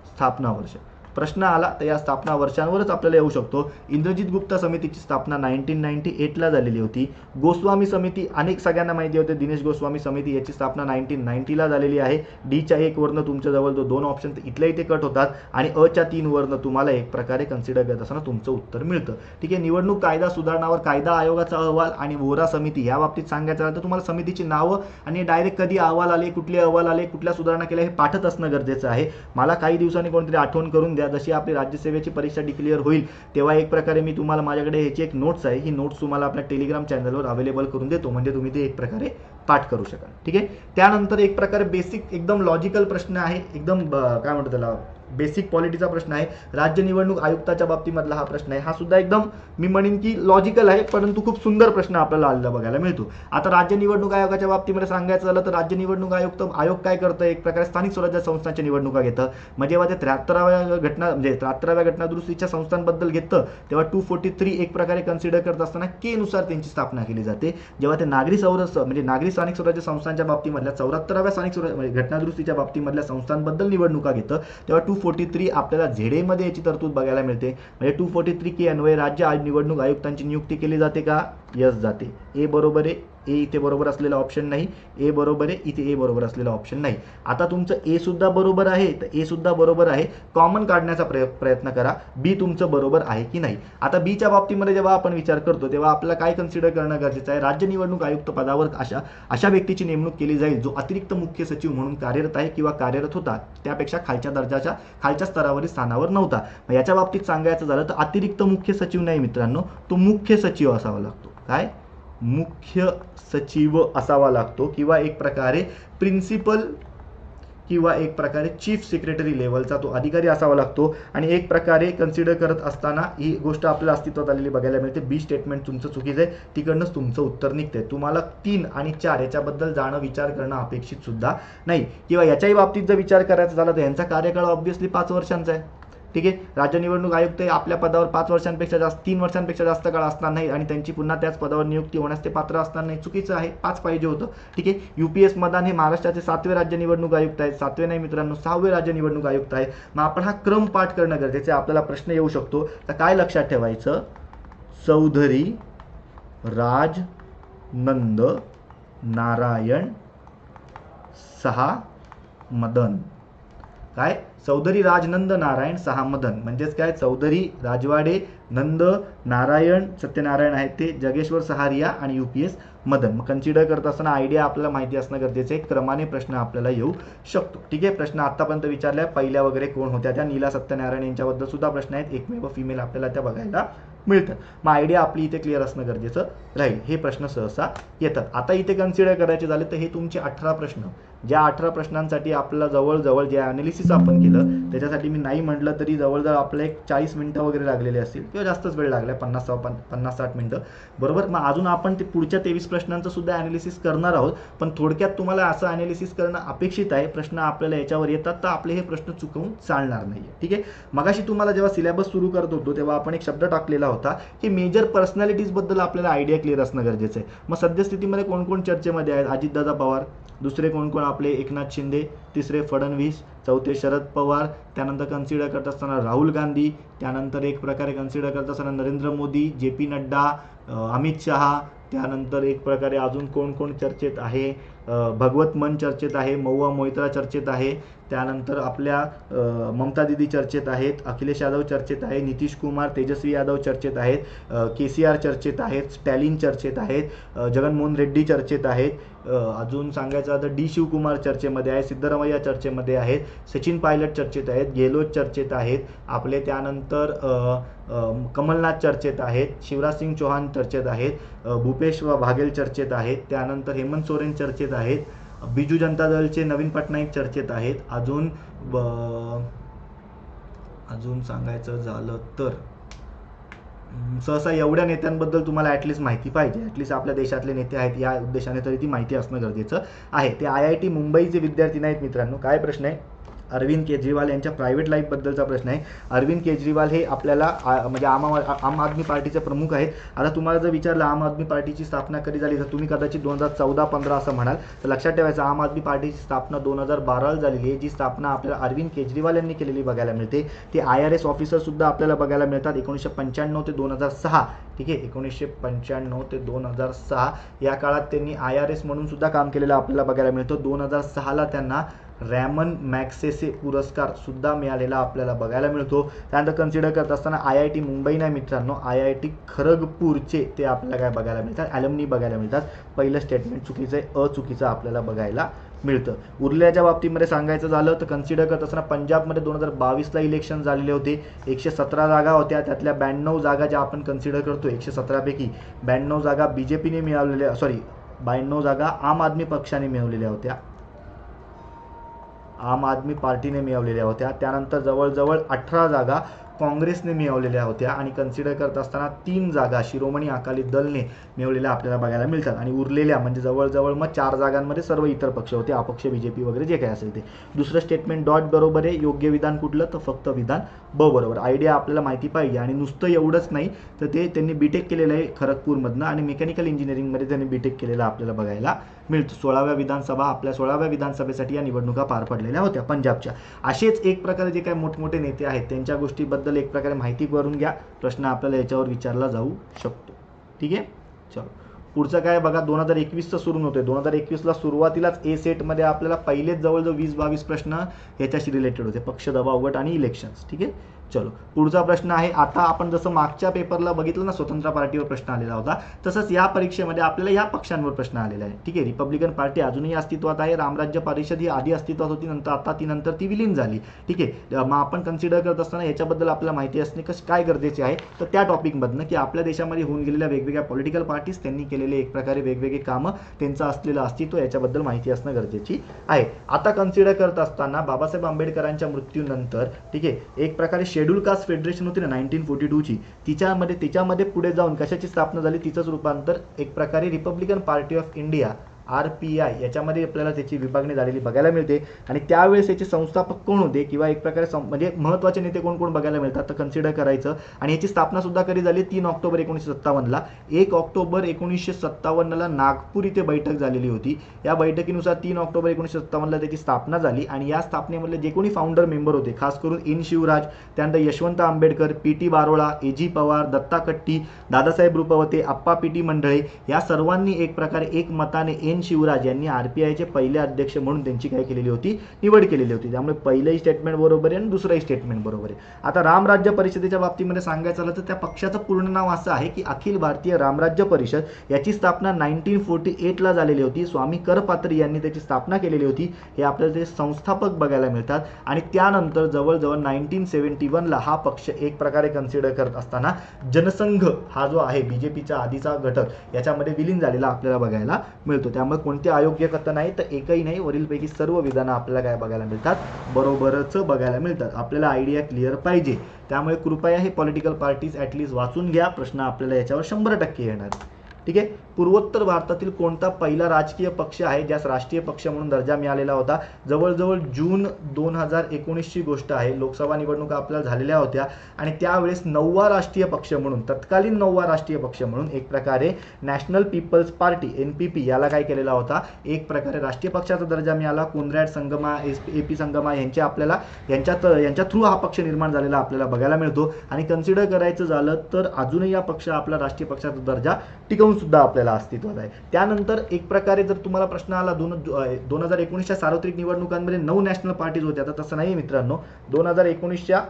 स्थापना वर्ष प्रश्न आला तर या स्थापना वर्षांवरच आपल्याला येऊ शकतो. इंद्रजित गुप्ता समितीची स्थापना 1998ला झालेली होती. गोस्वामी समिती अनेक सगळ्यांना माहिती होते, दिनेश गोस्वामी समिती याची स्थापना 1990ला झालेली आहे. डीच्या 1 वर्ण तुमच्या जवळ जो 2 ऑप्शन इथल्या इथे कट होतात आणि अच्या 3 वर्ण तुम्हाला एक प्रकारे कन्सिडर करत असताना तुमचं उत्तर मिळतं. ठीक आहे, निवडणूक कायदा सुधारणावर कायदा आयोगाचा अहवाल आणि वोरा समिती या बाबतीत सांगायचं झालं तर तुम्हाला समितीची नावं आणि डायरेक्ट कधी अहवाल आले, कुठले अहवाल आले, कुठल्या सुधारणा केल्या हे पाठच असणं गरजेचं आहे. मला काही दिवसांनी कोणतरी आठवण करून द्या, जशी आपली राज्यसेवेची परीक्षा डिक्लेअर होईल तेव्हा एक प्रकारे मी तुम्हाला माझ्याकडे ह्याची एक नोट्स आहे, ही नोट्स तुम्हाला आपल्या टेलिग्राम चॅनलवर अवेलेबल करून देतो, म्हणजे तुम्ही ते एक प्रकारे पाठ करू शकाल. ठीक आहे, त्यानंतर एक प्रकारे बेसिक एकदम लॉजिकल प्रश्न आहे, एकदम काय म्हणतो त्याला बेसिक पॉलिटीचा प्रश्न आहे. राज्य निवडणूक आयुक्ताच्या बाबतीमधला हा प्रश्न आहे. हा सुद्धा एकदम मी म्हणेन की लॉजिकल आहे, परंतु खूप सुंदर प्रश्न आपल्याला आलेला बघायला मिळतो. आता राज्य निवडणूक आयोगाच्या बाबतीमध्ये सांगायचं झालं तर राज्य निवडणूक आयोग काय करतं, एक प्रकारे स्थानिक स्वराज्य संस्थांच्या निवडणुका घेतं. मग जेव्हा ते 73व्या घटनादुरुस्तीच्या संस्थांबद्दल घेतं तेव्हा 243 एक प्रकारे कन्सिडर करत असताना के नुसार त्यांची स्थापना केली जाते. जेव्हा ते नागरी स्थानिक स्वराज्य संस्थांच्या बाबतीमधल्या 74व्या स्थानिक घटनादुरुस्तीच्या बाबतीमधल्या संस्थांबद्दल निवडणुका घेतं तेव्हा 243 आपल्याला झेडे मध्ये याची तरतूद बघायला मिळते. म्हणजे 243 के अन्वये राज्य निवडणूक आयुक्तांची नियुक्ती केली जाते का, यस जाते. ए बरोबर आहे, ए इथे बरोबर असलेला ऑप्शन नाही, ए बरोबर आहे, इथे ए बरोबर असलेला ऑप्शन नाही. आता तुमचं ए सुद्धा बरोबर आहे तर ए सुद्धा बरोबर आहे, कॉमन काढण्याचा प्रयत्न करा, बी तुमचं बरोबर आहे की नाही. आता बीच्या बाबतीमध्ये जेव्हा आपण विचार करतो तेव्हा आपल्याला काय कन्सिडर करणं गरजेचं आहे, राज्य निवडणूक आयुक्त पदावर अशा व्यक्तीची नेमणूक केली जाईल जो अतिरिक्त मुख्य सचिव म्हणून कार्यरत आहे किंवा कार्यरत होता, त्यापेक्षा खालच्या स्तरावरील स्थानावर नव्हता. याच्या बाबतीत सांगायचं झालं तर अतिरिक्त मुख्य सचिव नाही मित्रांनो, तो मुख्य सचिव असावा लागतो. काय, मुख्य सचिव असावा लागतो किंवा एक प्रकारे प्रिन्सिपल किंवा एक प्रकारे चीफ सेक्रेटरी लेवलचा तो अधिकारी असावा लागतो. आणि एक प्रकारे कन्सिडर करत असताना ही गोष्ट आपल्या अस्तित्वात आलेली बघायला मिळते. बी स्टेटमेंट तुमचं चुकीचं आहे, तिकडनंच तुमचं उत्तर निघतंय. तुम्हाला 3 आणि 4 याच्याबद्दल विचार करणं अपेक्षित सुद्धा नाही. किंवा याच्याही बाबतीत जर विचार करायचा झाला तर यांचा कार्यकाळ ऑब्व्हियसली 5 वर्षांचा आहे. ठीक आहे, राज्य निवडणूक आयुक्त आपल्या पदावर 5 वर्षांपेक्षा जास्त 3 वर्षांपेक्षा जास्त काळ असणार नाही आणि त्यांची पुन्हा त्याच पदावर नियुक्ती होण्यास ते पात्र असणार नाही, चुकीचं आहे. 5 पाहिजे होतं. ठीक आहे, UPS मदान हे महाराष्ट्राचे 7वे राज्य निवडणूक आयुक्त आहेत, 7वे नाही मित्रांनो 6वे राज्य निवडणूक आयुक्त आहे. मग आपण हा क्रम पाठ करणं गरजेचं आहे. आपल्याला प्रश्न येऊ शकतो तर काय लक्षात ठेवायचं, चौधरी राजनंद नारायण सहा मदन. काय, चौधरी राजनंद नारायण सहा मदन म्हणजेच काय, चौधरी राजवाडे, नंद नारायण सत्यनारायण आहेत ते, जगेश्वर सहारिया आणि UPS मदन. मग कन्सिडर करत असताना आयडिया आपल्याला माहिती असणं गरजेचं आहे. क्रमाने प्रश्न आपल्याला येऊ शकतो. ठीक आहे, प्रश्न आतापर्यंत विचारल्या पहिल्या वगैरे कोण होत्या त्या, नीला सत्यनारायण यांच्याबद्दल सुद्धा प्रश्न आहेत, एकमेव फिमेल आपल्याला त्या बघायला मिळतं. मग आयडिया आपली इथे क्लिअर असणं गरजेचं राहील. हे प्रश्न सहसा येतात. आता इथे कन्सिडर करायचे झाले तर हे तुमचे 18 प्रश्न, ज्या 18 प्रश्नांसाठी आपल्याला जवळजवळ जे अनालिसिस आपण केलं त्याच्यासाठी मी नाही म्हटलं तरी जवळजवळ आपलं एक 40 मिनिटं वगैरे लागलेले असतील किंवा जास्तच वेळ लागला, 50-60 मिनिटं बरोबर. मग अजून आपण ते पुढच्या 23 प्रश्नांचं सुद्धा अनालिसिस करणार आहोत, पण थोडक्यात तुम्हाला असं अनालिसिस करणं अपेक्षित आहे. प्रश्न आपल्याला याच्यावर येतात तर आपले हे प्रश्न चुकवून चालणार नाही. ठीक आहे, मगाशी तुम्हाला जेव्हा सिलेबस सुरू करत होतो तेव्हा आपण एक शब्द टाकलेला होता की मेजर पर्सनॅलिटीज बद्दल आपल्याला आयडिया क्लिअर असणं गरजेचं आहे. मग सद्यस्थितीमध्ये कोण कोण चर्चेमध्ये आहेत, अजितदादा पवार, दुसरे कोण कोण आपले एकनाथ शिंदे, तिसरे फडणवीस, चौथे शरद पवार, त्यानंतर कन्सिडर करत असताना राहुल गांधी, त्यानंतर एक प्रकारे कन्सिडर करत असताना नरेंद्र मोदी, JP नड्डा, अमित शहा, त्यानंतर एक प्रकारे अजून कोण कोण चर्चेत आहे, भगवत मन चर्चेत आहे, महुआ मोइत्रा चर्चेत आहे, त्यानंतर आपल्या ममता दीदी चर्चेत आहेत, अखिलेश यादव चर्चेत आहे, नितीश कुमार तेजस्वी यादव चर्चेत आहेत, KCR चर्चेत आहेत, स्टॅलिन चर्चेत आहेत, जगनमोहन रेड्डी चर्चेत आहेत, अजून सांगायचं तर डी शिवकुमार चर्चेमध्ये आहे, सिद्धरामय्या चर्चेमध्ये आहेत, सचिन पायलट चर्चेत आहेत, गेहलोत चर्चेत आहेत आपले, त्यानंतर कमलनाथ चर्चेत आहेत, शिवराज सिंग चौहान चर्चेत आहेत, भूपेश बाघेल चर्चेत आहेत, त्यानंतर हेमंत सोरेन चर्चेत आहेत, बिजू जनता दलचे नवीन पटनाईक चर्चेत आहेत, अजून सांगायचं झालं तर सहसा एवढ्या नेत्यांबद्दल तुम्हाला ॲटलिस्ट माहिती पाहिजे, ॲटलिस्ट आपल्या देशातले नेते आहेत या उद्देशाने तरी ती माहिती असणं गरजेचं आहे. ते IIT मुंबईचे विद्यार्थी नाहीत मित्रांनो. काय प्रश्न आहे? अरविंद केजरीवाल यांच्या प्रायव्हेट लाईफबद्दलचा प्रश्न आहे. अरविंद केजरीवाल हे आपल्याला म्हणजे आम आदमी पार्टीचे प्रमुख आहेत. आता तुम्हाला जर विचारलं आम आदमी पार्टीची स्थापना कधी झाली तर तुम्ही कदाचित 2014-15 असं म्हणाल, तर लक्षात ठेवायचं आम आदमी पार्टीची स्थापना 2012 झालेली आहे. जी स्थापना आपल्याला अरविंद केजरीवाल यांनी केलेली बघायला मिळते. ते IRS ऑफिसर सुद्धा आपल्याला बघायला मिळतात 1995 ते 2006. ठीक आहे, 1995 ते 2006 या काळात त्यांनी IRS म्हणून सुद्धा काम केलेलं आपल्याला बघायला मिळतं. 2006ला त्यांना रॅमन मॅग्सेसे पुरस्कार सुद्धा मिळालेला आपल्याला बघायला मिळतो. त्यानंतर कन्सिडर करत असताना IIT मुंबई नाही मित्रांनो, IIT खरगपूरचे ते आपल्याला काय बघायला मिळतात, ॲलमनी बघायला मिळतात. पहिलं स्टेटमेंट चुकीचं आहे, चुकीचं आपल्याला बघायला मिळतं. उरल्याच्या बाबतीमध्ये सांगायचं झालं तर कन्सिडर करत असताना पंजाबमध्ये 2022ला इलेक्शन झालेले होते. 117 जागा होत्या, त्यातल्या 92 जागा ज्या आपण कन्सिडर करतो 117 पैकी 92 जागा BJPने मिळवलेल्या, 92 जागा आम आदमी पक्षाने मिळवलेल्या होत्या, आम आदमी पार्टीने मिळवलेल्या होत्या. त्यानंतर जवळजवळ 18 जागा काँग्रेसने मिळवलेल्या होत्या आणि कन्सिडर करत असताना 3 जागा शिरोमणी अकाली दलने मिळवलेल्या आपल्याला बघायला मिळतात. आणि उरलेल्या म्हणजे जवळजवळ मग 4 जागांमध्ये सर्व इतर पक्ष होते, अपक्ष BJP वगैरे जे काही असेल ते. दुसरं स्टेटमेंट डॉट बरोबर आहे. योग्य विधान कुठलं तर फक्त विधान ब बरोबर. आयडिया आपल्याला माहिती पाहिजे. आणि नुसतं एवढंच नाही तर ते त्यांनी BTech केलेलं आहे खरगपूरमधनं आणि मेकॅनिकल इंजिनिअरिंगमध्ये त्यांनी BTech केलेलं आपल्याला बघायला मिळतं. 16व्या विधानसभा आपल्या 16व्या विधानसभेसाठी या निवडणुका पार पडलेल्या होत्या पंजाबच्या. असेच एक प्रकारे जे काही मोठमोठे नेते आहेत त्यांच्या गोष्टीबद्दल एक प्रकारे माहिती करून घ्या. प्रश्न आपल्याला याच्यावर विचारला जाऊ शकतो. ठीक आहे, चलो पुढचं काय बघा. 2021चं सुरू होते. 2021ला सुरुवातीलाच ए सेटमध्ये आपल्याला पहिलेच जवळजवळ 20-22 प्रश्न याच्याशी रिलेटेड होते, पक्ष दबाव गट आणि इलेक्शन्स. ठीक आहे, चलो पुढचा प्रश्न आहे. आता आपण जसं मागच्या पेपरला बघितलं ना स्वतंत्र पार्टीवर प्रश्न आलेला होता, तसंच या परीक्षेमध्ये आपल्याला या पक्षांवर प्रश्न आलेला आहे. ठीक आहे, रिपब्लिकन पार्टी अजूनही अस्तित्वात आहे. रामराज्य परिषद ही आधी अस्तित्वात होती, नंतर ती विलीन झाली. ठीक आहे, मग आपण कन्सिडर करत असताना याच्याबद्दल आपल्याला माहिती असणे काय गरजेचे आहे तर त्या टॉपिकमधनं की आपल्या देशामध्ये होऊन गेलेल्या वेगवेगळ्या पॉलिटिकल पार्टीज त्यांनी केलेले एक प्रकारे वेगवेगळे कामं, त्यांचं असलेलं अस्तित्व याच्याबद्दल माहिती असणं गरजेची आहे. आता कन्सिडर करत असताना बाबासाहेब आंबेडकरांच्या मृत्यूनंतर ठीक आहे एक प्रकारे शेड्यूल कास्ट फेडरेशन होती ना 1942ची, तिच्यामध्ये पुढे जाऊन कशाची स्थापना झाली, तिचंच रूपांतर एक प्रकारे Republican party of India RPI याच्यामध्ये आपल्याला त्याची विभागणी झालेली बघायला मिळते. आणि त्यावेळेस याचे संस्थापक कोण होते किंवा एक प्रकारे म्हणजे महत्त्वाचे नेते कोण कोण बघायला मिळतात तर कन्सिडर करायचं. आणि याची स्थापना सुद्धा कधी झाली 3 ऑक्टोबर 1957ला. 1 ऑक्टोबर 1957ला नागपूर इथे बैठक झालेली होती. या बैठकीनुसार 3 ऑक्टोबर 1957ला त्याची स्थापना झाली. आणि या स्थापनेमधले जे कोणी फाउंडर मेंबर होते खास करून N. शिवराज, त्यानंतर यशवंत आंबेडकर, PT बारोळा, AG पवार, दत्ता कट्टी, दादासाहेब रुपवते, आप्पा PT मंडळे या सर्वांनी एक प्रकारे एक मताने N. शिवराज यांनी RPIचे पहिले अध्यक्ष म्हणून त्यांची काय केलेली होती, निवड केलेली होती. त्यामुळे पहिलंही स्टेटमेंट बरोबर आहे आणि दुसरंही स्टेटमेंट बरोबर आहे. आता रामराज्य परिषदेच्या बाबतीमध्ये सांगायचं झालं तर त्या पक्षाचं पूर्ण नाव असं आहे की अखिल भारतीय रामराज्य परिषद. याची स्थापना 1948ला झालेली होती. स्वामी करपात्री यांनी त्याची स्थापना केलेली होती. हे आपल्याला ते संस्थापक बघायला मिळतात. आणि त्यानंतर जवळजवळ 1971ला हा पक्ष एक प्रकारे कन्सिडर करत असताना जनसंघ हा जो आहे BJPचा आधीचा घटक याच्यामध्ये विलीन झालेला आपल्याला बघायला मिळतो. त्यामुळे कोणते अयोग्य कथन नाही तर एकही नाही, वरीलपैकी सर्व विधानं आपल्याला काय बघायला मिळतात, बरोबरच बघायला मिळतात. आपल्याला आयडिया क्लिअर पाहिजे. त्यामुळे कृपया हे पॉलिटिकल पार्टीज ॲटलिस्ट वाचून घ्या. प्रश्न आपल्याला याच्यावर 100% येणार. ठीक आहे, पूर्वोत्तर भारतातील कोणता पहिला राजकीय पक्ष आहे ज्यास राष्ट्रीय पक्ष म्हणून दर्जा मिळालेला होता. जवळजवळ जून 2019ची गोष्ट आहे. लोकसभा निवडणुका आपल्याला झालेल्या होत्या आणि त्यावेळेस 9वा राष्ट्रीय पक्ष म्हणून, तत्कालीन 9वा राष्ट्रीय पक्ष म्हणून एक प्रकारे नॅशनल पीपल्स पार्टी NPP याला काय केलेला होता, एक प्रकारे राष्ट्रीय पक्षाचा दर्जा मिळाला. कोनरॅड संगमा, AP संगमा यांच्या थ्रू हा पक्ष निर्माण झालेला आपल्याला बघायला मिळतो. आणि कन्सिडर करायचं झालं तर अजूनही हा पक्ष आपला राष्ट्रीय पक्षाचा दर्जा टिकवून म्हणून सुद्धा आपल्याला अस्तित्वात आहे. त्यानंतर एक प्रकारे जर तुम्हाला प्रश्न आला 2019च्या सार्वत्रिक निवडणुकांमध्ये 9 नॅशनल पार्टीज होत्या, तर तसं नाही मित्रांनो. 2019च्या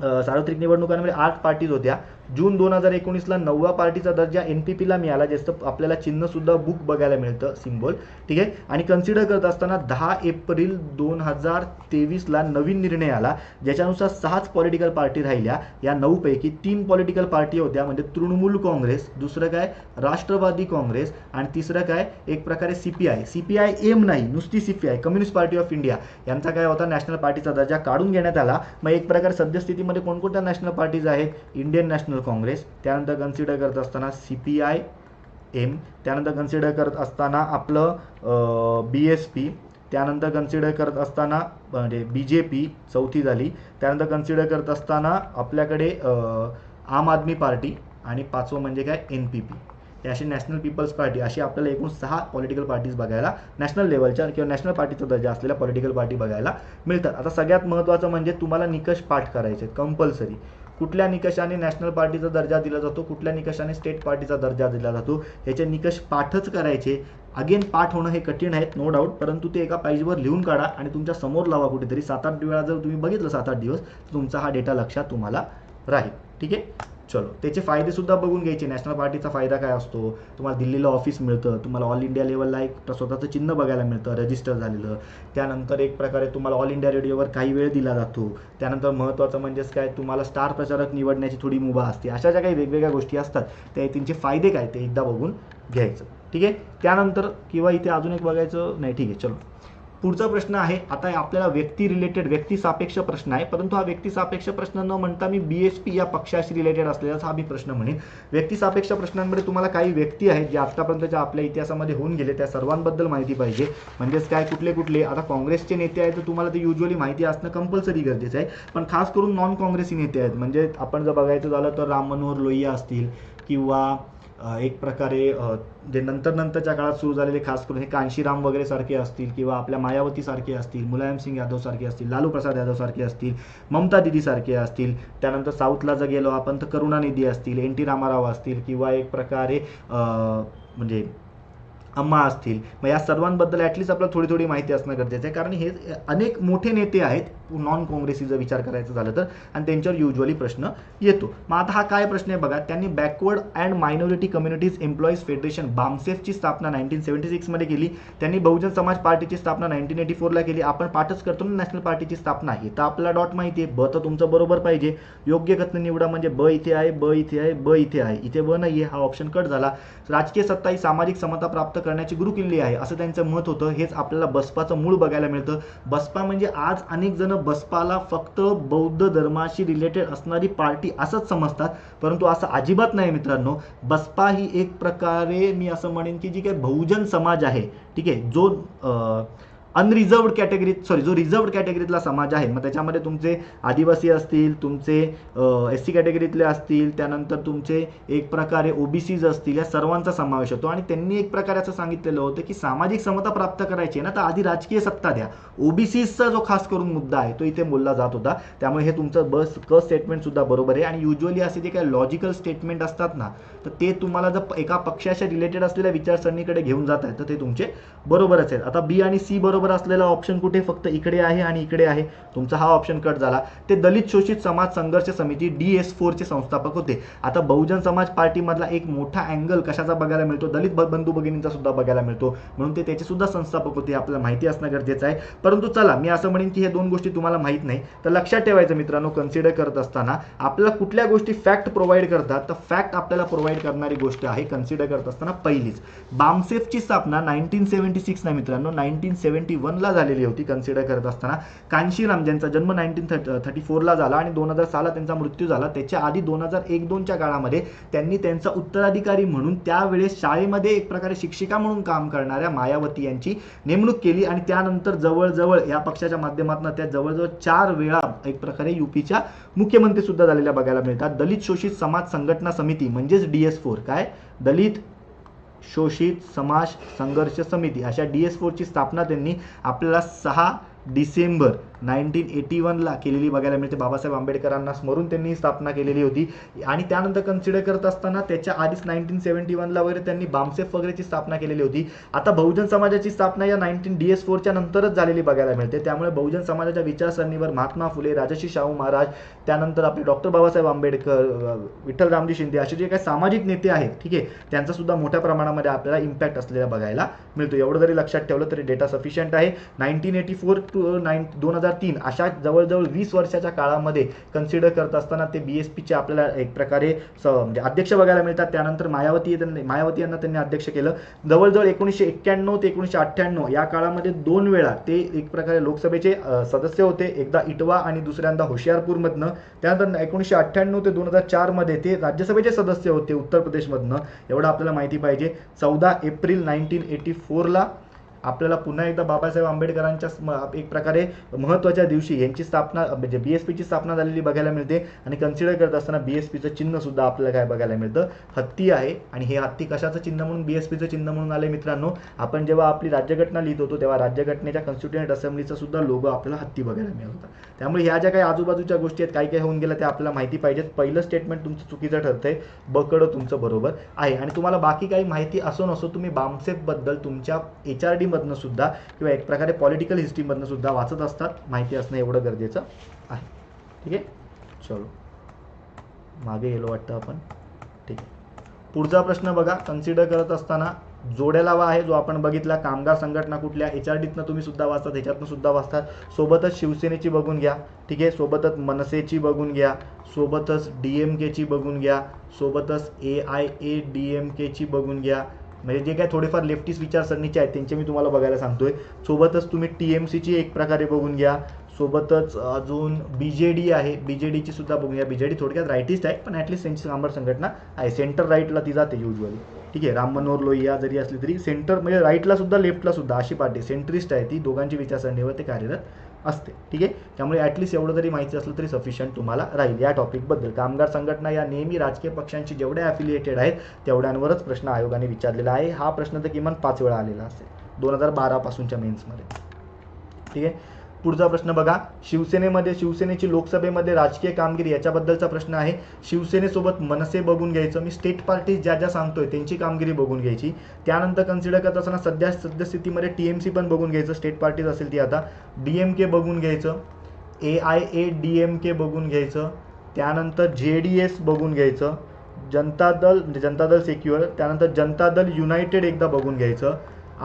सार्वत्रिक निवडणुकांमध्ये 8 पार्टीज होत्या. जून 2019ला 9व्या पार्टीचा दर्जा NPPला मिळाला, ज्याचं आपल्याला चिन्ह सुद्धा बुक बघायला मिळतं, सिम्बॉल. ठीक आहे. आणि कन्सिडर करत असताना 10 एप्रिल 2023ला नवीन निर्णय आला, ज्याच्यानुसार 6च पॉलिटिकल पार्टी राहिल्या. या 9 पैकी 3 पॉलिटिकल पार्टी होत्या, म्हणजे तृणमूल काँग्रेस, दुसरं काय राष्ट्रवादी काँग्रेस, आणि तिसरं काय एक प्रकारे CPI एम नाही, नुसती CPI communist party of India यांचा काय होता, नॅशनल पार्टीचा दर्जा काढून घेण्यात आला. मग एक प्रकारे सद्यस्थितीमध्ये कोणकोणत्या नॅशनल पार्टीज आहेत, इंडियन नॅशनल काँग्रेस, त्यानंतर कन्सिडर करत असताना CPI एम, त्यानंतर कन्सिडर करत असताना आपलं BSP, त्यानंतर कन्सिडर करत असताना म्हणजे BJP चौथी झाली, त्यानंतर कन्सिडर करत असताना आपल्याकडे आम आदमी पार्टी, आणि 5वं म्हणजे काय NPP. हे अशी नॅशनल पीपल्स पार्टी, अशी आपल्याला एकूण 6 पॉलिटिकल पार्टीज बघायला नॅशनल लेवलच्या किंवा नॅशनल पार्टीचा दर्जा असलेल्या पॉलिटिकल पार्टी बघायला मिळतात. आता सगळ्यात महत्त्वाचं म्हणजे तुम्हाला निकष पाठ करायचे कंपल्सरी. कुठल्या निकषाने नॅशनल पार्टीचा दर्जा दिला जातो, कुठल्या निकषाने स्टेट पार्टीचा दर्जा दिला जातो, याचे निकष पाठच करायचे. अगेन पाठ होणं हे कठीण आहे, नो डाऊट, परंतु ते एका पेजवर लिहून काढा आणि तुमच्या समोर लावा कुठेतरी. 7-8 वेळा जर तुम्ही बघितलं 7-8 दिवस, तर तुमचा हा डेटा लक्षात तुम्हाला राहील. ठीक आहे. चलो, त्याचे फायदे सुद्धा बघून घ्यायचे. नॅशनल पार्टीचा फायदा काय असतो, तुम्हाला दिल्लीला ऑफिस मिळतं, तुम्हाला ऑल इंडिया लेवलला एक स्वतःचं चिन्ह बघायला मिळतं रजिस्टर झालेलं. त्यानंतर एक प्रकारे तुम्हाला ऑल इंडिया रेडिओवर काही वेळ दिला जातो. त्यानंतर महत्त्वाचं म्हणजेच काय, तुम्हाला स्टार प्रचारक निवडण्याची थोडी मुभा असते. अशा ज्या काही वेगवेगळ्या गोष्टी असतात, त्या त्यांचे फायदे काय ते एकदा बघून घ्यायचं. ठीक आहे. त्यानंतर किंवा इथे अजून एक बघायचं नाही. ठीक आहे, चलो पुढचा प्रश्न आहे. आता आपल्याला व्यक्ती सापेक्ष प्रश्न आहे, परंतु हा व्यक्ती सापेक्ष प्रश्न न म्हणता मी BSP या पक्षाशी रिलेटेड असलेला हा मी प्रश्न म्हणेन. व्यक्ती सापेक्ष प्रश्नांमध्ये तुम्हाला काही व्यक्ती आहेत जे आतापर्यंतच्या आपल्या इतिहासामध्ये होऊन गेले, त्या सर्वांबद्दल माहिती पाहिजे. म्हणजेच काय, कुठले आता काँग्रेसचे नेते आहेत तर तुम्हाला ते युजली माहिती असणं कंपल्सरी गरजेचं आहे. पण खास करून नॉन काँग्रेसी नेते आहेत, म्हणजे आपण जर बघायचं झालं तर राम मनोहर लोहिया असतील, किंवा एक प्रकारे जे नंतरच्या काळात सुरू झालेले खास करून हे कांशीराम वगैरे सारखे असतील, किंवा आपल्या मायावती सारखे असतील, मुलायम सिंग यादव सारखे असतील, लालू प्रसाद यादव सारखे असतील, ममता दीदी सारखे असतील. त्यानंतर साऊथला जर गेलो आपण तर करुणानिधी असतील, NT रामाराव असतील, किंवा एक प्रकारे म्हणजे अम्मा असतील. मग या सर्वांबद्दल ॲटलिस्ट आपल्याला थोडी माहिती असणं गरजेचं आहे, कारण हे अनेक मोठे नेते आहेत नॉन काँग्रेसीचा विचार करायचा झालं तर, आणि त्यांच्यावर युजली प्रश्न येतो. मग आता हा काय प्रश्न आहे बघा. त्यांनी backward and minority communities employees federation BAMSEFची स्थापना 1976 मध्ये केली. त्यांनी बहुजन समाज पार्टीची स्थापना 1984ला केली. आपण पाठच करतो ना नॅशनल पार्टीची स्थापना, हे तर आपल्याला डॉट माहिती आहे. ब तर तुमचं बरोबर पाहिजे. योग्य कथन निवडा, म्हणजे ब इथे आहे, ब इथे आहे, ब इथे आहे, इथे ब नाही आहे, हा ऑप्शन कट झाला. राजकीय सत्ता ही सामाजिक समता प्राप्त करण्याची गुरुकिल्ली आहे, असं त्यांचं मत होतं. हेच आपल्याला बसपाचं मूळ बघायला मिळतं. बसपा म्हणजे आज अनेक जण बसपाला फक्त बौद्ध धर्माशी रिलेटेड असणारी पार्टी असंच समजतात, परंतु असं अजिबात नाही मित्रांनो. बसपा ही एक प्रकारे मी असं म्हणेन की जी काही बहुजन समाज आहे, ठीक आहे, जो जो रिझर्व्ड कॅटेगरीतला समाज आहे. मग त्याच्यामध्ये तुमचे आदिवासी असतील, तुमचे SC कॅटेगरीतले असतील, त्यानंतर तुमचे एक प्रकारे OBCs असतील, या सर्वांचा समावेश होतो. आणि त्यांनी एक प्रकारे असं सांगितलेलं होतं की सामाजिक समता प्राप्त करायची आहे ना, तर आधी राजकीय सत्ता द्या. OBCsचा जो खास करून मुद्दा आहे तो इथे बोलला जात होता. त्यामुळे हे तुमचं क स्टेटमेंट सुद्धा बरोबर आहे. आणि युजली असे जे काही लॉजिकल स्टेटमेंट असतात ना, तर ते तुम्हाला जर एका पक्षाच्या रिलेटेड असलेल्या विचारसरणीकडे घेऊन जात आहे तर ते तुमचे बरोबरच आहेत. आता B आणि C बरोबर असलेला ऑप्शन कुठे, फक्त इकडे आहे आणि इकडे आहे. तुमचा हा ऑप्शन कट झाला. ते दलित शोषित समाज संघर्ष समिती DS4चे संस्थापक होते. आता बहुजन समाज पार्टी मधला एक मोठा अँगल कशाचा बघायला मिळतो, दलित बंधू भगिनींचा सुद्धा बघायला मिळतो, म्हणून ते त्याचे सुद्धा संस्थापक होते. आपल्याला माहिती असणं गरजेचं आहे. परंतु चला, मी असं म्हणेन की हे दोन गोष्टी तुम्हाला माहित नाही, तर लक्षात ठेवायचं मित्रांनो, कन्सिडर करत असताना आपल्याला कुठल्या गोष्टी फॅक्ट प्रोव्हाइड करतात, तर फॅक्ट आपल्याला प्रोव्हाइड करणारी गोष्ट आहे कन्सिडर करत असताना पहिलीच. BAMSEFची स्थापना 1976 ना मित्रांनो 1971ला झालेली होती. कन्सिडर करत असताना कांशीराम, ज्यांचा जन्म 1934ला झाला आणि 2006ला त्यांचा मृत्यू झाला, त्याच्या आधी 2001-2च्या काळामध्ये त्यांनी त्यांचा उत्तराधिकारी म्हणून त्यावेळेस शाळेमध्ये एक प्रकारे शिक्षिका म्हणून काम करणाऱ्या मायावती यांची नेमणूक केली. आणि त्यानंतर जवळजवळ या पक्षाच्या माध्यमातून त्या जवळजवळ 4 वेळा एक प्रकारे UPच्या मुख्यमंत्री सुद्धा झालेल्या बघायला मिळतात. दलित शोषित समाज संघटना समिती म्हणजेच DS4, काय दलित शोषित समाज संघर्ष समिती, अशा DS4ची स्थापना त्यांनी आपल्याला 6 डिसेंबर 1981ला केलेली बघायला मिळते. बाबासाहेब आंबेडकरांना स्मरून त्यांनी ही स्थापना केलेली होती. आणि त्यानंतर कन्सिडर करत असताना त्याच्या आधीच 1971ला वगैरे त्यांनी बामसेफ वगैरेची स्थापना केलेली होती. आता बहुजन समाजाची स्थापना या 19DS4च्या नंतरच झालेली बघायला मिळते. त्यामुळे बहुजन समाजाच्या विचारसरणीवर महात्मा फुले, राजर्षी शाहू महाराज, त्यानंतर आपले डॉक्टर बाबासाहेब आंबेडकर, विठ्ठल रामजी शिंदे असे जे काही सामाजिक नेते आहेत, ठीक आहे, त्यांचा सुद्धा मोठ्या प्रमाणामध्ये आपल्याला इम्पॅक्ट असलेला बघायला मिळतो. एवढं जरी लक्षात ठेवलं तरी डेटा सफिशियंट आहे. 1984 to 2003 अशा जवळजवळ 20 वर्षाच्या काळामध्ये कन्सिडर करत असताना ते BSPचे आपल्याला एक प्रकारे म्हणजे अध्यक्ष बघायला मिळतात. त्यानंतर मायावती यांना त्यांनी अध्यक्ष केलं. जवळजवळ 1991 ते 1998 या काळामध्ये 2 वेळा ते एक प्रकारे लोकसभेचे सदस्य होते. एकदा इटवा आणि दुसऱ्यांदा होशियारपूरमधनं. त्यानंतर 1998 ते 2004 मध्ये ते राज्यसभेचे सदस्य होते उत्तर प्रदेशमधनं. एवढं आपल्याला माहिती पाहिजे. 14 एप्रिल 1984ला आपल्याला पुन्हा एकदा बाबासाहेब आंबेडकरांच्या एक प्रकारे महत्त्वाच्या दिवशी यांची स्थापना म्हणजे BSPची स्थापना झालेली बघायला मिळते. आणि कन्सिडर करत असताना BSPचं चिन्ह सुद्धा आपल्याला काय बघायला मिळतं, हत्ती आहे. आणि हे हत्ती कशाचं चिन्ह म्हणून BSPचं चिन्ह म्हणून आले मित्रांनो, आपण जेव्हा आपली राज्यघटना लिहित होतो तेव्हा राज्यघटनेच्या कॉन्स्टिट्युएंट असेंब्लीचा सुद्धा लोगो आपल्याला हत्ती बघायला मिळत होता. त्यामुळे ह्या ज्या काही आजूबाजूच्या गोष्टी आहेत काही काही होऊन गेल्या त्या आपल्याला माहिती पाहिजेत. पहिलं स्टेटमेंट तुमचं चुकीचं ठरतंय, बकडं तुमचं बरोबर आहे. आणि तुम्हाला बाकी काही माहिती असो नसो तुम्ही बामसेफबद्दल तुमच्या HRD मधनं सुद्धा किंवा एक प्रकारे पॉलिटिकल हिस्ट्रीमधनं सुद्धा वाचत असतात. माहिती असणं एवढं गरजेचं आहे. ठीक आहे, चलो मागे गेलो वाटतं आपण. ठीक आहे, पुढचा प्रश्न बघा. कन्सिडर करत असताना जोड्या लावा आहे जो आपण बघितला. कामगार संघटना कुठल्या, HRDतनं तुम्ही सुद्धा वाचतात, ह्याच्यातनं सुद्धा वाचतात. सोबतच शिवसेनेची बघून घ्या, ठीक आहे, सोबतच मनसेची बघून घ्या, सोबतच DMKची बघून घ्या, सोबतच AIADMKची बघून घ्या. म्हणजे जे काय थोडेफार लेफ्टिस्ट विचारसरणीचे आहेत त्यांचे मी तुम्हाला बघायला सांगतोय. सोबतच तुम्ही TMCची एक प्रकारे बघून घ्या. सोबतच अजून BJD आहे, BJDची सुद्धा बघून घ्या. BJD थोडक्यात राईटिस्ट आहे पण ॲटलिस्ट त्यांची कामगार संघटना आहे. सेंटर राईटला ती जाते युजली, ठीक आहे. राम मनोहर लोहिया जरी असली तरी सेंटर म्हणजे राईटला सुद्धा लेफ्टला सुद्धा अशी पार्टी सेंट्रिस्ट आहे ती. दोघांची विचारसरणीवर ते कार्यरत असते, ठीक आहे. त्यामुळे ॲटलिस्ट एवढं जरी माहिती असलं तरी सफिशियंट तुम्हाला राहील या टॉपिकबद्दल. कामगार संघटना या नेहमी राजकीय पक्षांशी जेवढ्या ॲफिलिएटेड आहेत तेवढ्यांवरच प्रश्न आयोगाने विचारलेला आहे. हा प्रश्न तर किमान 5 वेळा आलेला असेल 2012 पासूनच्या मेन्समध्ये, ठीक आहे. पुढचा प्रश्न बघा. शिवसेनेची लोकसभेमध्ये राजकीय कामगिरी याच्याबद्दलचा प्रश्न आहे. शिवसेनेसोबत मनसे बघून घ्यायचं. मी स्टेट पार्टी ज्या ज्या सांगतोय त्यांची कामगिरी बघून घ्यायची. त्यानंतर कन्सिडर करत असताना सद्यस्थितीमध्ये TMC पण बघून घ्यायचं, स्टेट पार्टीज असेल ती. आता DMK बघून घ्यायचं, AIADMK बघून घ्यायचं, त्यानंतर JDS बघून घ्यायचं, जनता दल सेक्युलर, त्यानंतर जनता दल युनायटेड एकदा बघून घ्यायचं,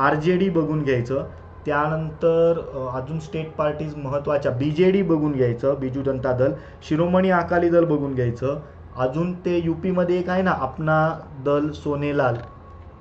RJD बघून घ्यायचं. त्यानंतर अजून स्टेट पार्टीज महत्त्वाच्या BJD बघून घ्यायचं, बिजू जनता दल, शिरोमणी अकाली दल बघून घ्यायचं. अजून ते UPमध्ये एक आहे ना अपना दल सोनेलाल,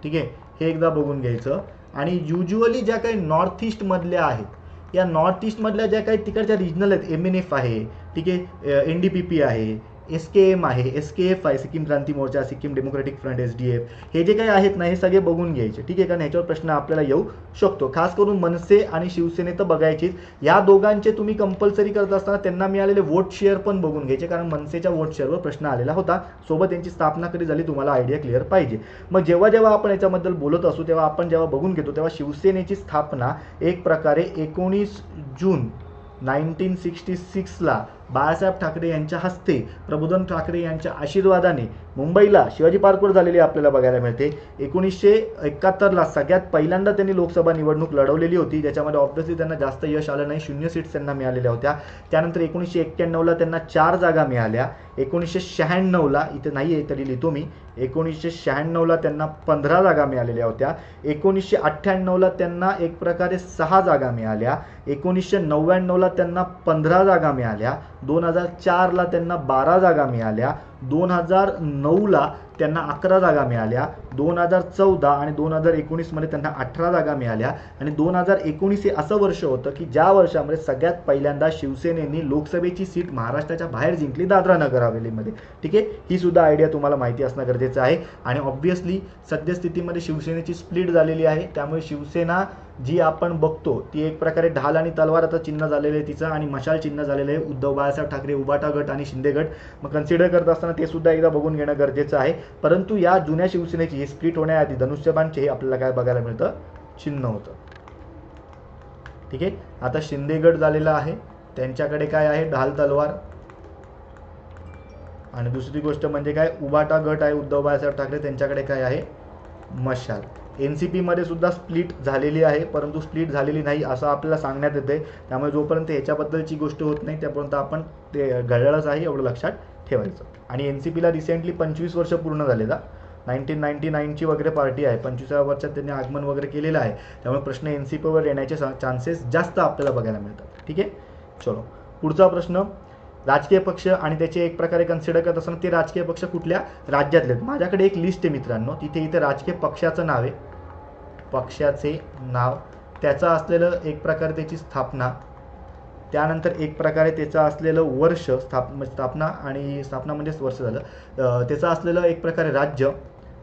ठीक आहे, हे एकदा बघून घ्यायचं. आणि युज्युअली ज्या काही नॉर्थ ईस्टमधल्या आहेत या नॉर्थ ईस्टमधल्या ज्या काही तिकडच्या रिजनल आहेत, MNF आहे, ठीक आहे, NDPP आहे, SKM आहे, SKF आहे, Sikkim Kranti Morcha, Sikkim democratic front SDF, हे जे काही आहेत ना हे सगळे बघून घ्यायचे, ठीक आहे. कारण ह्याच्यावर प्रश्न आपल्याला येऊ शकतो. खास करून मनसे आणि शिवसेने तर बघायचीच. या दोघांचे तुम्ही कंपल्सरी करत असताना त्यांना मिळालेले वोट शेअर पण बघून घ्यायचे, कारण मनसेच्या वोट शेअरवर प्रश्न आलेला होता. सोबत यांची स्थापना कधी झाली तुम्हाला आयडिया क्लिअर पाहिजे. मग जेव्हा जेव्हा आपण याच्याबद्दल बोलत असू तेव्हा आपण जेव्हा बघून घेतो तेव्हा शिवसेनेची स्थापना एक प्रकारे 19 जून 1966ला बाळासाहेब ठाकरे यांच्या हस्ते, प्रबोधन ठाकरे यांच्या आशीर्वादाने मुंबईला शिवाजी पार्कवर झालेली आपल्याला बघायला मिळते. 1971ला सगळ्यात पहिल्यांदा त्यांनी लोकसभा निवडणूक लढवलेली होती, ज्याच्यामध्ये ऑब्व्हियसली त्यांना जास्त यश आलं नाही, 0 सीट्स त्यांना मिळालेल्या होत्या. त्यानंतर 1991ला त्यांना 4 जागा मिळाल्या. 1996ला इथे नाही आहे तरी लिहितो मी, 1996ला त्यांना 15 जागा मिळालेल्या होत्या. 1998ला त्यांना एक प्रकारे 6 जागा मिळाल्या. 1999ला त्यांना 15 जागा मिळाल्या. 2004ला त्यांना 12 जागा मिळाल्या. 2009ला त्यांना 11 जागा मिळाल्या. 2014 आणि 2019 मध्ये त्यांना 18 जागा मिळाल्या. आणि 2019 हे असं वर्ष होतं की ज्या वर्षामध्ये सगळ्यात पहिल्यांदा शिवसेनेने लोकसभेची सीट महाराष्ट्राच्या बाहेर जिंकली, दादरा नगर हवेलीमध्ये, ठीक आहे. ही सुद्धा आयडिया तुम्हाला माहिती असणं गरजेचं आहे. आणि ऑब्व्हियसली सद्यस्थितीमध्ये शिवसेनेची स्प्लिट झालेली आहे. त्यामुळे शिवसेना जी आपण बघतो ती एक प्रकारे ढाल आणि तलवाराचं चिन्ह झालेलं आहे तिचं, आणि मशाल चिन्ह झालेलं आहे उद्धव बाळासाहेब ठाकरे उबाटा गट आणि शिंदे गट. मग कन्सिडर करत असताना ते सुद्धा एकदा बघून घेणं गरजेचं आहे. परंतु या जुन्या शिवसेनेची ही स्प्लिट होण्याआधी धनुष्यबाणचे हे आपल्याला काय बघायला मिळतं, चिन्ह होतं, ठीक आहे. आता शिंदे गट झालेला आहे. त्यांच्याकडे काय आहे, ढाल तलवार. आणि दुसरी गोष्ट म्हणजे काय, उबाटा गट आहे उद्धव बाळासाहेब ठाकरे, त्यांच्याकडे काय आहे, मशाल. NCP मध्ये सुद्धा स्प्लिट झालेली आहे, परंतु स्प्लिट झालेली नाही असं आपल्याला सांगण्यात येते. त्यामुळे जोपर्यंत ह्याच्याबद्दलची गोष्ट होत नाही त्यापर्यंत आपण ते घड्याळच आहे एवढं लक्षात ठेवायचं. आणि NCP ला रिसेंटली 25 वर्ष पूर्ण झालेला, 1999ची वगैरे पार्टी आहे, 25व्या वर्षात त्यांनी आगमन वगैरे केलेलं आहे. त्यामुळे प्रश्न NCP वर येण्याचे चान्सेस जास्त आपल्याला बघायला मिळतात. ठीक आहे, चलो पुढचा प्रश्न. राजकीय पक्ष आणि त्याचे एक प्रकारे कन्सिडर करत असताना ते राजकीय पक्ष कुठल्या राज्यातले आहेत. माझ्याकडे एक लिस्ट आहे मित्रांनो, इथे राजकीय पक्षाचं नाव आहे, पक्षाचे नाव, त्याचं असलेलं एक प्रकारे त्याची स्थापना, त्यानंतर एक प्रकारे त्याचं असलेलं वर्ष, स्थापना म्हणजेच वर्ष झालं, त्याचं असलेलं एक प्रकारे राज्य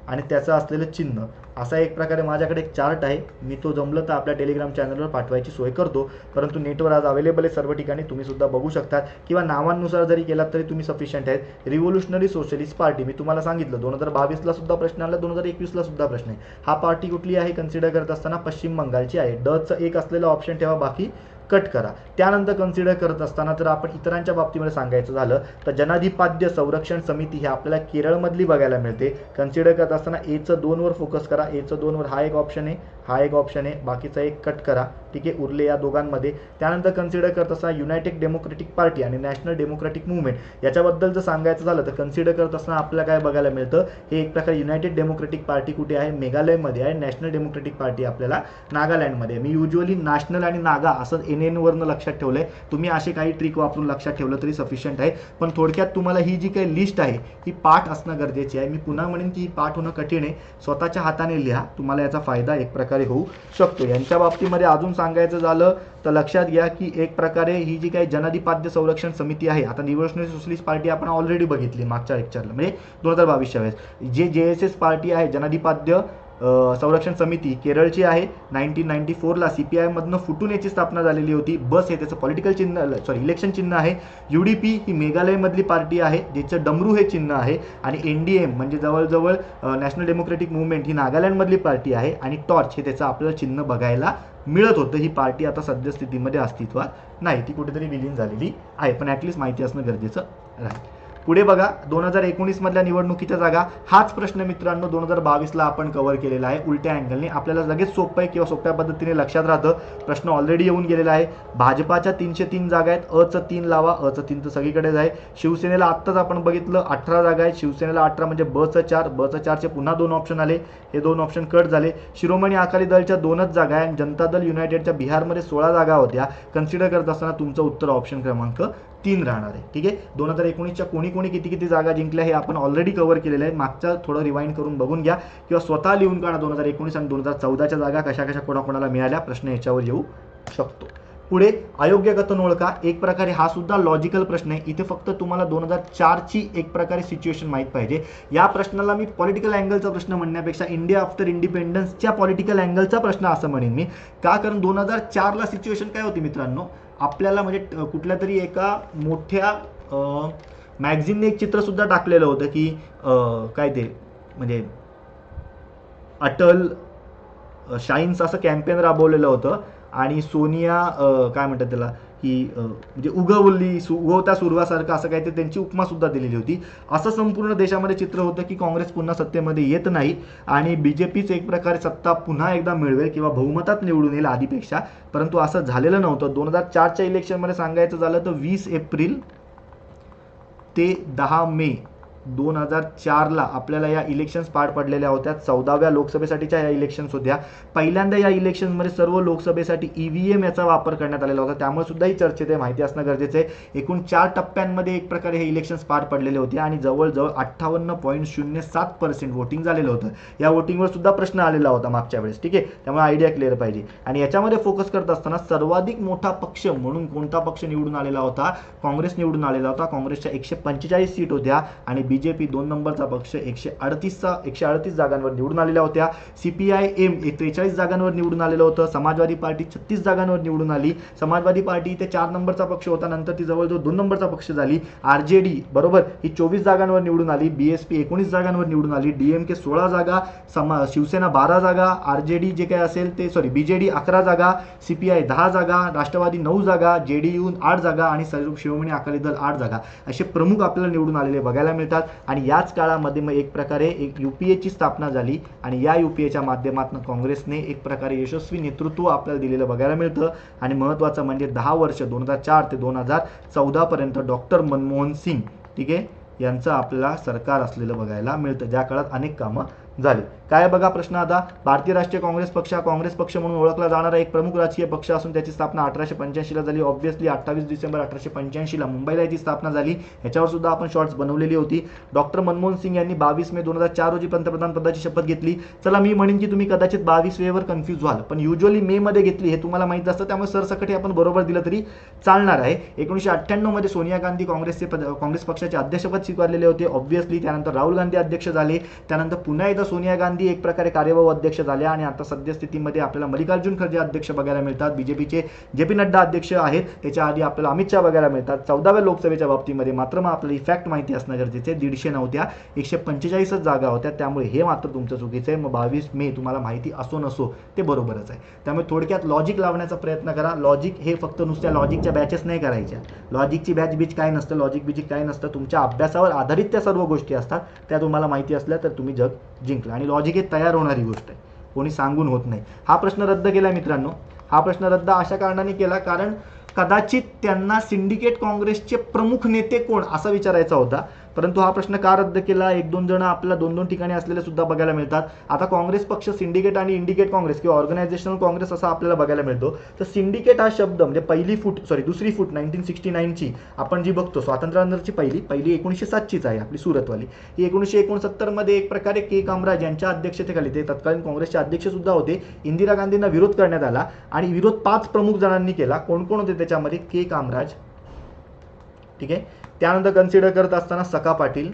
आणि त्याचं असलेलं चिन्ह, असा एक प्रकारे माझ्याकडे एक चार्ट आहे. मी तो जमलं तर आपल्या टेलिग्राम चॅनलवर पाठवायची सोय करतो, परंतु नेटवर आज अवेलेबल आहे सर्व ठिकाणी, तुम्ही सुद्धा बघू शकता, किंवा नावांनुसार जरी केलात तरी तुम्ही सफिशियंट आहेत. रिव्होल्युशनरी सोशलिस्ट पार्टी, मी तुम्हाला सांगितलं 2022ला सुद्धा प्रश्न आला, 2021ला सुद्धा प्रश्न आहे. हा पार्टी कुठली आहे कन्सिडर करत असताना, पश्चिम बंगालची आहे. डचं एक असलेला ऑप्शन ठेवा, बाकी कट करा. त्यानंतर कन्सिडर करत असताना जर आपण इतरांच्या बाबतीमध्ये सांगायचं झालं तर जनाधिपाद्य संरक्षण समिती ही आपल्याला केरळमधली बघायला मिळते. कन्सिडर करत असताना एचं 2 वर फोकस करा, एचं 2 वर हा एक ऑप्शन आहे, हा एक ऑप्शन आहे, बाकीचा एक कट करा. ठीक आहे, उरले या दोघांमध्ये. त्यानंतर कन्सिडर करत असताना युनायटेड डेमोक्रेटिक पार्टी आणि नॅशनल डेमोक्रेटिक मुवमेंट याच्याबद्दल जर सांगायचं झालं तर कन्सिडर करत असताना आपल्याला काय बघायला मिळतं, हे एक प्रकारे युनायटेड डेमोक्रेटिक पार्टी कुठे आहे, मेघालयमध्ये आहे. नॅशनल डेमोक्रेटिक पार्टी आपल्याला नागालँडमध्ये. मी युजली नॅशनल आणि नागा असं NN वरनं लक्षात ठेवलंय, तुम्ही असे काही ट्रिक वापरून लक्षात ठेवलं तरी सफिशियंट आहे. पण थोडक्यात तुम्हाला ही जी काही लिस्ट आहे ही पाठ असणं गरजेची आहे. मी पुन्हा म्हणेन की ही पाठ होणं कठीण आहे, स्वतःच्या हाताने लिहा, तुम्हाला याचा फायदा एक प्रकारे होऊ शकतो. यांच्या बाबतीमध्ये अजून सांगायचं झालं तर लक्षात घ्या की एक प्रकारे ही जी काही जनाधिपाद्य संरक्षण समिती आहे, आता रिव्होल्युशनरी सोशलिस्ट पार्टी आपण ऑलरेडी बघितली मागच्या लेक्चरला, म्हणजे 2022च्या वेळेस. जे JSS पार्टी आहे जनाधिपाद्य संरक्षण समिती केरळची आहे, 1994ला CPI मधनं फुटून याची स्थापना झालेली होती. बस हे त्याचं पॉलिटिकल चिन्ह, इलेक्शन चिन्ह आहे. UDP ही मेघालयमधली पार्टी आहे, ज्याचं डमरू हे चिन्ह आहे. आणि NDM म्हणजे जवळजवळ नॅशनल डेमोक्रेटिक मुवमेंट ही नागालँडमधली पार्टी आहे. आणि टॉर्च हे त्याचं आपल्याला चिन्ह बघायला मिळत होतं. ही पार्टी आता सद्यस्थितीमध्ये अस्तित्वात नाही, ती कुठेतरी विलीन झालेली आहे, पण ॲटलिस्ट माहिती असणं गरजेचं राहील. पुढे बघा, 2019 मधल्या निवडणुकीच्या जागा, हाच प्रश्न मित्रांनो 2022ला आपण कव्हर केलेला आहे उलट्या अँगलने. आपल्याला लगेच सोपं आहे किंवा सोप्या पद्धतीने लक्षात राहतं. प्रश्न ऑलरेडी येऊन गेलेला आहे. भाजपाच्या 303 जागा आहेत, अचं 3 लावा, अचं 3 तर सगळीकडेच आहे. शिवसेनेला आत्ताच आपण बघितलं 18 जागा आहेत, शिवसेनेला 18 म्हणजे बचं 4, बचं 4चे पुन्हा 2 ऑप्शन आले, हे 2 ऑप्शन कट झाले. शिरोमणी अकाली दलच्या 2च जागा आहे. जनता दल युनायटेडच्या बिहारमध्ये 16 जागा होत्या. कन्सिडर करत असताना तुमचं उत्तर ऑप्शन क्रमांक 3 राहणार आहे. ठीक आहे, 2019च्या कोणी किती जागा जिंकल्या हे आपण ऑलरेडी कव्हर केलेलं आहे. मागचं थोडं रिवाइंड करून बघून घ्या किंवा स्वतः लिहून काढा 2019 आणि 2014च्या जागा कशा कोणाकोणाला मिळाल्या, प्रश्न याच्यावर येऊ शकतो. पुढे अयोग्य कथन ओळखा, एक प्रकारे हा सुद्धा लॉजिकल प्रश्न आहे. इथे फक्त तुम्हाला 2004ची एक प्रकारे सिच्युएशन माहीत पाहिजे. या प्रश्नाला मी पॉलिटिकल अँगलचा प्रश्न म्हणण्यापेक्षा इंडिया आफ्टर इंडिपेंडन्सच्या पॉलिटिकल अँगलचा प्रश्न असं म्हणेन मी. का, कारण 2004ला सिच्युएशन काय होती मित्रांनो, आपल्याला म्हणजे कुठल्या तरी एका मोठ्या मॅगझिनने एक चित्र सुद्धा टाकलेलं होतं की काय ते म्हणजे अटल शाईन्स असं कॅम्पेन राबवलेलं होतं आणि सोनिया काय म्हणतात त्याला की म्हणजे उगवत्या सुरवासारखं असं काहीतरी त्यांची उपमा सुद्धा दिलेली होती. असं संपूर्ण देशामध्ये चित्र होतं की काँग्रेस पुन्हा सत्तेमध्ये येत नाही आणि BJPच एक प्रकारे सत्ता पुन्हा एकदा मिळवेल किंवा बहुमतात निवडून येईल आधीपेक्षा, परंतु असं झालेलं नव्हतं. 2004च्या इलेक्शनमध्ये सांगायचं झालं तर 20 एप्रिल ते 10 मे 2004ला आपल्याला या इलेक्शन्स पार पडलेल्या होत्या. 14व्या लोकसभेसाठीच्या या इलेक्शन्स होत्या. पहिल्यांदा या इलेक्शनमध्ये सर्व लोकसभेसाठी EVM याचा वापर करण्यात आलेला होता, त्यामुळे सुद्धा ही चर्चेत आहे, माहिती असणं गरजेचं आहे. एकूण 4 टप्प्यांमध्ये एक प्रकारे हे इलेक्शन्स पार पडलेले होते आणि जवळजवळ 58.07% वोटिंग झालेलं होतं. या वोटिंगवर सुद्धा प्रश्न आलेला होता मागच्या वेळेस. ठीक आहे, त्यामुळे आयडिया क्लिअर पाहिजे. आणि याच्यामध्ये फोकस करत असताना सर्वाधिक मोठा पक्ष म्हणून कोणता पक्ष निवडून आलेला होता, काँग्रेस निवडून आलेला होता. काँग्रेसच्या 145 सीट होत्या आणि बीजेपी 2 नंबरचा पक्ष 138 जागांवर निवडून आलेल्या होत्या. CPIM 43 जागांवर निवडून आलेलं होतं. समाजवादी पार्टी 36 जागांवर निवडून आली. समाजवादी पार्टी इथे 4 नंबरचा पक्ष होता, नंतर ती जवळजवळ 2 नंबरचा पक्ष झाली. RJD बरोबर ही 24 जागांवर निवडून आली. BSP 19 जागांवर निवडून आली. DMK 16 जागा, शिवसेना 12 जागा, RJD जे काय असेल ते BJD 11 जागा, CPI 10 जागा, राष्ट्रवादी 9 जागा, JDU 8 जागा आणि शिरोमणी अकाली दल 8 जागा असे प्रमुख आपल्याला निवडून आलेले बघायला मिळतात. आणि याच काळामध्ये मग एक प्रकारे एक UPAची स्थापना झाली आणि या UPAच्या माध्यमातून काँग्रेसने एक प्रकारे यशस्वी नेतृत्व आपल्याला दिलेलं बघायला मिळतं. आणि महत्त्वाचं म्हणजे 10 वर्ष 2004 ते 2014 पर्यंत डॉक्टर मनमोहन सिंग ठीक आहे यांचं आपल्याला सरकार असलेलं बघायला मिळतं, ज्या काळात अनेक कामं झाली. काय बघा प्रश्न आता, भारतीय राष्ट्रीय काँग्रेस पक्ष हा काँग्रेस पक्ष म्हणून ओळखला जाणारा एक प्रमुख राजकीय पक्ष असून त्याची स्थापना 1885 ला झाली. ऑब्व्हियसली 28 डिसेंबर 1885 ला मुंबईला याची स्थापना झाली. ह्याच्यावर सुद्धा आपण शॉर्ट्स बनवलेली होती. डॉक्टर मनमोहन सिंग यांनी 22 मे 2004 रोजी पंतप्रधान पदाची शपथ घेतली. चला मी म्हणेन की तुम्ही कदाचित 22 मे वर कन्फ्यूज व्हाल, पण युजली मे मध्ये घेतली हे तुम्हाला माहित असतं, त्यामुळे सरसकट आपण बरोबर दिलं तरी चालणार आहे. 1998 मध्ये सोनिया गांधी काँग्रेस पक्षाचे अध्यक्षपद स्वीकारलेले होते. ऑब्व्हियसली त्यानंतर राहुल गांधी अध्यक्ष झाले. त्यानंतर पुन्हा एकदा सोनिया गांधी एक प्रकारे कार्यवाहू अध्यक्ष झाल्या आणि आता सद्यस्थितीमध्ये आपल्याला मल्लिकार्जुन खरगे अध्यक्ष बघायला मिळतात. बीजेपीचे JP नड्डा अध्यक्ष आहेत. त्याच्या आधी आपल्याला अमित शहा बघायला मिळतात. 14व्या लोकसभेच्या बाबतीमध्ये मात्र मग आपल्याला इफॅक्ट माहिती असणं गरजेचं आहे. 150 नव्हत्या, 145 जागा होत्या, त्यामुळे हे मात्र तुमचं चुकीचं आहे. मग 22 मे तुम्हाला माहिती असो नसो ते बरोबरच आहे. त्यामुळे थोडक्यात लॉजिक लावण्याचा प्रयत्न करा. लॉजिक हे फक्त नुसत्या लॉजिकच्या बॅचेस नाही करायच्या. लॉजिकची बॅच काय नसतं, लॉजिक बिजिक काय नसतं. तुमच्या अभ्यासावर आधारित त्या सर्व गोष्टी असतात, त्या तुम्हाला माहिती असल्या तर तुम्ही जग जिंकलं. आणि लॉजिक हे तयार होणारी गोष्ट आहे, कोणी सांगून होत नाही. हा प्रश्न रद्द केला मित्रांनो. हा प्रश्न रद्द अशा कारणाने केला कारण कदाचित त्यांना सिंडिकेट काँग्रेसचे प्रमुख नेते कोण असा विचारायचा होता, परंतु हा प्रश्न का रद्द केला. 1-2 जण आपल्याला 2-2 ठिकाणी असलेले सुद्धा बघायला मिळतात. आता काँग्रेस पक्ष सिंडिकेट आणि इंडिकेट काँग्रेस किंवा ऑर्गनायझेशनल काँग्रेस असा आपल्याला बघायला मिळतो. तर सिंडिकेट हा शब्द म्हणजे दुसरी फूट 1969 ची आपण जी बघतो स्वातंत्र्यानंतरची पहिली 1907 चीच आहे आपली सुरतवाली. ही 1969 मध्ये एक प्रकारे के कामराज यांच्या अध्यक्षतेखाली, ते तत्कालीन काँग्रेसचे अध्यक्ष सुद्धा होते, इंदिरा गांधींना विरोध करण्यात आला आणि विरोध 5 प्रमुख जणांनी केला. कोण कोण होते त्याच्यामध्ये, के कामराज ठीक आहे. त्यानंतर कन्सिडर करत असताना सखा पाटील,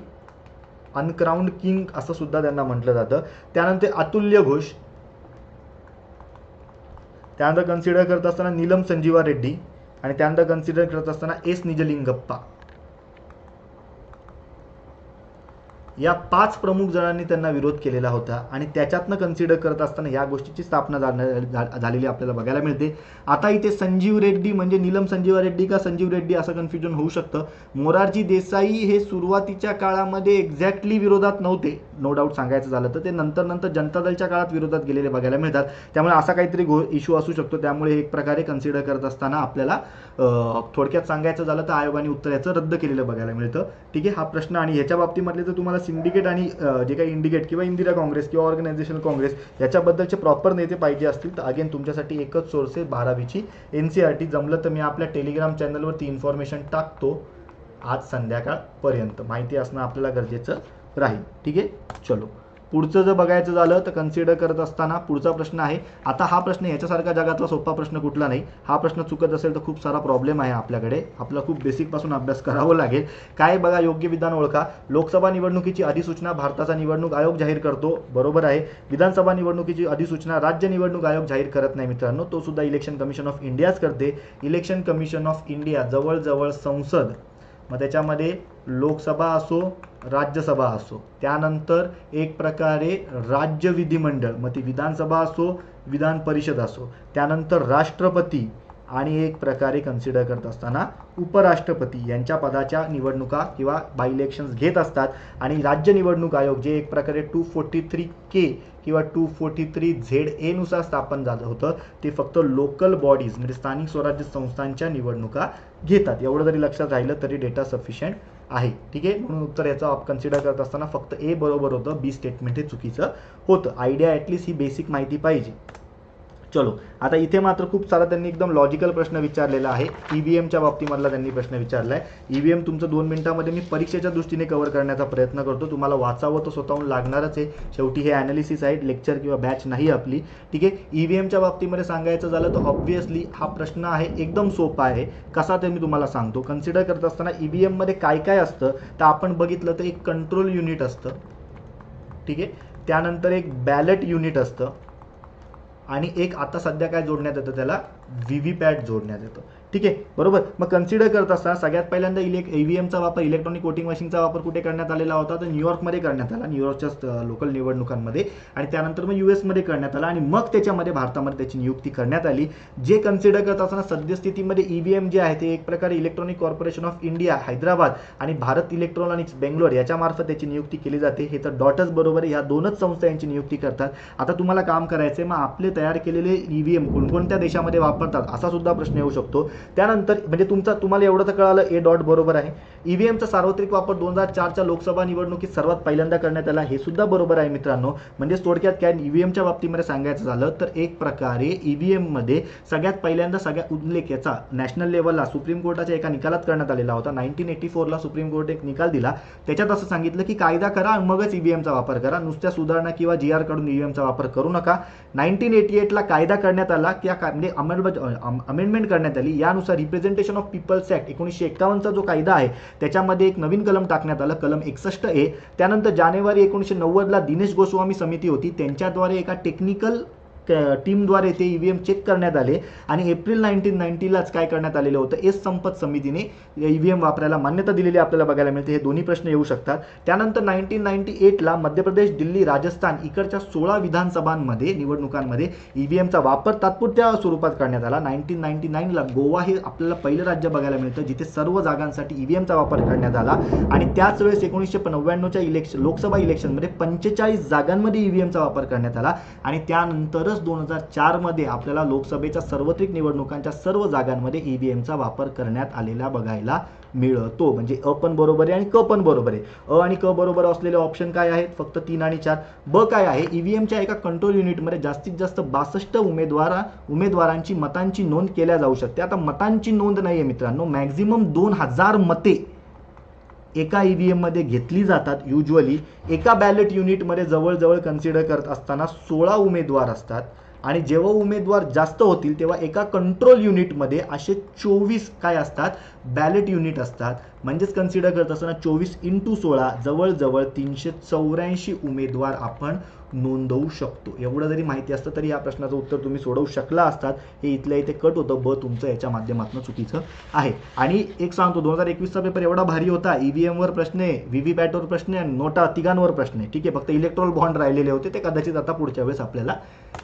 अनक्राउंड किंग असं सुद्धा त्यांना म्हटलं जातं. त्यानंतर अतुल्य घोष, त्यानंतर कन्सिडर करत असताना नीलम संजीवा रेड्डी आणि त्यानंतर कन्सिडर करत असताना एस निजलिंगप्पा. या 5 प्रमुख जणांनी त्यांना विरोध केलेला होता आणि त्याच्यातनं कन्सिडर करत असताना या गोष्टीची स्थापना झालेली आपल्याला बघायला मिळते. आता इथे संजीव रेड्डी म्हणजे नीलम संजीवा रेड्डी का संजीव रेड्डी असं कन्फ्युजन होऊ शकतं. मोरारजी देसाई हे सुरुवातीच्या काळामध्ये एक्झॅक्टली विरोधात नव्हते, नो डाऊट सांगायचं झालं तर ते नंतर जनता दलच्या काळात विरोधात गेलेले बघायला मिळतात. त्यामुळे असा काहीतरी इश्यू असू शकतो. त्यामुळे एक प्रकारे कन्सिडर करत असताना आपल्याला थोडक्यात सांगायचं झालं तर आयोगाने उत्तर याचं रद्द केलेलं बघायला मिळतं. ठीक आहे, हा प्रश्न. आणि ह्याच्या बाबतीमध्ये तर तुम्हाला सिंडिकेट आणि जे काही इंडिकेट किंवा इंदिरा काँग्रेस किंवा ऑर्गनायझेशनल काँग्रेस याच्याबद्दलचे प्रॉपर नेते पाहिजे असतील तर अगेन तुमच्यासाठी एकच सोर्स आहे 12वीची NCERT. जमलं तर मी आपल्या टेलिग्राम चॅनलवरती इन्फॉर्मेशन टाकतो आज संध्याकाळपर्यंत. माहिती असणं आपल्याला गरजेचं राहील. ठीक आहे, चलो पुढचं जर बघायचं झालं तर कन्सिडर करत असताना पुढचा प्रश्न आहे. आता हा प्रश्न याच्यासारखा जगातला सोपा प्रश्न कुठला नाही. हा प्रश्न चुकत असेल तर खूप सारा प्रॉब्लेम आहे आपल्याकडे, आपला खूप बेसिकपासून अभ्यास करावा लागेल. काय बघा, योग्य विधान ओळखा. लोकसभा निवडणुकीची अधिसूचना भारताचा निवडणूक आयोग जाहीर करतो, बरोबर आहे. विधानसभा निवडणुकीची अधिसूचना राज्य निवडणूक आयोग जाहीर करत नाही मित्रांनो, तो सुद्धा इलेक्शन कमिशन ऑफ इंडियाच करते. इलेक्शन कमिशन ऑफ इंडिया जवळजवळ संसद, मग त्याच्यामध्ये लोकसभा असो राज्यसभा असो, त्यानंतर एक प्रकारे राज्य विधिमंडळ, मग ती विधानसभा असो विधान परिषद असो, त्यानंतर राष्ट्रपती आणि एक प्रकारे कन्सिडर करत असताना उपराष्ट्रपती यांच्या पदाच्या निवडणुका किंवा बाय इलेक्शन्स घेत असतात. आणि राज्य निवडणूक आयोग जे एक प्रकारे 243K किंवा 243ZA नुसार स्थापन झालं होतं, ते फक्त लोकल बॉडीज म्हणजे स्थानिक स्वराज्य संस्थांच्या निवडणुका घेतात. एवढं जरी लक्षात राहिलं तरी डेटा सफिशियंट आहे. ठीक आहे, म्हणून उत्तर याचा कन्सिडर करत असताना फक्त A बरोबर होतं, B स्टेटमेंट हे चुकीचं होतं. आयडिया ॲटलीस्ट ही बेसिक माहिती पाहिजे. चलो, आता इथे मात्र खूप सारा त्यांनी एकदम लॉजिकल प्रश्न विचारलेला आहे. ईव्हीएमच्या बाबतीमधला त्यांनी प्रश्न विचारला आहे. ईव्हीएम तुमचं 2 मिनिटांमध्ये मी परीक्षेच्या दृष्टीने कव्हर करण्याचा प्रयत्न करतो. तुम्हाला वाचावं तर स्वतःहून लागणारच आहे. शेवटी हे ॲनालिसिस आहे, लेक्चर किंवा बॅच नाही आपली. ठीक आहे. ईव्हीएमच्या बाबतीमध्ये सांगायचं झालं तर ऑब्व्हियसली हा प्रश्न आहे एकदम सोपा आहे. कसा ते मी तुम्हाला सांगतो. कन्सिडर करत असताना ईव्हीएममध्ये काय काय असतं तर आपण बघितलं तर एक कंट्रोल युनिट असतं. ठीक आहे. त्यानंतर एक बॅलेट युनिट असतं आणि एक आता सध्या काय जोडण्यात येतं त्याला व्हीव्हीपॅट जोडण्यात येतं. ठीक आहे, बरोबर. मग कन्सिडर करत असताना सगळ्यात पहिल्यांदा ईव्हीएमचा वापर, इलेक्ट्रॉनिक वोटिंग मशीनचा वापर कुठे करण्यात आलेला होता तर न्यूयॉर्कमध्ये करण्यात आला, न्यूयॉर्कच्या लोकल निवडणुकांमध्ये. आणि त्यानंतर मग यूएसमध्ये करण्यात आला आणि मग त्याच्यामध्ये भारतामध्ये त्याची नियुक्ती करण्यात आली. जे कन्सिडर करत असताना सद्यस्थितीमध्ये ईव्हीएम जे आहे ते एक प्रकारे electronic corporation of India Hyderabad आणि भारत इलेक्ट्रॉनिक्स बेंगलोर याच्यामार्फत त्याची नियुक्ती केली जाते. हे तर डॉटच बरोबर आहे. ह्या दोनच संस्था यांची नियुक्ती करतात. आता तुम्हाला काम करायचं आहे, मग आपले तयार केलेले ईव्हीएम कोणकोणत्या देशामध्ये वापरतात असा सुद्धा प्रश्न येऊ शकतो. त्यानंतर म्हणजे तुम्हाला एवढं तर कळालं ए डॉट बरोबर आहे. ईव्हीएमचा सार्वत्रिक वापर 2004च्या लोकसभा निवडणुकीत सर्वात पहिल्यांदा करण्यात आला, हे सुद्धा बरोबर आहे मित्रांनो. म्हणजे थोडक्यात काय ईव्हीएमच्या बाबतीमध्ये सांगायचं झालं तर एक प्रकारे ईव्हीएम मध्ये सगळ्यात पहिल्यांदा सगळ्या उल्लेख याचा नॅशनल लेवलला सुप्रीम कोर्टाच्या एका निकालात करण्यात आलेला होता. 1984ला सुप्रीम कोर्ट एक निकाल दिला. त्याच्यात असं सांगितलं की कायदा करा मगच ईव्हीएमचा वापर करा, नुसत्या सुधारणा किंवा जीआर कडून ईव्हीएमचा वापर करू नका. 1988ला कायदा करण्यात आला की म्हणजे अमेंडमेंट करण्यात आली. यानुसार रिप्रेझेंटेशन ऑफ पीपल्स ऍक्ट 1951चा जो कायदा आहे त्याच्यामध्ये एक नवीन कलम टाकण्यात आलं, कलम 61A. त्यानंतर जानेवारी 1990ला दिनेश गोस्वामी समिती होती, त्यांच्याद्वारे एका टेक्निकल टीमद्वारे ते ईव्हीएम चेक करण्यात आले आणि एप्रिल 1990लाच काय करण्यात आलेलं होतं, एस संपत समितीने ईव्हीएम वापरायला मान्यता दिलेली आपल्याला बघायला मिळते. हे दोन्ही प्रश्न येऊ शकतात. त्यानंतर 1998ला मध्य प्रदेश, दिल्ली, राजस्थान इकडच्या 16 विधानसभांमध्ये निवडणुकांमध्ये ईव्हीएमचा वापर तात्पुरत्या स्वरूपात करण्यात आला. 1999ला गोवा हे आपल्याला पहिलं राज्य बघायला मिळतं जिथे सर्व जागांसाठी ईव्हीएमचा वापर करण्यात आला आणि त्याच वेळेस 1999च्या लोकसभा इलेक्शनमध्ये 45 जागांमध्ये ईव्हीएमचा वापर करण्यात आला आणि त्यानंतर 2004 मध्ये आपल्याला लोकसभेच्या सार्वत्रिक निवडणुकांच्या सर्व जागांमध्ये ईव्हीएमचा वापर करण्यात आलेला बघायला मिळतो. म्हणजे अ पण बरोबर आहे आणि क पण बरोबर आहे. अ आणि क बरोबर असलेले ऑप्शन काय आहेत, फक्त 3 आणि 4. ब काय आहे, ईव्हीएमच्या एका कंट्रोल युनिटमध्ये जास्तीत जास्त 62 उमेदवारांची मतांची नोंद केल्या जाऊ शकते. आता मतांची नोंद नाहीये मित्रांनो, मॅक्झिमम 2000 मते एका ईव्हीएम मध्ये घेतली जातात. युजली एका बॅलेट युनिटमध्ये जवळजवळ कन्सिडर करत असताना 16 उमेदवार असतात आणि जेव्हा उमेदवार जास्त होतील तेव्हा एका कंट्रोल युनिटमध्ये असे 24 काय असतात, बॅलेट युनिट असतात. म्हणजेच कन्सिडर करत असताना 24x16 जवळजवळ 384 उमेदवार आपण नोंदवू शकतो. एवढं जरी माहिती असतं तरी या प्रश्नाचं उत्तर तुम्ही सोडवू शकला असतात. हे इथल्या इथे कट होतं, ब तुमचं याच्या माध्यमातून चुकीचं आहे. आणि एक सांगतो, 2021चा पेपर एवढा भारी होता, ईव्हीएमवर प्रश्न आहे, व्हीव्हीपॅटवर प्रश्न आहे, नोटा तिघांवर प्रश्न आहे. ठीक आहे, फक्त इलेक्ट्रॉल बॉन्ड राहिलेले होते, ते कदाचित आता पुढच्या वेळेस आपल्याला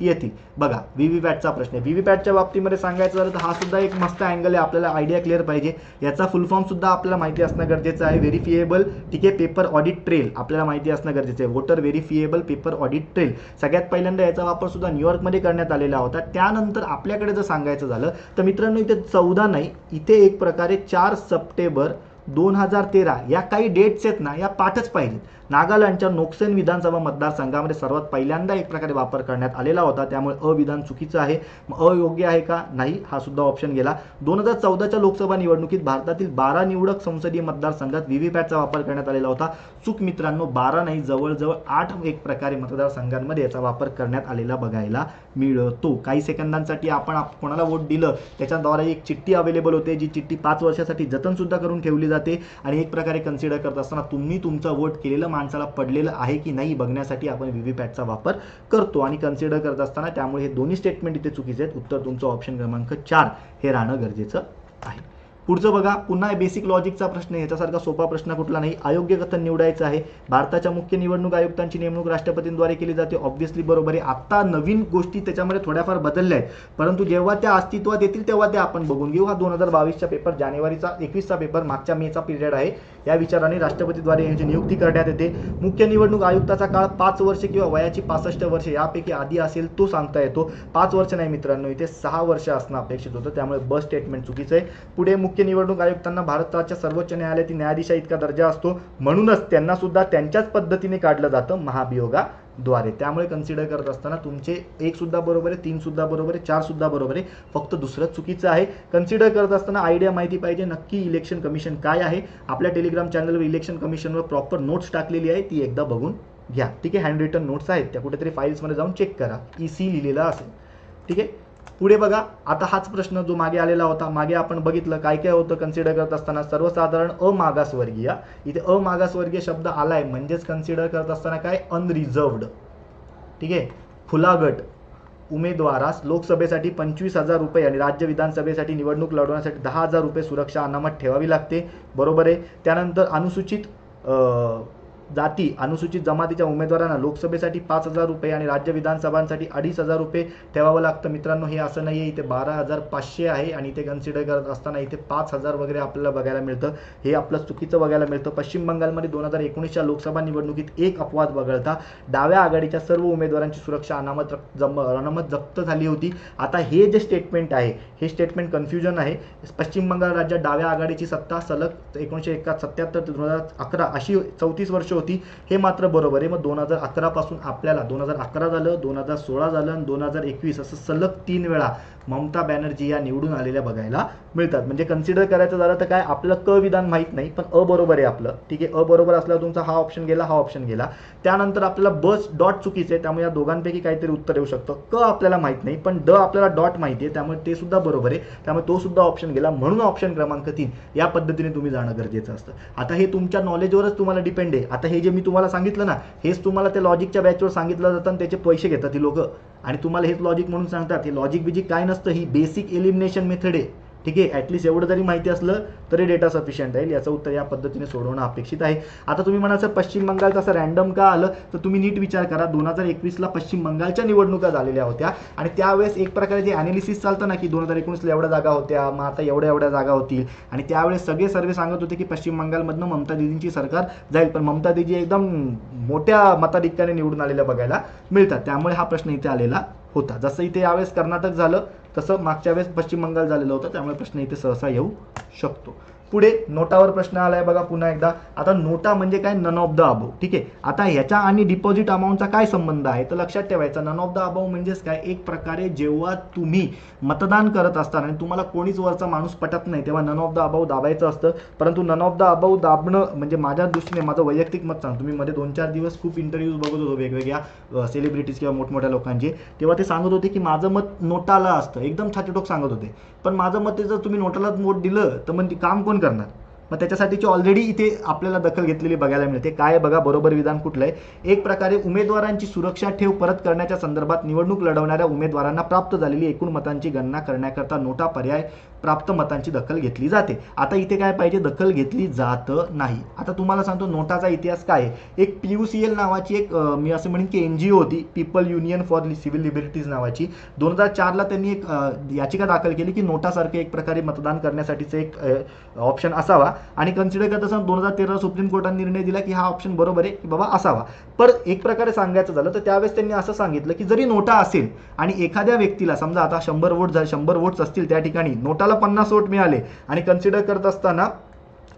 येतील. बघा व्हीव्हीपॅटचा प्रश्न आहे. व्हीव्हीपॅटच्या बाबतीमध्ये सांगायचं झालं तर हा सुद्धा एक मस्त अँगल आहे, आपल्याला आयडिया क्लिअर पाहिजे. याचा फुल फॉर्म सुद्धा आपल्याला माहिती असणं गरजेचं आहे. व्हेरिफिएबल, ठीक आहे, पेपर ऑडिट ट्रेल आपल्याला माहिती असणं गरजेचं आहे. वोटर व्हेरिफिएबल पेपर ऑडिट ट्रेल सगळ्यात पहिल्यांदा याचा वापर सुद्धा न्यूयॉर्कमध्ये करण्यात आलेला होता. त्यानंतर आपल्याकडे जर सांगायचं झालं तर मित्रांनो इथे 14 नाही, इथे एक प्रकारे 4 सप्टेंबर 2013 या काही डेट्स आहेत ना, या पाठच पाहिजेत. नागालँडच्या नोक्सेन विधानसभा मतदारसंघामध्ये सर्वात पहिल्यांदा एक प्रकारे वापर करण्यात आलेला होता, त्यामुळे अविधान चुकीचं आहे. अयोग्य आहे का, नाही, हा सुद्धा ऑप्शन गेला. 2014च्या लोकसभा निवडणुकीत भारतातील 12 निवडक संसदीय मतदारसंघात व्हीव्हीपॅटचा वापर करण्यात आलेला होता. चूक मित्रांनो, 12 नाही, जवळजवळ 8 एक प्रकारे मतदारसंघांमध्ये याचा वापर करण्यात आलेला बघायला मिळतो. काही सेकंदांसाठी आपण कोणाला वोट दिलं त्याच्याद्वारे एक चिठ्ठी अवेलेबल होते, जी चिठ्ठी 5 वर्षासाठी जतन सुद्धा करून ठेवली जाते आणि एक प्रकारे कन्सिडर करत असताना तुम्ही तुमचा वोट केलेलं माणसाला पडलेलं आहे की नाही बघण्यासाठी आपण व्हीव्हीपॅटचा वापर करतो आणि कन्सिडर करत असताना त्यामुळे हे दोन्ही स्टेटमेंट इथे चुकीचे आहेत. उत्तर तुमचं ऑप्शन क्रमांक 4 हे राहणं गरजेचं आहे. पुढचं बघा, पुन्हा बेसिक लॉजिकचा प्रश्न, याच्यासारखा सोपा प्रश्न कुठला नाही. अयोग्य कथन निवडायचं आहे. भारताच्या मुख्य निवडणूक आयुक्तांची नेमणूक राष्ट्रपतींद्वारे केली जाते. ऑब्व्हियसली बरोबर आहे. आता नवीन गोष्टी त्याच्यामध्ये थोड्याफार बदलल्या आहेत, परंतु जेव्हा त्या अस्तित्वात येतील तेव्हा ते आपण बघून घेऊ. हा 2022चा पेपर, जानेवारीचा 21चा पेपर, मागच्या मेचा पिरियड आहे. या विचाराने राष्ट्रपतीद्वारे यांची नियुक्ती करण्यात येते. मुख्य निवडणूक आयुक्ताचा काळ 5 वर्ष किंवा वयाची 65 वर्ष यापैकी आधी असेल तो सांगता येतो. 5 वर्ष नाही मित्रांनो, इथे 6 वर्ष असणं अपेक्षित होतं, त्यामुळे ब स्टेटमेंट चुकीचं आहे. पुढे मुख्य निवडणूक आयुक्तांना भारताच्या सर्वोच्च न्यायालयातील न्यायाधीशा इतका दर्जा असतो, म्हणूनच त्यांना सुद्धा त्यांच्याच पद्धतीने काढलं जातं, महाभियोगाद्वारे. द्वारे. त्यामुळे कन्सिडर करत असताना तुमचे 1 सुद्धा बरोबर आहे, 3 सुद्धा बरोबर आहे, 4 सुद्धा बरोबर आहे, फक्त दुसरं चुकीचं आहे. कन्सिडर करत असताना आयडिया माहिती पाहिजे नक्की इलेक्शन कमिशन काय आहे. आपल्या टेलिग्राम चॅनलवर इलेक्शन कमिशनवर प्रॉपर नोट्स टाकलेली आहे, ती एकदा बघून घ्या. ठीक आहे, हँड रिटन नोट्स आहेत त्या कुठेतरी फाईल्समध्ये जाऊन चेक करा, EC लिहिलेला असेल. ठीक आहे, पुढे बघा. आता हाच प्रश्न जो मागे आलेला होता, मागे आपण बघितलं काय काय होतं कन्सिडर करत असताना. सर्वसाधारण अमागासवर्गीय, इथे अमागासवर्गीय शब्द आलाय म्हणजेच कन्सिडर करत असताना काय अनरिझर्व्ड. ठीक आहे, खुला गट उमेदवारास लोकसभेसाठी 25,000 रुपये आणि राज्य विधानसभेसाठी निवडणूक लढवण्यासाठी 10,000 रुपये सुरक्षा अनामत ठेवावी लागते. बरोबर आहे. त्यानंतर अनुसूचित जाती अनुसूचित जमातीच्या उमेदवारांना लोकसभेसाठी 5,000 रुपये आणि राज्य विधानसभांसाठी 2,500 रुपये ठेवावं लागतं. मित्रांनो हे असं नाही आहे, इथे 12,500 आहे आणि इथे कन्सिडर करत असताना इथे 5,000 वगैरे आपल्याला बघायला मिळतं. हे आपलं चुकीचं बघायला मिळतं. पश्चिम बंगालमध्ये 2019च्या लोकसभा निवडणुकीत एक अपवाद वगळता डाव्या आघाडीच्या सर्व उमेदवारांची सुरक्षा अनामत जप्त झाली होती. आता हे जे स्टेटमेंट आहे हे स्टेटमेंट कन्फ्युजन आहे. पश्चिम बंगाल राज्यात डाव्या आघाडीची सत्ता सलग 1977 ते 2011 अशी 34 वर्ष होती. हे मात्र बरोबर आहे. मग 2011 पासून आपल्याला 2011 झालं, 2016 झालं आणि 2021 असं सलग 3 वेळा ममता बॅनर्जी या निवडून आलेल्या बघायला मिळतात. म्हणजे कन्सिडर करायचं झालं तर काय आपलं क विधान माहीत नाही पण अ बरोबर आहे आपलं. ठीक आहे, अ बरोबर असल्यावर तुमचा हा ऑप्शन गेला, हा ऑप्शन गेला. त्यानंतर आपल्याला बस डॉट चुकीचं आहे त्यामुळे या दोघांपैकी काहीतरी उत्तर येऊ शकतं. क आपल्याला माहीत नाही पण ड आपल्याला डॉट माहिती आहे त्यामुळे ते सुद्धा बरोबर आहे, त्यामुळे तो सुद्धा ऑप्शन गेला. म्हणून ऑप्शन क्रमांक 3 या पद्धतीने तुम्ही जाणं गरजेचं असतं. आता हे तुमच्या नॉलेजवरच तुम्हाला डिपेंड आहे. आता हे जे मी तुम्हाला सांगितलं ना हेच तुम्हाला ते लॉजिकच्या बॅचवर सांगितलं जातं आणि त्याचे पैसे घेतात ही लोक आणि तुम्हाला हेच लॉजिक म्हणून सांगतात. हे लॉजिक बिजिक काय नसतं, ही बेसिक एलिमिनेशन मेथड आहे. ठीक आहे, ॲटलिस्ट एवढं जरी माहिती असलं तरी डेटा सफिशियंट आहे. याचं उत्तर या पद्धतीने सोडवणं अपेक्षित आहे. आता तुम्ही म्हणाल सर पश्चिम बंगालचं असं रँडम का आलं, तर तुम्ही नीट विचार करा. 2021ला पश्चिम बंगालच्या निवडणुका झालेल्या होत्या आणि त्यावेळेस एक प्रकारे जे ॲनालिसिस चालतं ना की 2019ला एवढ्या जागा होत्या, मग आता एवढ्या जागा होतील आणि त्यावेळेस सगळे सर्वे सांगत होते की पश्चिम बंगालमधनं ममता दीदींची सरकार जाईल, पण ममता दीदी एकदम मोठ्या मताधिक्याने निवडून आलेल्या बघायला मिळतात. त्यामुळे हा प्रश्न इथे आलेला होता. जसं इथे यावेळेस कर्नाटक झालं तसं मागच्या वेळेस पश्चिम बंगाल झालेलं होतं, त्यामुळे प्रश्न इथे सहसा येऊ शकतो. पुढे नोटावर प्रश्न आलाय बघा पुन्हा एकदा. आता नोटा म्हणजे काय, नन ऑफ द अबव. ठीक आहे, आता ह्याच्या आणि डिपॉझिट अमाऊंटचा काय संबंध आहे तर लक्षात ठेवायचा. नन ऑफ द अबव म्हणजेच काय, एक प्रकारे जेव्हा तुम्ही मतदान करत असताना आणि तुम्हाला कोणीच वरचा माणूस पटत नाही तेव्हा नन ऑफ द अबव दाबायचं असतं. परंतु नन ऑफ द अबव दाबणं म्हणजे माझ्या दृष्टीने माझं वैयक्तिक मत सांगतो. मी मध्ये 2-4 दिवस खूप इंटरव्ह्यूज बघत होतो वेगवेगळ्या सेलिब्रिटीज किंवा मोठमोठ्या लोकांचे, तेव्हा ते सांगत होते की माझं मत नोटाला असतं. एकदम छातीटोक सांगत होते. पण माझं मत जर तुम्ही नोटाला वोट दिलं तर मग काम कोण करणार. मग त्याच्यासाठीची ऑलरेडी इथे आपल्याला दखल घेतलेली बघायला मिळते. काय बघा बरोबर विधान कुठलं आहे. एक प्रकारे उमेदवारांची सुरक्षा ठेव परत करण्याच्या संदर्भात निवडणूक लढवणाऱ्या उमेदवारांना प्राप्त झालेली एकूण मतांची गणना करण्याकरता नोटा पर्याय प्राप्त मतांची दखल घेतली जाते. आता इथे काय पाहिजे, दखल घेतली जात नाही. आता तुम्हाला सांगतो नोटाचा इतिहास काय आहे. एक PUCL नावाची एक मी असं म्हणेन की NGO होती, people union for civil liberties नावाची. 2004ला त्यांनी एक याचिका दाखल केली की नोटासारखे एक प्रकारे मतदान करण्यासाठीचं एक ऑप्शन असावा आणि कन्सिडर करत असताना 2013 सुप्रीम कोर्टाने निर्णय दिला की हा ऑप्शन बरोबर आहे की बाबा असावा. पण एक प्रकारे सांगायचं झालं तर त्यावेळेस त्यांनी असं सांगितलं की जरी नोटा असेल आणि एखाद्या व्यक्तीला समजा आता 100 वोट झाले, 100 वोट्स असतील त्या ठिकाणी नोटाला 50 वोट मिळाले आणि कन्सिडर करत असताना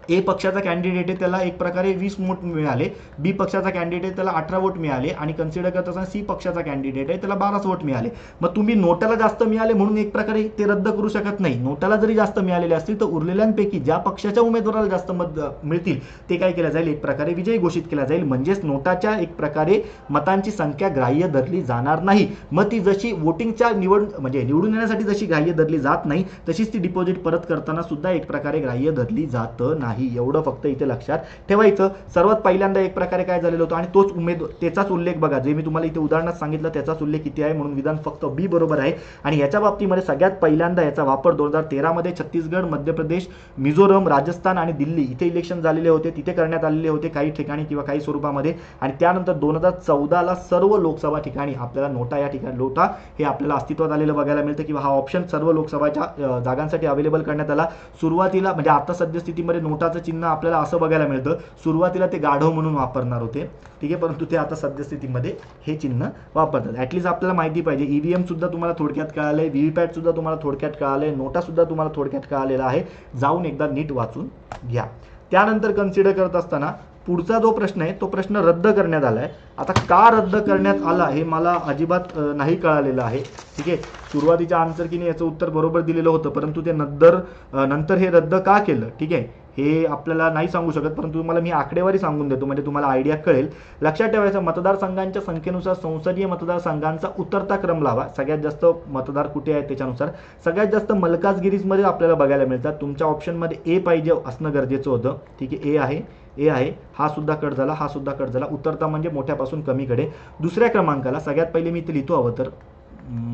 ए पक्षाचा कॅन्डिडेट आहे त्याला एक प्रकारे 20 वोट मिळाले, बी पक्षाचा कॅन्डिडेट आहे त्याला 18 वोट मिळाले आणि कन्सिडर करत असताना सी पक्षाचा कॅन्डिडेट आहे त्याला 12 वोट मिळाले. मग तुम्ही नोटाला जास्त मिळाले म्हणून एक प्रकारे ते रद्द करू शकत नाही. नोटाला जरी जास्त मिळालेले असतील तर उरलेल्यांपैकी ज्या पक्षाच्या उमेदवाराला जास्त मत मिळतील ते काय केलं जाईल, एक प्रकारे विजयी घोषित केला जाईल. म्हणजेच नोटाच्या एक प्रकारे मतांची संख्या ग्राह्य धरली जाणार नाही. मग ती जशी वोटिंगच्या निवडून येण्यासाठी जशी ग्राह्य धरली जात नाही तशीच ती डिपॉझिट परत करताना सुद्धा एक प्रकारे ग्राह्य धरली जात नाही. एवढं फक्त इथे लक्षात ठेवायचं. सर्वात पहिल्यांदा एक प्रकारे काय झालेलं होतं आणि तोच त्याचाच उल्लेख बघा, जे मी तुम्हाला इथे उदाहरणात सांगितलं त्याचाच उल्लेख किती आहे, म्हणून विधान फक्त बी बरोबर आहे. आणि याच्या बाबतीमध्ये सगळ्यात पहिल्यांदा याचा वापर 2013 मध्ये छत्तीसगड, मध्य प्रदेश, मिझोरम, राजस्थान आणि दिल्ली इथे इलेक्शन झालेले होते, तिथे करण्यात आलेले होते काही ठिकाणी किंवा काही स्वरूपामध्ये. आणि त्यानंतर 2014ला सर्व लोकसभा ठिकाणी आपल्याला नोटा या ठिकाणी नोटा हे आपल्याला अस्तित्वात आलेलं बघायला मिळतं किंवा हा ऑप्शन सर्व लोकसभाच्या जागांसाठी अवेलेबल करण्यात आला. सुरुवातीला म्हणजे आता सद्यस्थितीमध्ये नोटाचं चिन्ह आपल्याला असं बघायला मिळतं, सुरुवातीला ते गाढव म्हणून वापरणार होते. ठीक आहे, परंतु ते आता सद्यस्थितीमध्ये हे चिन्ह वापरतात. ॲटलीस्ट आपल्याला माहिती पाहिजे. EVM सुद्धा तुम्हाला थोडक्यात कळालंय, VVPAT सुद्धा तुम्हाला थोडक्यात कळालंय, नोटा सुद्धा तुम्हाला थोडक्यात कळालेला आहे. जाऊन एकदा नीट वाचून घ्या. त्यानंतर कन्सिडर करत असताना पुढचा जो प्रश्न आहे तो प्रश्न रद्द करण्यात आला आहे. आता का रद्द करण्यात आला हे मला अजिबात नाही कळालेलं आहे. ठीक आहे, सुरुवातीच्या आन्सर कीने याचं उत्तर बरोबर दिलेलं होतं, परंतु ते नंतर हे रद्द का केलं, ठीक आहे, हे आपल्याला नाही सांगू शकत, परंतु तुम्हाला मी आकडेवारी सांगून देतो म्हणजे तुम्हाला आयडिया कळेल. लक्षात ठेवायचं, मतदारसंघांच्या संख्येनुसार संसदीय मतदारसंघांचा उतरता क्रम लावा. सगळ्यात जास्त मतदार कुठे आहेत त्याच्यानुसार. सगळ्यात जास्त मल्काजगिरीमध्ये आपल्याला बघायला मिळतात. तुमच्या ऑप्शनमध्ये ए पाहिजे असणं गरजेचं होतं. ठीक आहे, ए आहे, हा सुद्धा कट झाला, हा सुद्धा कट झाला. उतरता म्हणजे मोठ्यापासून कमीकडे. दुसऱ्या क्रमांकाला सगळ्यात पहिले मी इथे लिहितो हवं तर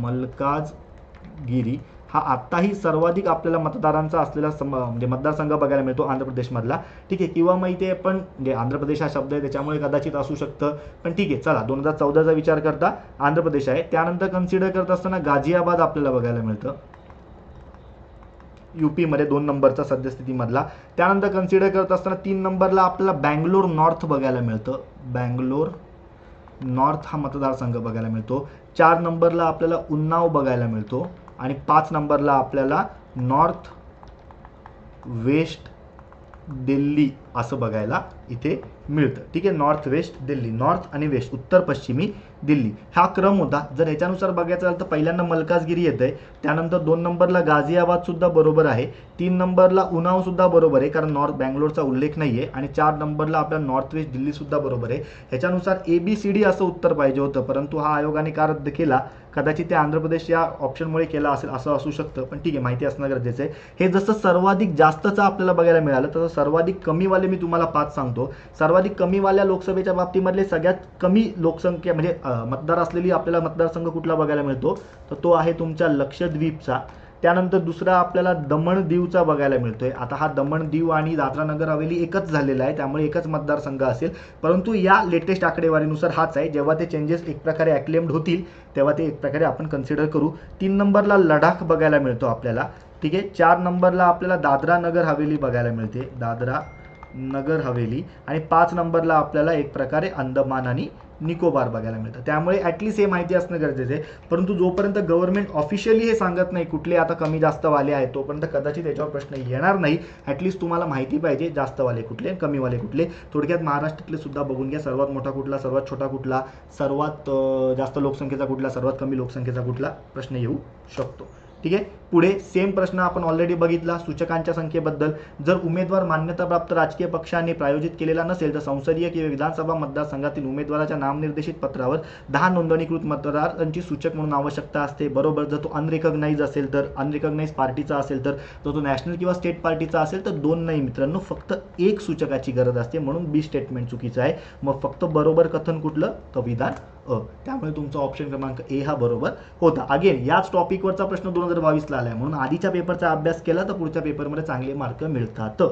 मल्काजगिरी हा आत्ताही सर्वाधिक आपल्याला मतदारांचा असलेला म्हणजे मतदारसंघ बघायला मिळतो आंध्र प्रदेशमधला. ठीक आहे, किंवा मग इथे पण म्हणजे आंध्र प्रदेश हा शब्द आहे त्याच्यामुळे कदाचित असू शकतं, पण ठीक आहे चला 2014चा विचार करता आंध्र प्रदेश आहे. त्यानंतर कन्सिडर करत असताना गाझियाबाद आपल्याला बघायला मिळतं यूपीमध्ये 2 नंबरचा सद्यस्थितीमधला. त्यानंतर कन्सिडर करत असताना 3 नंबरला आपल्याला बँगलोर नॉर्थ बघायला मिळतं. बँगलोर नॉर्थ हा मतदारसंघ बघायला मिळतो. 4 नंबरला आपल्याला उन्नाव बघायला मिळतो आणि 5 नंबरला आपल्याला नॉर्थ वेस्ट दिल्ली असं बघायला इथे मिळतं. ठीक आहे, नॉर्थ वेस्ट दिल्ली, नॉर्थ आणि वेस्ट उत्तर पश्चिमी दिल्ली हा क्रम होता. जर याच्यानुसार बघायचं झालं तर पहिल्यांदा मल्काजगिरी येत आहे, त्यानंतर 2 नंबरला गाझियाबाद सुद्धा बरोबर आहे, 3 नंबरला उन्नाव सुद्धा बरोबर आहे कारण नॉर्थ बँगलोरचा उल्लेख नाही आहे, आणि 4 नंबरला आपला नॉर्थ वेस्ट दिल्ली सुद्धा बरोबर आहे. ह्याच्यानुसार ABCD असं उत्तर पाहिजे होतं, परंतु हा आयोगाने का रद्द केला, कदाचित ते आंध्र प्रदेश या ऑप्शनमुळे केला असेल असं असू शकतं, पण ठीक आहे माहिती असणं गरजेचं आहे. हे जसं सर्वाधिक जास्तचं आपल्याला बघायला मिळालं तसं सर्वाधिक कमीवाले मी तुम्हाला 5 सांगतो. सर्वाधिक कमीवाल्या लोकसभेच्या बाबतीमधले सगळ्यात कमी लोकसंख्या म्हणजे मतदार असलेली आपल्याला मतदारसंघ कुठला बघायला मिळतो तर तो आहे तुमच्या लक्षद्वीपचा. त्यानंतर दुसरा आपल्याला दमण दीवचा बघायला मिळतोय. आता हा दमण दीव आणि दादरा नगर हवेली एकच झालेला आहे त्यामुळे एकच मतदारसंघ असेल, परंतु या लेटेस्ट आकडेवारीनुसार हाच आहे. जेव्हा ते चेंजेस एक प्रकारे ॲक्लेम्ड होतील तेव्हा ते एक प्रकारे आपण कन्सिडर करू. 3 नंबरला लडाख बघायला मिळतो आपल्याला. ठीक आहे, 4 नंबरला आपल्याला दादरा नगर हवेली बघायला मिळते, दादरा नगर हवेली, आणि 5 नंबरला आपल्याला एक प्रकारे अंदमान आणि निकोबार बघायला मिळतं. त्यामुळे ॲटलिस्ट हे माहिती असणं गरजेचं आहे, परंतु जोपर्यंत गव्हर्नमेंट ऑफिशियली हे सांगत नाही कुठले आता कमी जास्त वाले आहेत तोपर्यंत कदाचित याच्यावर प्रश्न येणार नाही. ॲटलिस्ट तुम्हाला माहिती पाहिजे जास्त वाले कुठले कमी वाले कुठले. थोडक्यात महाराष्ट्रातले सुद्धा बघून घ्या, सर्वात मोठा कुठला, सर्वात छोटा कुठला, सर्वात जास्त लोकसंख्येचा कुठला, सर्वात कमी लोकसंख्येचा कुठला प्रश्न येऊ शकतो. ठीक आहे, पुढे सेम प्रश्न आपण ऑलरेडी बघितला सूचकांच्या संख्येबद्दल. जर उमेदवार मान्यताप्राप्त राजकीय पक्षाने प्रायोजित केलेला नसेल तर संसदीय किंवा विधानसभा मतदारसंघातील उमेदवाराच्या नामनिर्देशित पत्रावर 10 नोंदणीकृत मतदारांची सूचक म्हणून आवश्यकता असते. बरोबर, जर तो अनरिकग्नाइज असेल तर, अनरिकग्नाइज पार्टीचा असेल तर, तो नॅशनल किंवा स्टेट पार्टीचा असेल तर 2 नाही मित्रांनो, फक्त 1 सूचकाची गरज असते, म्हणून बी स्टेटमेंट चुकीचं आहे. मग फक्त बरोबर कथन कुठलं तर विधान त्यामुळे तुमचा ऑप्शन क्रमांक ए हा बरोबर होता. अगेन याच टॉपिकवरचा प्रश्न 2022ला आलाय, म्हणून आधीच्या पेपरचा अभ्यास केला तर पुढच्या पेपरमध्ये चांगले मार्क मिळतात.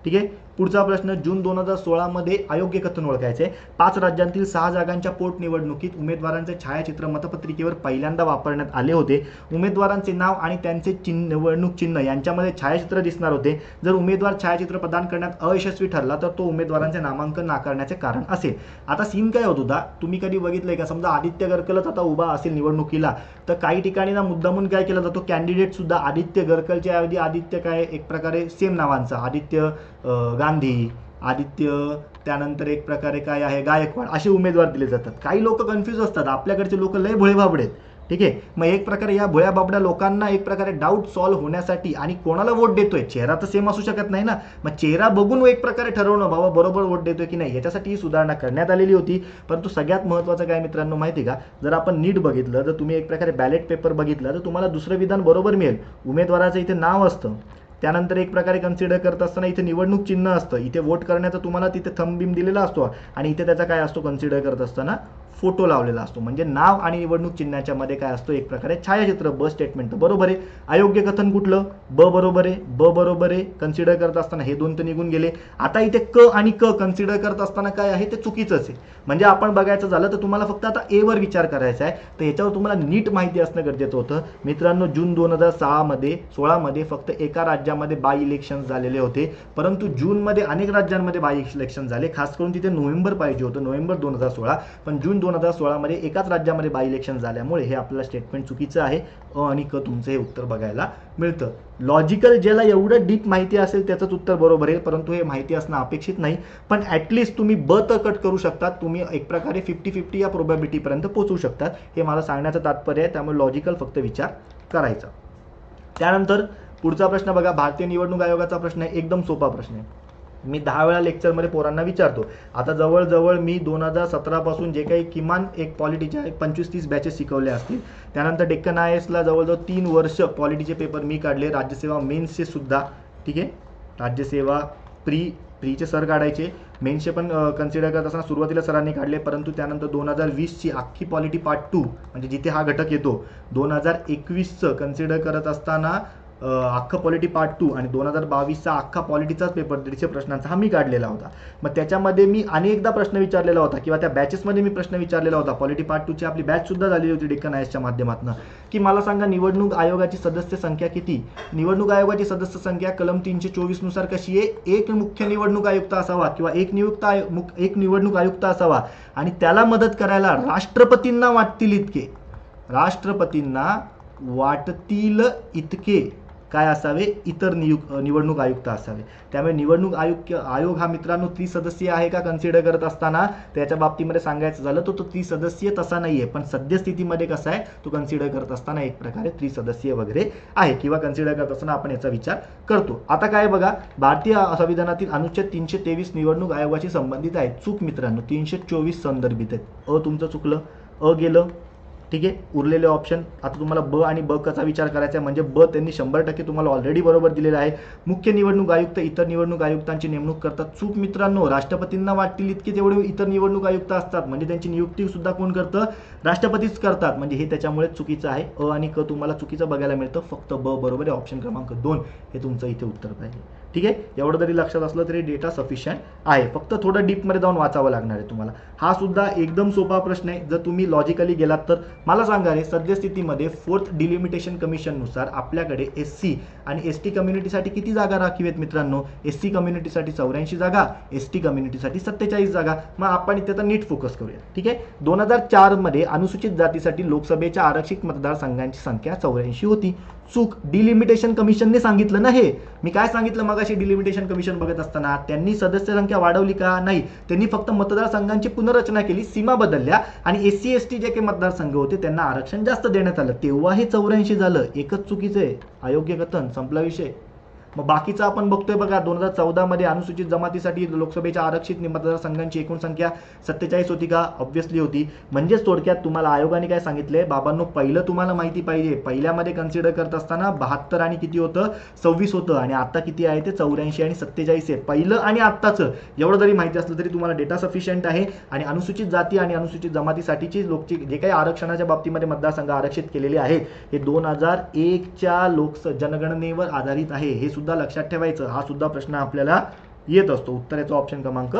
ठीक आहे, पुढचा प्रश्न जून 2016 मध्ये अयोग्य कथन ओळखायचे. 5 राज्यांतील 6 जागांच्या पोटनिवडणुकीत उमेदवारांचे छायाचित्र मतपत्रिकेवर पहिल्यांदा वापरण्यात आले होते. उमेदवारांचे नाव आणि त्यांचे निवडणूक चिन्ह यांच्यामध्ये छायाचित्र दिसणार होते. जर उमेदवार छायाचित्र प्रदान करण्यात अयशस्वी ठरला तर तो उमेदवारांचे नामांकन नाकारण्याचे कारण असेल. आता सीन काय होत होता तुम्ही कधी बघितलंय का, समजा आदित्य गरकलच आता उभा असेल निवडणुकीला तर काही ठिकाणी ना मुद्दामून काय केला जातो, कॅन्डिडेट सुद्धा आदित्य गरकलच्या ऐवजी आदित्य काय एक प्रकारे सेम नावांचा आदित्य गांधी, आदित्य, त्यानंतर एक प्रकारे काय आहे गायकवाड असे उमेदवार दिले जातात. काही लोक कन्फ्यूज असतात, आपल्याकडचे लोक लय भोळेबाबडे आहेत. ठीक आहे, मग एक प्रकारे या भोळ्या बाबड्या लोकांना एक प्रकारे डाऊट सॉल्व्ह होण्यासाठी आणि कोणाला वोट देतोय, चेहरा तर सेम असू शकत नाही ना, मग चेहरा बघून एक प्रकारे ठरवणं बाबा बरोबर वोट देतोय की नाही, याच्यासाठी ही सुधारणा करण्यात आलेली होती. परंतु सगळ्यात महत्त्वाचं काय मित्रांनो माहिती का, जर आपण नीट बघितलं तर तुम्ही एक प्रकारे बॅलेट पेपर बघितलं तर तुम्हाला दुसरं विधान बरोबर मिळेल. उमेदवाराचं इथे नाव असतं, त्यानंतर एक प्रकारे कन्सिडर करत असताना इथे निवडणूक चिन्ह असतं, इथे वोट करण्याचा तुम्हाला तिथे थंब बिम दिलेला असतो, आणि इथे त्याचा काय असतो कन्सिडर करत असताना फोटो लावलेला असतो. म्हणजे नाव आणि निवडणूक चिन्हाच्या मध्ये काय असतो एक प्रकारे छायाचित्र. ब स्टेटमेंट बरोबर आहे. अयोग्य कथन कुठलं, ब बरोबर आहे, ब बरोबर आहे. कन्सिडर करत असताना हे 2 तर निघून गेले. आता इथे क आणि क कन्सिडर करत असताना काय आहे ते चुकीचंच आहे. म्हणजे आपण बघायचं झालं तर तुम्हाला फक्त आता ए वर विचार करायचा आहे, तर याच्यावर तुम्हाला नीट माहिती असणं गरजेचं होतं. मित्रांनो जून 2016 मध्ये फक्त एका राज्यामध्ये बाय इलेक्शन झालेले होते, परंतु जूनमध्ये अनेक राज्यांमध्ये बाय इलेक्शन झाले. खास करून तिथे नोव्हेंबर पाहिजे होतं, नोव्हेंबर 2016, पण जून 2016 मध्ये एकाच राज्यामध्ये बाय इलेक्शन झाल्यामुळे हे आपल्याला स्टेटमेंट चुकीचं आहे. आणि क तुमचं हे उत्तर बघायला मिळतं. लॉजिकल ज्याला एवढं डीप माहिती असेल त्याचंच उत्तर बरोबर आहे, परंतु हे माहिती असणं अपेक्षित नाही. पण ॲटलिस्ट तुम्ही ब तर कट करू शकतात, तुम्ही एक प्रकारे 50-50 या प्रोबॅबिलिटीपर्यंत पोहोचू शकतात. हे मला सांगण्याचं तात्पर्य आहे. त्यामुळे लॉजिकल फक्त विचार करायचा. त्यानंतर पुढचा प्रश्न बघा, भारतीय निवडणूक आयोगाचा प्रश्न आहे. एकदम सोपा प्रश्न आहे. मी 10 वेळा लेक्चरमध्ये पोरांना विचारतो. आता जवळजवळ मी 2017 पासून जे काही किमान एक पॉलिटीच्या 25-30 बॅचेस शिकवले असतील. त्यानंतर डेक्कन IASला जवळजवळ 3 वर्ष पॉलिटीचे पेपर मी काढले, राज्यसेवा मेन्सचे सुद्धा. ठीक आहे, राज्यसेवा प्रीचे सर काढायचे, मेन्सचे पण कन्सिडर करत असताना सुरुवातीला सरांनी काढले, परंतु त्यानंतर 2020ची अख्खी पॉलिटी पार्ट 2 म्हणजे जिथे हा घटक येतो, 2021चं कन्सिडर करत असताना अख्खा पॉलिटी पार्ट 2 आणि 2022चा अख्खा पॉलिटीचाच पेपर 150 प्रश्नांचा हा मी काढलेला होता. मग त्याच्यामध्ये मी अनेकदा प्रश्न विचारलेला होता किंवा त्या बॅचेसमध्ये मी प्रश्न विचारलेला होता. पॉलिटी पार्ट 2ची आपली बॅच सुद्धा झालेली होती डेक्कन IASच्या माध्यमातून, की मला सांगा निवडणूक आयोगाची सदस्य संख्या किती. निवडणूक आयोगाची सदस्य संख्या कलम 324 नुसार कशी आहे, एक मुख्य निवडणूक आयुक्त असावा किंवा एक निवडणूक आयुक्त असावा आणि त्याला मदत करायला राष्ट्रपतींना वाटतील इतके काय असावे, इतर निवडणूक आयुक्त असावे. त्यामुळे निवडणूक आयोग हा मित्रांनो त्रिसदस्यीय आहे का कन्सिडर करत असताना, त्याच्या बाबतीमध्ये सांगायचं झालं तर तो त्रिसदस्यीय तसा नाहीये, पण सद्यस्थितीमध्ये कसा आहे तो कन्सिडर करत असताना एक प्रकारे त्रिसदस्यीय वगैरे आहे किंवा कन्सिडर करत असताना आपण याचा विचार करतो. आता काय बघा, भारतीय संविधानातील अनुच्छेद 323 निवडणूक आयोगाशी संबंधित आहे. चूक मित्रांनो 324 संदर्भित आहेत. तुमचं चुकलं, गेलं. ठीक आहे, उरलेले ऑप्शन आता तुम्हाला ब आणि ब कचा विचार करायचा आहे, म्हणजे ब त्यांनी 100% तुम्हाला ऑलरेडी बरोबर दिलेलं आहे. मुख्य निवडणूक आयुक्त इतर निवडणूक आयुक्तांची नेमणूक करतात. चूक मित्रांनो, राष्ट्रपतींना वाटतील इतके तेवढे इतर निवडणूक आयुक्त असतात, म्हणजे त्यांची नियुक्ती सुद्धा कोण करतं, राष्ट्रपतीच करतात. म्हणजे हे त्याच्यामुळे चुकीचं आहे. आणि क तुम्हाला चुकीचं बघायला मिळतं, फक्त ब बरोबर आहे. ऑप्शन क्रमांक 2 हे तुमचं इथे उत्तर पाहिजे. ठीक आहे, एवढं जरी लक्षात असलं तरी डेटा सफिशियंट आहे, फक्त थोडं डीपमध्ये जाऊन वाचावं लागणार आहे तुम्हाला. हा सुद्धा एकदम सोपा प्रश्न आहे. जर तुम्ही लॉजिकली गेलात तर मला सांगा रे, सद्यस्थितीमध्ये 4th डिलिमिटेशन कमिशन नुसार आपल्याकडे SC आणि ST कम्युनिटीसाठी किती जागा राखीव आहेत मित्रांनो. SC कम्युनिटीसाठी 84 जागा, ST कम्युनिटीसाठी 47 जागा. मग आपण इथे तर नीट फोकस करूया. ठीक आहे, 2004 मध्ये अनुसूचित जातीसाठी लोकसभेच्या आरक्षित मतदारसंघांची संख्या 84 होती. चूक, डिलिमिटेशन कमिशनने सांगितलं ना. हे मी काय सांगितलं मगाशी, डिलिमिटेशन कमिशन बघत असताना त्यांनी सदस्य संख्या वाढवली का, नाही. त्यांनी फक्त मतदारसंघांची पुनर्रचना केली, सीमा बदलल्या आणि SC ST जे काही मतदारसंघ होते त्यांना आरक्षण जास्त देण्यात आलं, तेव्हा हे 84 झालं. एकच चुकीचं आहे, अयोग्य कथन, संपला विषय. मग बाकीचं आपण बघतोय बघा, 2014 मध्ये अनुसूचित जमातीसाठी लोकसभेच्या आरक्षित मतदारसंघांची एकूण संख्या 47 होती का, ऑब्व्हियसली होती. म्हणजेच थोडक्यात तुम्हाला आयोगाने काय सांगितलंय, बाबांनो पहिलं तुम्हाला माहिती पाहिजे, पहिल्यामध्ये कन्सिडर करत असताना 72 आणि किती होतं, 26 होतं आणि आता किती आहे ते 84 आणि 47 आहे. पहिलं आणि आत्ताचं एवढं जरी माहिती असलं तरी तुम्हाला डेटा सफिशियंट आहे. आणि अनुसूचित जाती आणि अनुसूचित जमातीसाठीची जे काही आरक्षणाच्या बाबतीमध्ये मतदारसंघ आरक्षित केलेले आहेत हे 2001च्या जनगणनेवर आधारित आहे. हे सुद्धा लक्षात ठेवायचं. हा सुद्धा प्रश्न आपल्याला येत असतो. उत्तराचं ऑप्शन क्रमांक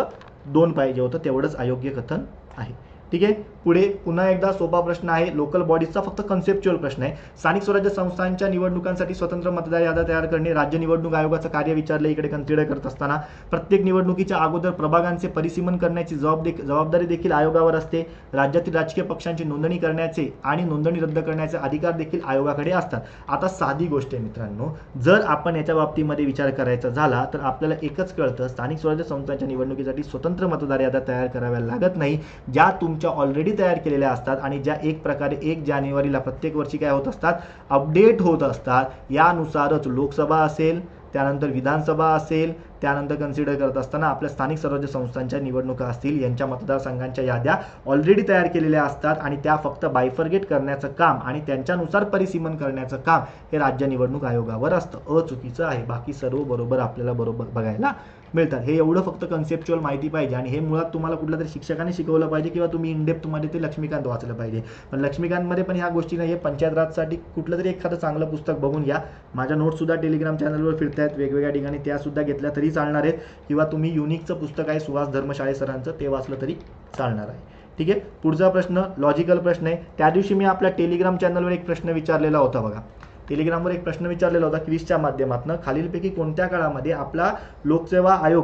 2 पाहिजे होतं, तेवढंच अयोग्य कथन आहे. ठीक आहे, पुढे पुन्हा एकदा सोपा प्रश्न आहे. लोकल बॉडीजचा फक्त कन्सेप्च्युअल प्रश्न आहे. स्थानिक स्वराज्य संस्थांच्या निवडणुकांसाठी स्वतंत्र मतदार याद्या तयार करणे राज्य निवडणूक आयोगाचं कार्य विचारले. इकडे कन्सिडर करत असताना प्रत्येक निवडणुकीच्या अगोदर प्रभागांचे परिसीमन करण्याची जबाबदारी देखील आयोगावर असते. राज्यातील राजकीय पक्षांची नोंदणी करण्याचे आणि नोंदणी रद्द करण्याचे अधिकार देखील आयोगाकडे असतात. आता साधी गोष्ट आहे मित्रांनो, जर आपण याच्या बाबतीमध्ये विचार करायचा झाला तर आपल्याला एकच कळतं, स्थानिक स्वराज्य संस्थांच्या निवडणुकीसाठी स्वतंत्र मतदार याद्या तयार कराव्या लागत नाही, ज्या तुमच्या ऑलरेडी तयार केलेल्या असतात आणि ज्या एक प्रकारे 1 जानेवारीला प्रत्येक वर्षी काय होत असतात, अपडेट होत असतात. यानुसारच लोकसभा असेल, त्यानंतर विधानसभा असेल, त्यानंतर कन्सिडर करत असताना आपल्या स्थानिक स्वराज्य संस्थांच्या निवडणुका असतील, यांच्या मतदारसंघांच्या याद्या ऑलरेडी तयार केलेल्या असतात आणि त्या फक्त बायफर्गेट करण्याचं काम आणि त्यांच्यानुसार परिसीमन करण्याचं काम हे राज्य निवडणूक आयोगावर असतं. चुकीचं आहे, बाकी सर्व बरोबर आपल्याला बरोबर बघायला मिळतात. हे एवढं फक्त कन्सेप्च्युअल माहिती पाहिजे आणि हे मुळात तुम्हाला कुठल्या तरी शिक्षकाने शिकवलं पाहिजे किंवा तुम्ही इनडेप्थ मध्ये ते लक्ष्मीकांत वाचलं पाहिजे. पण लक्ष्मीकांतमध्ये पण ह्या गोष्टी नाही. पंचायत राजसाठी कुठलं तरी एखादं चांगलं पुस्तक बघून घ्या. माझ्या नोट्स सुद्धा टेलिग्राम चॅनलवर फिरत आहेत वेगवेगळ्या ठिकाणी, त्या सुद्धा घेतल्या तरी चालणार आहेत किंवा तुम्ही युनिकचं पुस्तक आहे सुहास धर्मशाळे सरांचं, ते वाचलं तरी चालणार आहे. ठीक आहे, पुढचा प्रश्न लॉजिकल प्रश्न आहे. त्या दिवशी मी आपल्या टेलिग्राम चॅनलवर एक प्रश्न विचारलेला होता बघा, टेलिग्रामवर एक प्रश्न विचारलेला होता क्विजच्या माध्यमातून, खालीलपैकी कोणत्या काळामध्ये आपला लोकसेवा आयोग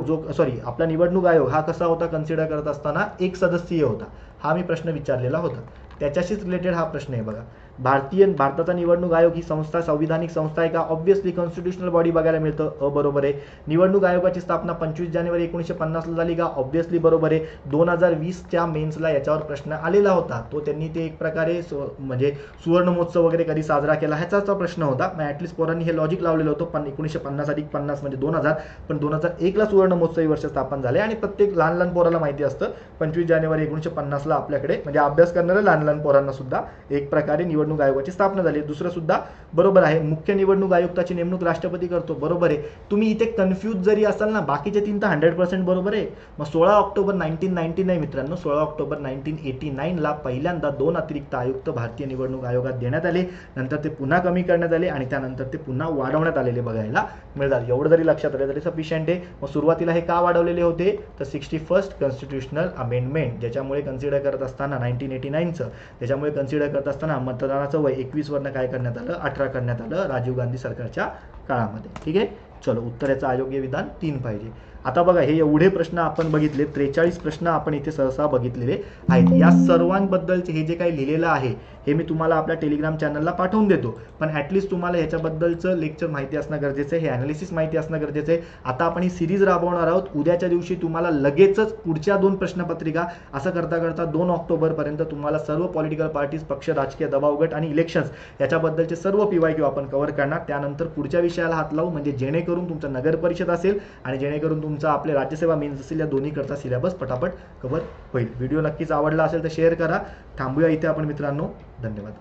आपला निवडणूक आयोग हा कसा होता कन्सिडर करत असताना, एक सदस्यीय होता. हा मी प्रश्न विचारलेला होता. त्याच्याशीच रिलेटेड हा प्रश्न आहे बघा. भारताचा निवडणूक आयोग ही संस्था संविधानिक संस्था आहे का? ऑब्व्हियसली कॉन्स्टिट्युशनल बॉडी बघायला मिळतं, बरोबर आहे. निवडणूक आयोगाची स्थापना 25 जानेवारी 1950 ला झाली का? ऑब्व्हियसली बरोबर आहे. 2020च्या मेन्सला याच्यावर प्रश्न आलेला होता. तो त्यांनी ते एक प्रकारे म्हणजे सुवर्ण महोत्सव वगैरे कधी साजरा केला ह्याचाच प्रश्न होता. मग ॲटलिस्ट पोरांनी हे लॉजिक लावलेलं होतं. पण 1950 अधिक 50 म्हणजे 2000, पण 2001ला सुवर्ण महोत्सवी वर्ष स्थापन झाले. आणि प्रत्येक लहान लहान पोराला माहिती असतं 25 जानेवारी 1950ला आपल्याकडे म्हणजे अभ्यास करणाऱ्या लहान लहान पोरांना सुद्धा एक प्रकारे निवडणूक आयोगाची स्थापना झाली. दुसरं सुद्धा बरोबर आहे. मुख्य निवडणूक आयुक्ताची नेमणूक राष्ट्रपती करतो, बरोबर आहे. तुम्ही इथे कन्फ्यूज जरी असाल ना, बाकीचे 3 तर 100% बरोबर आहे. मग 16 ऑक्टोबर 1999 मित्रांनो, 16 ऑक्टोबर 1989ला पहिल्यांदा 2 अतिरिक्त आयुक्त भारतीय निवडणूक आयोगात देण्यात आले. नंतर ते पुन्हा कमी करण्यात आले आणि त्यानंतर ते पुन्हा वाढवण्यात आलेले बघायला मिळतात. एवढं जरी लक्षात आलं तरी सफिशियंट आहे. मग सुरुवातीला हे का वाढवलेले होते, तर 61st कॉन्स्टिट्युशनल अमेंडमेंट ज्याच्यामुळे कन्सिडर करत असताना 1989चं त्याच्यामुळे कन्सिडर करत असताना मतदानाचं वय 21 वरनं काय करण्यात आलं, 18 करण्यात आलं राजीव गांधी सरकारच्या काळामध्ये. ठीक आहे, चलो उत्तर याचं अयोग्य विधान 3 पाहिजे. आता बघा हे एवढे प्रश्न आपण बघितले, 43 प्रश्न आपण इथे सहसा बघितलेले आहेत. या सर्वांबद्दलचे हे जे काही लिहिलेलं आहे हे मी तुम्हाला आपल्या टेलिग्राम चॅनलला पाठवून देतो. पण ॲटलिस्ट तुम्हाला ह्याच्याबद्दलचं लेक्चर माहिती असणं गरजेचं आहे, हे ॲनालिसिस माहिती असणं गरजेचं आहे. आता आपण ही सिरीज राबवणार आहोत. उद्याच्या दिवशी तुम्हाला लगेचच पुढच्या 2 प्रश्नपत्रिका असं करता करता 2 ऑक्टोबरपर्यंत तुम्हाला सर्व पॉलिटिकल पार्टीज, पक्ष, राजकीय दबाव गट आणि इलेक्शन्स याच्याबद्दलचे सर्व PYQ आपण कव्हर करणार. त्यानंतर पुढच्या विषयाला हात लावू म्हणजे जेणेकरून तुमचं नगर परिषद असेल आणि जेणेकरून तुमचा आपले राज्यसेवा मेन्स असेल या दोन्ही करता सिलेबस पटापट कव्हर होईल. व्हिडिओ नक्कीच आवडला असेल तर शेअर करा. थांबूया इथे आपण मित्रांनो. धन्यवाद.